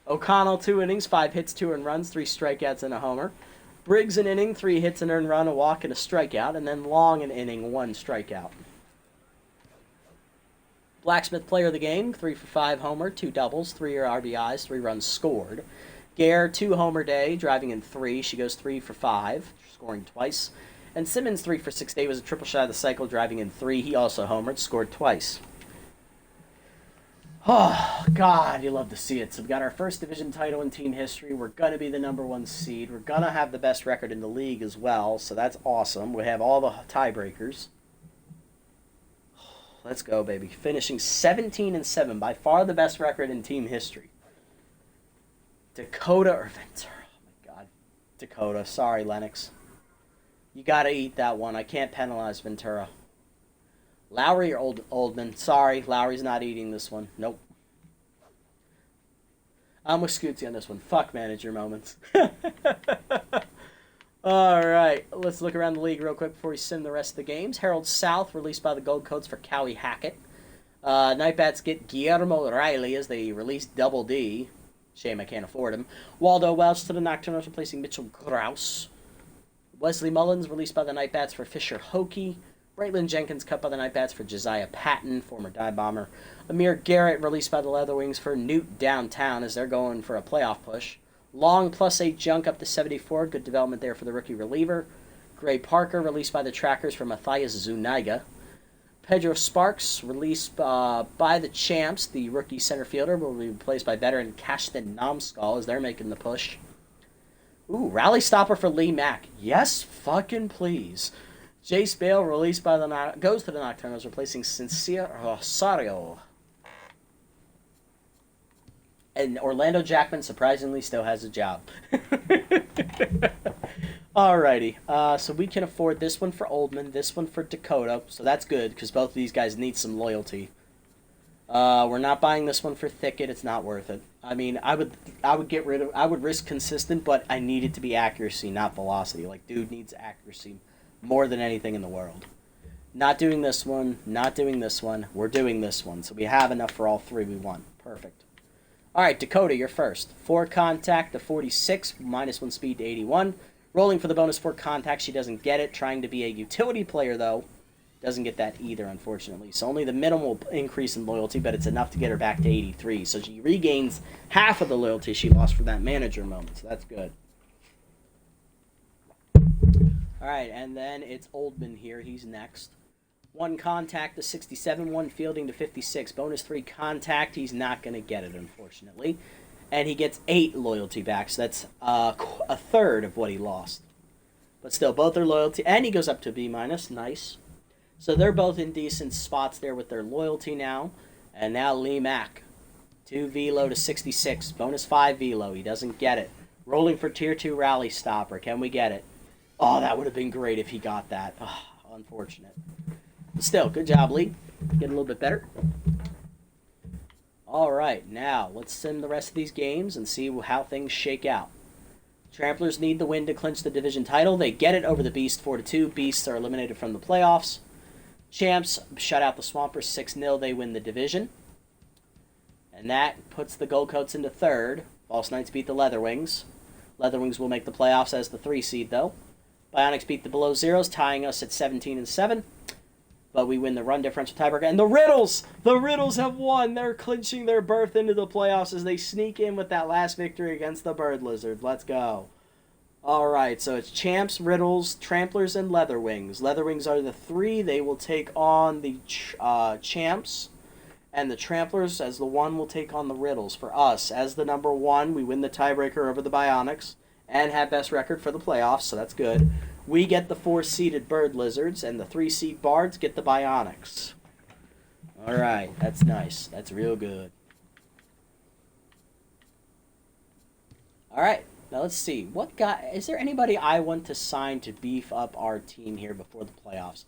O'Connell, 2 innings, 5 hits, 2 earned runs, 3 strikeouts, and a homer. Briggs, an inning, 3 hits, an earned run, a walk, and a strikeout. And then Long, an inning, 1 strikeout. Blacksmith, player of the game, 3 for 5 homer, 2 doubles, 3 RBIs, 3 runs scored. Gare, 2 homer day, driving in 3. She goes 3 for 5, scoring twice. And Simmons, 3 for 6 day, was a triple shot of the cycle, driving in 3. He also homered, scored twice. Oh, God, you love to see it. So we got our first division title in team history. We're going to be the #1 seed. We're going to have the best record in the league as well, so that's awesome. We have all the tiebreakers. Let's go, baby. Finishing 17-7, by far the best record in team history. Dakota or Ventura. Oh, my God. Dakota. Sorry, Lennox. You got to eat that one. I can't penalize Ventura. Lowry or Oldman? Sorry, Lowry's not eating this one. Nope. I'm with Scootsy on this one. Fuck manager moments. All right, let's look around the league real quick before we sim the rest of the games. Harold South, released by the Gold Coats for Cowie Hackett. Nightbats get Guillermo Riley as they release Double D. Shame I can't afford him. Waldo Welch to the Nocturnals, replacing Mitchell Grouse. Wesley Mullins, released by the Nightbats for Fisher Hokie. Braylon Jenkins, cut by the Nightbats for Josiah Patton, former dive bomber. Amir Garrett, released by the Leatherwings for Newt Downtown as they're going for a playoff push. Long +8 junk up to 74. Good development there for the rookie reliever. Gray Parker, released by the Trackers for Matthias Zuniga. Pedro Sparks, released by the Champs. The rookie center fielder will be replaced by veteran Cashton Namskal as they're making the push. Ooh, rally stopper for Lee Mack. Yes, fucking please. Jace Bale, released by the goes to the Nocturnals, replacing Sincere Rosario. And Orlando Jackman, surprisingly, still has a job. Alrighty, so we can afford this one for Oldman, this one for Dakota, so that's good, because both of these guys need some loyalty. We're not buying this one for Thicket, it's not worth it. I mean, I would risk consistent, but I need it to be accuracy, not velocity. Like, dude needs accuracy more than anything in the world. Not doing this one, not doing this one, we're doing this one, so we have enough for all 3 we want. Perfect. Alright, Dakota, you're first. 4 contact to 46, -1 speed to 81. Rolling for the bonus 4 contact, she doesn't get it. Trying to be a utility player, though, doesn't get that either, unfortunately. So only the minimal increase in loyalty, but it's enough to get her back to 83. So she regains half of the loyalty she lost from that manager moment, so that's good. Alright, and then it's Oldman here. He's next. 1 contact to 67, 1 fielding to 56. Bonus 3 contact. He's not going to get it, unfortunately. And he gets 8 loyalty back, so that's a third of what he lost. But still, both are loyalty. And he goes up to B-. Nice. So they're both in decent spots there with their loyalty now. And now Lee Mack. 2 velo to 66. Bonus 5 velo. He doesn't get it. Rolling for Tier 2 rally stopper. Can we get it? Oh, that would have been great if he got that. Oh, unfortunate. But still, good job, Lee. Get a little bit better. All right, now let's sim the rest of these games and see how things shake out. Tramplers need the win to clinch the division title. They get it over the Beast 4-2. Beasts are eliminated from the playoffs. Champs shut out the Swampers 6-0. They win the division. And that puts the Gold Coats into third. False Knights beat the Leatherwings. Leatherwings will make the playoffs as the 3 seed, though. Bionics beat the Below Zeros, tying us at 17-7. But we win the run differential tiebreaker. And the Riddles have won. They're clinching their berth into the playoffs as they sneak in with that last victory against the Bird Lizard. Let's go. All right, so it's Champs, Riddles, Tramplers, and Leatherwings. Leatherwings are the 3. They will take on the Champs. And the Tramplers, as the 1, will take on the Riddles. For us, as the number 1, we win the tiebreaker over the Bionics and have best record for the playoffs, so that's good. We get the 4-seeded Bird Lizards, and the 3-seed Bards get the Bionics. All right, that's nice. That's real good. All right, now let's see. What guy is there anybody I want to sign to beef up our team here before the playoffs?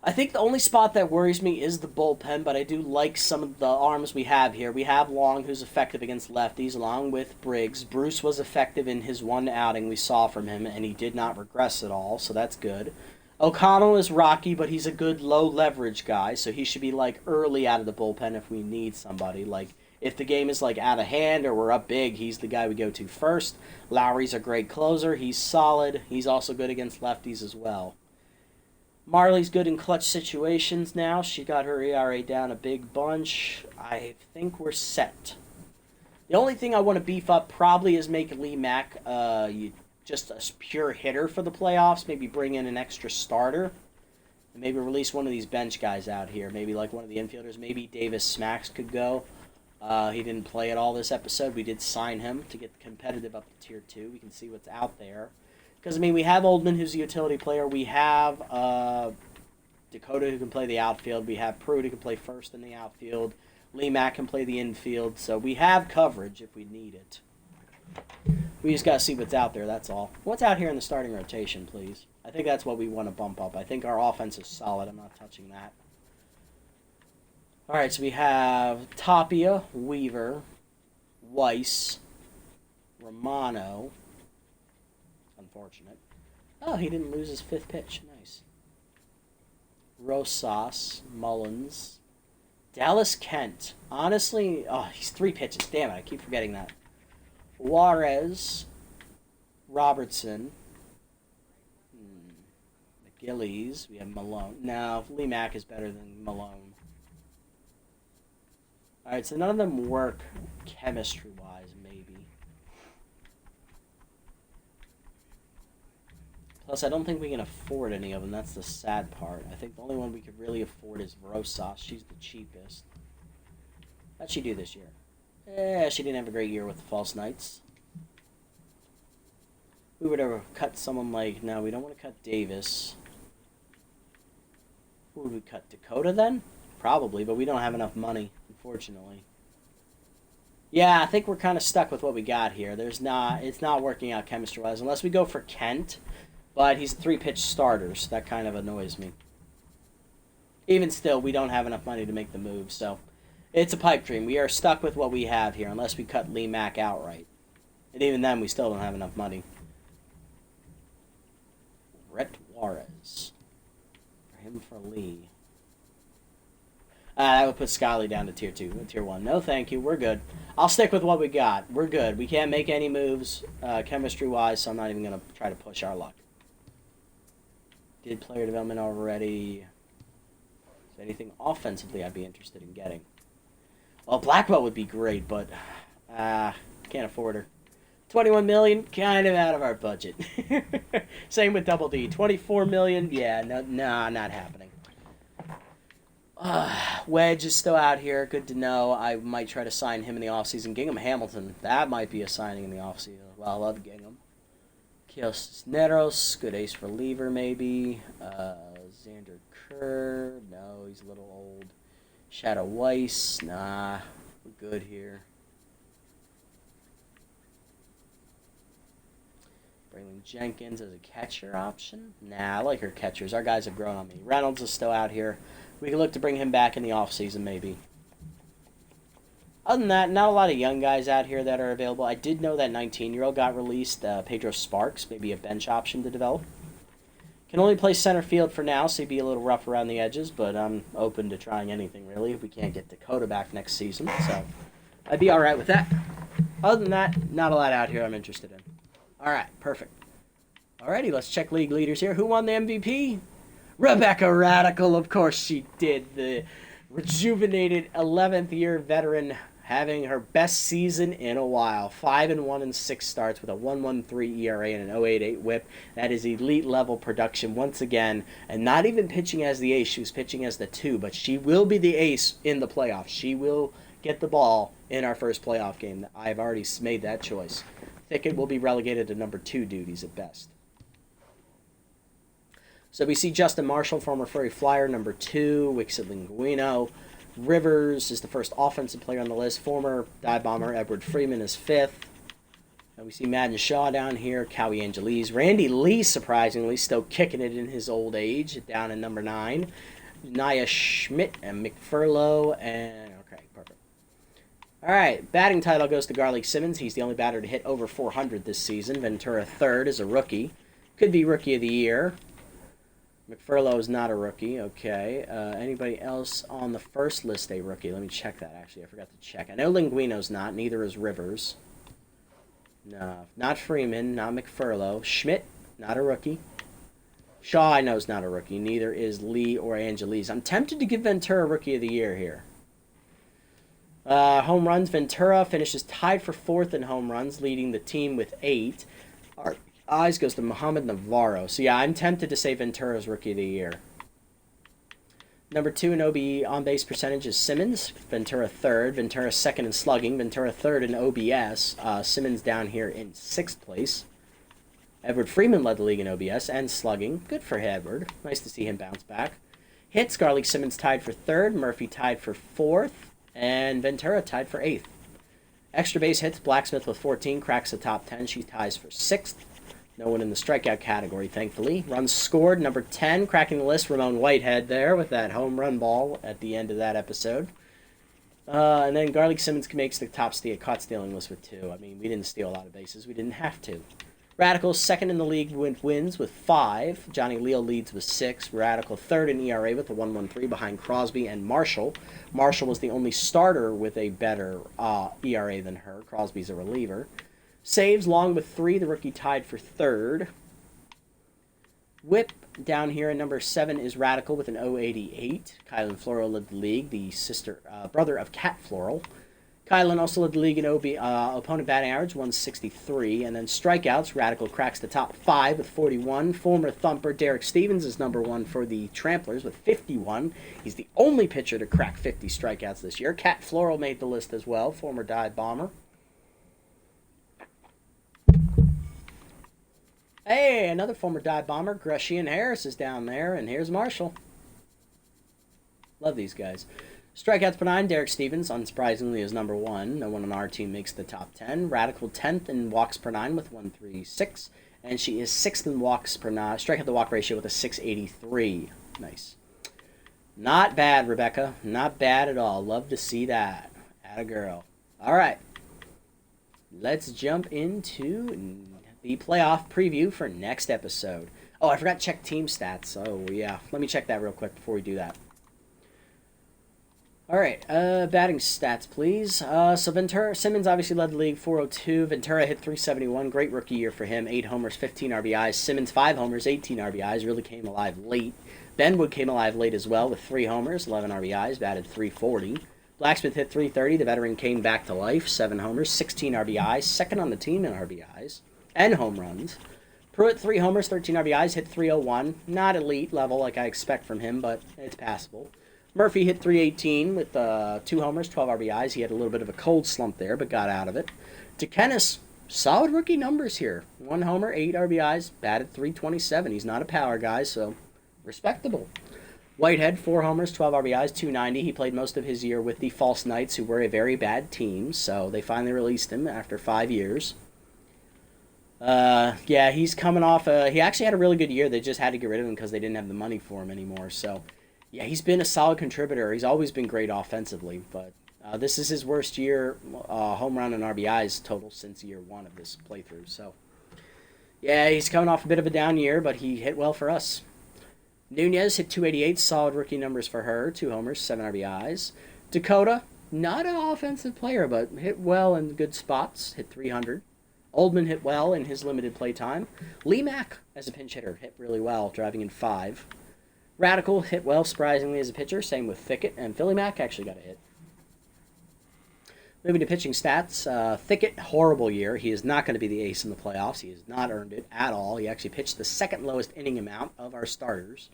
I think the only spot that worries me is the bullpen, but I do like some of the arms we have here. We have Long, who's effective against lefties, along with Briggs. Bruce was effective in his one outing we saw from him, and he did not regress at all, so that's good. O'Connell is rocky, but he's a good low-leverage guy, so he should be, like, early out of the bullpen if we need somebody. Like, if the game is, like, out of hand or we're up big, he's the guy we go to first. Lowry's a great closer. He's solid. He's also good against lefties as well. Marley's good in clutch situations now. She got her ERA down a big bunch. I think we're set. The only thing I want to beef up probably is make Lee Mack just a pure hitter for the playoffs. Maybe bring in an extra starter. And maybe release one of these bench guys out here. Maybe like one of the infielders. Maybe Davis Smacks could go. He didn't play at all this episode. We did sign him to get competitive up to Tier 2. We can see what's out there. Because, I mean, we have Oldman, who's a utility player. We have Dakota, who can play the outfield. We have Pruitt, who can play first in the outfield. Lee Mack can play the infield. So we have coverage if we need it. We just got to see what's out there, that's all. What's out here in the starting rotation, please? I think that's what we want to bump up. I think our offense is solid. I'm not touching that. All right, so we have Tapia, Weaver, Weiss, Romano. Unfortunate. Oh, he didn't lose his 5th pitch. Nice. Rosas, Mullins, Dallas Kent. Honestly, oh, he's 3 pitches. Damn it, I keep forgetting that. Juarez, Robertson, McGillies. We have Malone. No, Lee Mack is better than Malone. All right, so none of them work chemistry-wise, maybe. Plus, I don't think we can afford any of them. That's the sad part. I think the only one we could really afford is Rosas. She's the cheapest. How'd she do this year? She didn't have a great year with the False Knights. We would ever cut someone like... No, we don't want to cut Davis. Who would we cut? Dakota, then? Probably, but we don't have enough money, unfortunately. Yeah, I think we're kind of stuck with what we got here. It's not working out chemistry-wise, unless we go for Kent. But he's a 3-pitch starter, so that kind of annoys me. Even still, we don't have enough money to make the move, so it's a pipe dream. We are stuck with what we have here, unless we cut Lee Mack outright. And even then, we still don't have enough money. Brett Juarez. For him for Lee. I would put Scally down to Tier 2, Tier 1. No, thank you. We're good. I'll stick with what we got. We're good. We can't make any moves chemistry-wise, so I'm not even going to try to push our luck. Did player development already. Is there anything offensively I'd be interested in getting? Well, Blackwell would be great, but can't afford her. 21 million, kind of out of our budget. Same with Double D. 24 million, yeah, no, not happening. Wedge is still out here. Good to know. I might try to sign him in the offseason. Gingham Hamilton, that might be a signing in the offseason. Well, I love Gingham. Cisneros, good ace reliever maybe. Xander Kerr, no, he's a little old. Shadow Weiss, nah, we're good here. Braylon Jenkins as a catcher option? Nah, I like our catchers. Our guys have grown on me. Reynolds is still out here. We can look to bring him back in the offseason maybe. Other than that, not a lot of young guys out here that are available. I did know that 19-year-old got released, Pedro Sparks, maybe a bench option to develop. Can only play center field for now, so he'd be a little rough around the edges, but I'm open to trying anything, really, if we can't get Dakota back next season. So I'd be all right with that. Other than that, not a lot out here I'm interested in. All right, perfect. Alrighty, let's check league leaders here. Who won the MVP? Rebecca Radical, of course she did. The rejuvenated 11th year veteran having her best season in a while. 5-1 in 6 starts with a 1.13 ERA and an 0.88 WHIP. That is elite level production once again, and not even pitching as the ace. She was pitching as the 2, but she will be the ace in the playoffs. She will get the ball in our first playoff game. I've already made that choice. Thicket will be relegated to number 2 duties at best. So we see Justin Marshall, former Furry Flyer, number 2. Wixit Linguino. Rivers is the first offensive player on the list. Former dive bomber Edward Freeman is 5th. And we see Madden Shaw down here. Cowie Angeles. Randy Lee, surprisingly, still kicking it in his old age, down in number 9. Naya Schmidt and McFurlow. And, okay, perfect. All right, batting title goes to Garlic Simmons. He's the only batter to hit over 400 this season. Ventura 3rd is a rookie. Could be Rookie of the Year. McFurlow is not a rookie. Okay. Anybody else on the first list a rookie? Let me check that, actually. I forgot to check. I know Linguino's not. Neither is Rivers. No. Not Freeman. Not McFurlow. Schmidt, not a rookie. Shaw, I know, is not a rookie. Neither is Lee or Angeles. I'm tempted to give Ventura Rookie of the Year here. Home runs. Ventura finishes tied for 4th in home runs, leading the team with 8. Our eyes goes to Muhammad Navarro. So, yeah, I'm tempted to say Ventura's Rookie of the Year. Number 2 in OBE on-base percentage is Simmons. Ventura 3rd. Ventura 2nd in slugging. Ventura 3rd in OBS. Simmons down here in 6th place. Edward Freeman led the league in OBS and slugging. Good for Edward. Nice to see him bounce back. Hits, Garlic Simmons tied for 3rd. Murphy tied for 4th. And Ventura tied for 8th. Extra base hits, Blacksmith with 14 cracks the top 10. She ties for 6th. No one in the strikeout category, thankfully. Runs scored, number 10, cracking the list, Ramon Whitehead there with that home run ball at the end of that episode. And then Garlic Simmons makes the top caught stealing list with 2. I mean, we didn't steal a lot of bases. We didn't have to. Radical 2nd in the league wins with 5. Johnny Leal leads with 6. Radical 3rd in ERA with a 1.13 behind Crosby and Marshall. Marshall was the only starter with a better ERA than her. Crosby's a reliever. Saves, Long with 3. The rookie tied for 3rd. Whip down here in number 7 is Radical with an 0.88. Kylan Floral led the league, the brother of Cat Floral. Kylan also led the league in opponent batting average, 163. And then strikeouts, Radical cracks the top 5 with 41. Former Thumper Derek Stevens is number 1 for the Tramplers with 51. He's the only pitcher to crack 50 strikeouts this year. Cat Floral made the list as well, former dive bomber. Hey, another former dive bomber, Grushian Harris is down there, and here's Marshall. Love these guys. Strikeouts per 9, Derek Stevens, unsurprisingly, is number 1. No one on our team makes the top 10. Radical 10th in walks per 9 with 136, and she is 6th in walks per 9, strikeout to walk ratio with a 683. Nice. Not bad, Rebecca. Not bad at all. Love to see that. Atta girl. All right. Let's jump into the playoff preview for next episode. Oh, I forgot to check team stats. Oh, yeah. Let me check that real quick before we do that. All right, batting stats, please. So Ventura, Simmons obviously led the league, 402. Ventura hit 371. Great rookie year for him. 8 homers, 15 RBIs. Simmons, 5 homers, 18 RBIs. Really came alive late. Benwood came alive late as well with 3 homers, 11 RBIs, batted 340. Blacksmith hit 330. The veteran came back to life, 7 homers, 16 RBIs. Second on the team in RBIs and home runs. Pruitt, 3 homers, 13 RBIs, hit 301. Not elite level like I expect from him, but it's passable. Murphy hit 318 with 2 homers, 12 RBIs. He had a little bit of a cold slump there, but got out of it. Toucans, solid rookie numbers here. 1 homer, 8 RBIs, batted 327. He's not a power guy, so respectable. Whitehead, 4 homers, 12 RBIs, 290. He played most of his year with the False Knights, who were a very bad team, so they finally released him after 5 years. Yeah, he's coming off. He actually had a really good year. They just had to get rid of him because they didn't have the money for him anymore. So, yeah, he's been a solid contributor. He's always been great offensively, but this is his worst year, home run and RBIs total since year 1 of this playthrough. So, yeah, he's coming off a bit of a down year, but he hit well for us. Nunez hit 288, solid rookie numbers for her, 2 homers, 7 RBIs. Dakota, not an offensive player, but hit well in good spots, hit 300. Oldman hit well in his limited play time. Lee Mack, as a pinch hitter, hit really well, driving in 5. Radical hit well, surprisingly, as a pitcher. Same with Thicket, and Philly Mack actually got a hit. Moving to pitching stats, Thicket, horrible year. He is not going to be the ace in the playoffs. He has not earned it at all. He actually pitched the second lowest inning amount of our starters.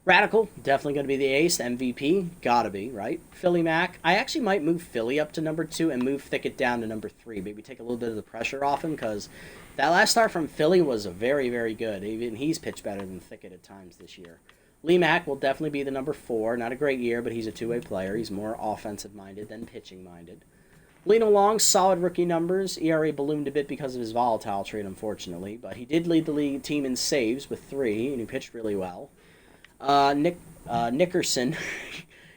Radical, definitely going to be the ace. MVP, gotta be, right? Philly Mac, I actually might move Philly up to number 2 and move Thicket down to number 3. Maybe take a little bit of the pressure off him, because that last start from Philly was very, very good. Even he's pitched better than Thicket at times this year. Lee Mack will definitely be the number 4. Not a great year, but he's a two-way player. He's more offensive-minded than pitching-minded. Lino Long, solid rookie numbers. ERA ballooned a bit because of his volatile trade, unfortunately. But he did lead the league team in saves with 3, and he pitched really well. Nickerson,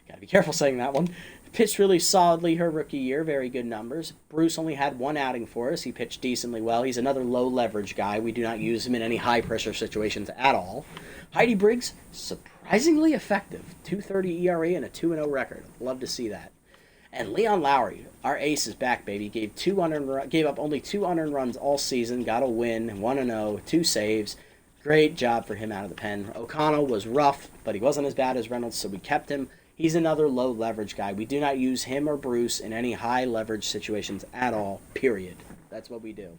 gotta be careful saying that one, pitched really solidly her rookie year. Very good numbers. Bruce only had 1 outing for us. He pitched decently well. He's another low-leverage guy. We do not use him in any high-pressure situations at all. Heidi Briggs, surprisingly effective. 2.30 ERA and a 2-0 record. Love to see that. And Leon Lowry, our ace, is back, baby. Gave up only 2 unearned runs all season. Got a win, 1-0, 2 saves. Great job for him out of the pen. O'Connell was rough, but he wasn't as bad as Reynolds, so we kept him. He's another low-leverage guy. We do not use him or Bruce in any high-leverage situations at all, period. That's what we do.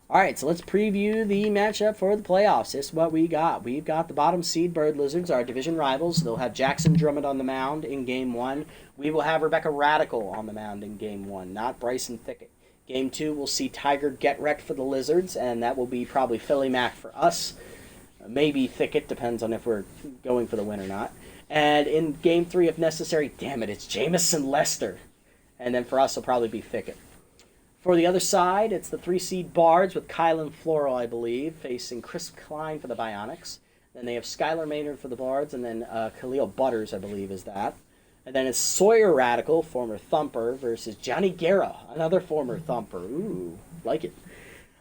All right, so let's preview the matchup for the playoffs. This is what we got. We've got the bottom seed Bird Lizards, our division rivals. They'll have Jackson Drummond on the mound in Game 1. We will have Rebecca Radical on the mound in Game 1, not Bryson Thicket. Game 2, we'll see Tiger get wrecked for the Lizards, and that will be probably Philly Mac for us. Maybe Thicket, depends on if we're going for the win or not. And in Game 3, if necessary, damn it, it's Jamison Lester. And then for us, it'll probably be Thicket. For the other side, it's the 3-seed Bards with Kylan Floral, I believe, facing Chris Klein for the Bionics. Then they have Skylar Maynard for the Bards, and then Khalil Butters, I believe, is that. And then it's Sawyer Radical, former Thumper, versus Johnny Guerra, another former Thumper. Ooh, like it.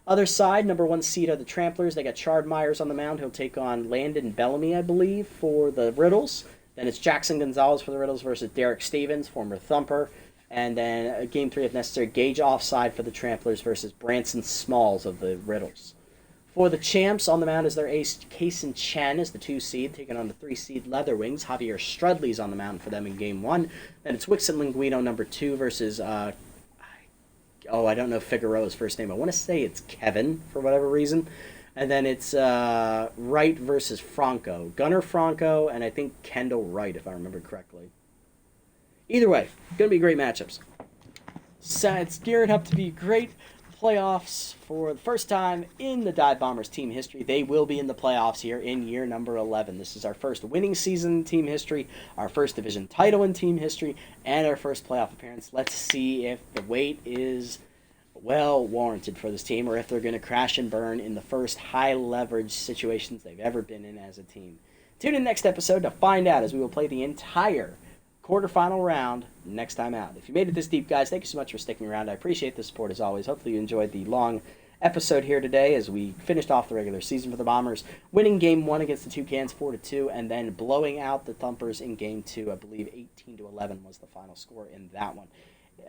Other side, number 1 seed are the Tramplers. They got Chard Myers on the mound. He'll take on Landon Bellamy, I believe, for the Riddles. Then it's Jackson Gonzalez for the Riddles versus Derek Stevens, former Thumper. And then Game 3, if necessary, Gage Offside for the Tramplers versus Branson Smalls of the Riddles. For the Champs, on the mound is their ace, Kaysen Chen, is the 2 seed, taking on the 3 seed Leatherwings. Javier Strudley's on the mound for them in Game 1. Then it's Wixon Linguino, number 2, versus, I don't know Figueroa's first name. I want to say it's Kevin, for whatever reason. And then it's Wright versus Franco. Gunnar Franco, and I think Kendall Wright, if I remember correctly. Either way, going to be great matchups. So it's geared up to be great playoffs for the first time in the Dive Bombers team history. They will be in the playoffs here in year number 11. This is our first winning season in team history, our first division title in team history, and our first playoff appearance. Let's see if the wait is well warranted for this team, or if they're going to crash and burn in the first high leverage situations they've ever been in as a team. Tune in next episode to find out, as we will play the entire quarterfinal round next time out. If you made it this deep, guys, thank you so much for sticking around. I appreciate the support as always. Hopefully you enjoyed the long episode here today as we finished off the regular season for the Bombers, winning Game 1 against the Toucans 4-2, and then blowing out the Thumpers in Game 2. I believe 18-11 was the final score in that one.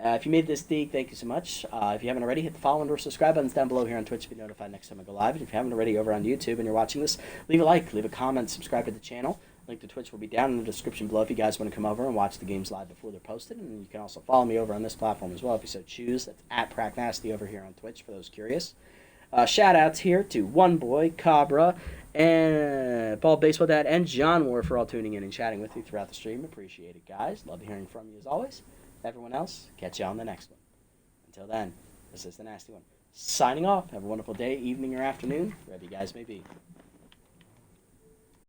If you made this deep, thank you so much. If you haven't already, hit the follow and or subscribe buttons down below here on Twitch to be notified next time I go live. And if you haven't already over on YouTube and you're watching this, leave a like, leave a comment, subscribe to the channel. Link to Twitch will be down in the description below if you guys want to come over and watch the games live before they're posted. And you can also follow me over on this platform as well if you so choose. That's at PracNasty over here on Twitch for those curious. Shout outs here to One Boy, Cabra, and Bald Baseball Dad, and John Moore for all tuning in and chatting with you throughout the stream. Appreciate it, guys. Love hearing from you as always. Everyone else, catch you on the next one. Until then, this is the Nasty One. Signing off. Have a wonderful day, evening, or afternoon, wherever you guys may be.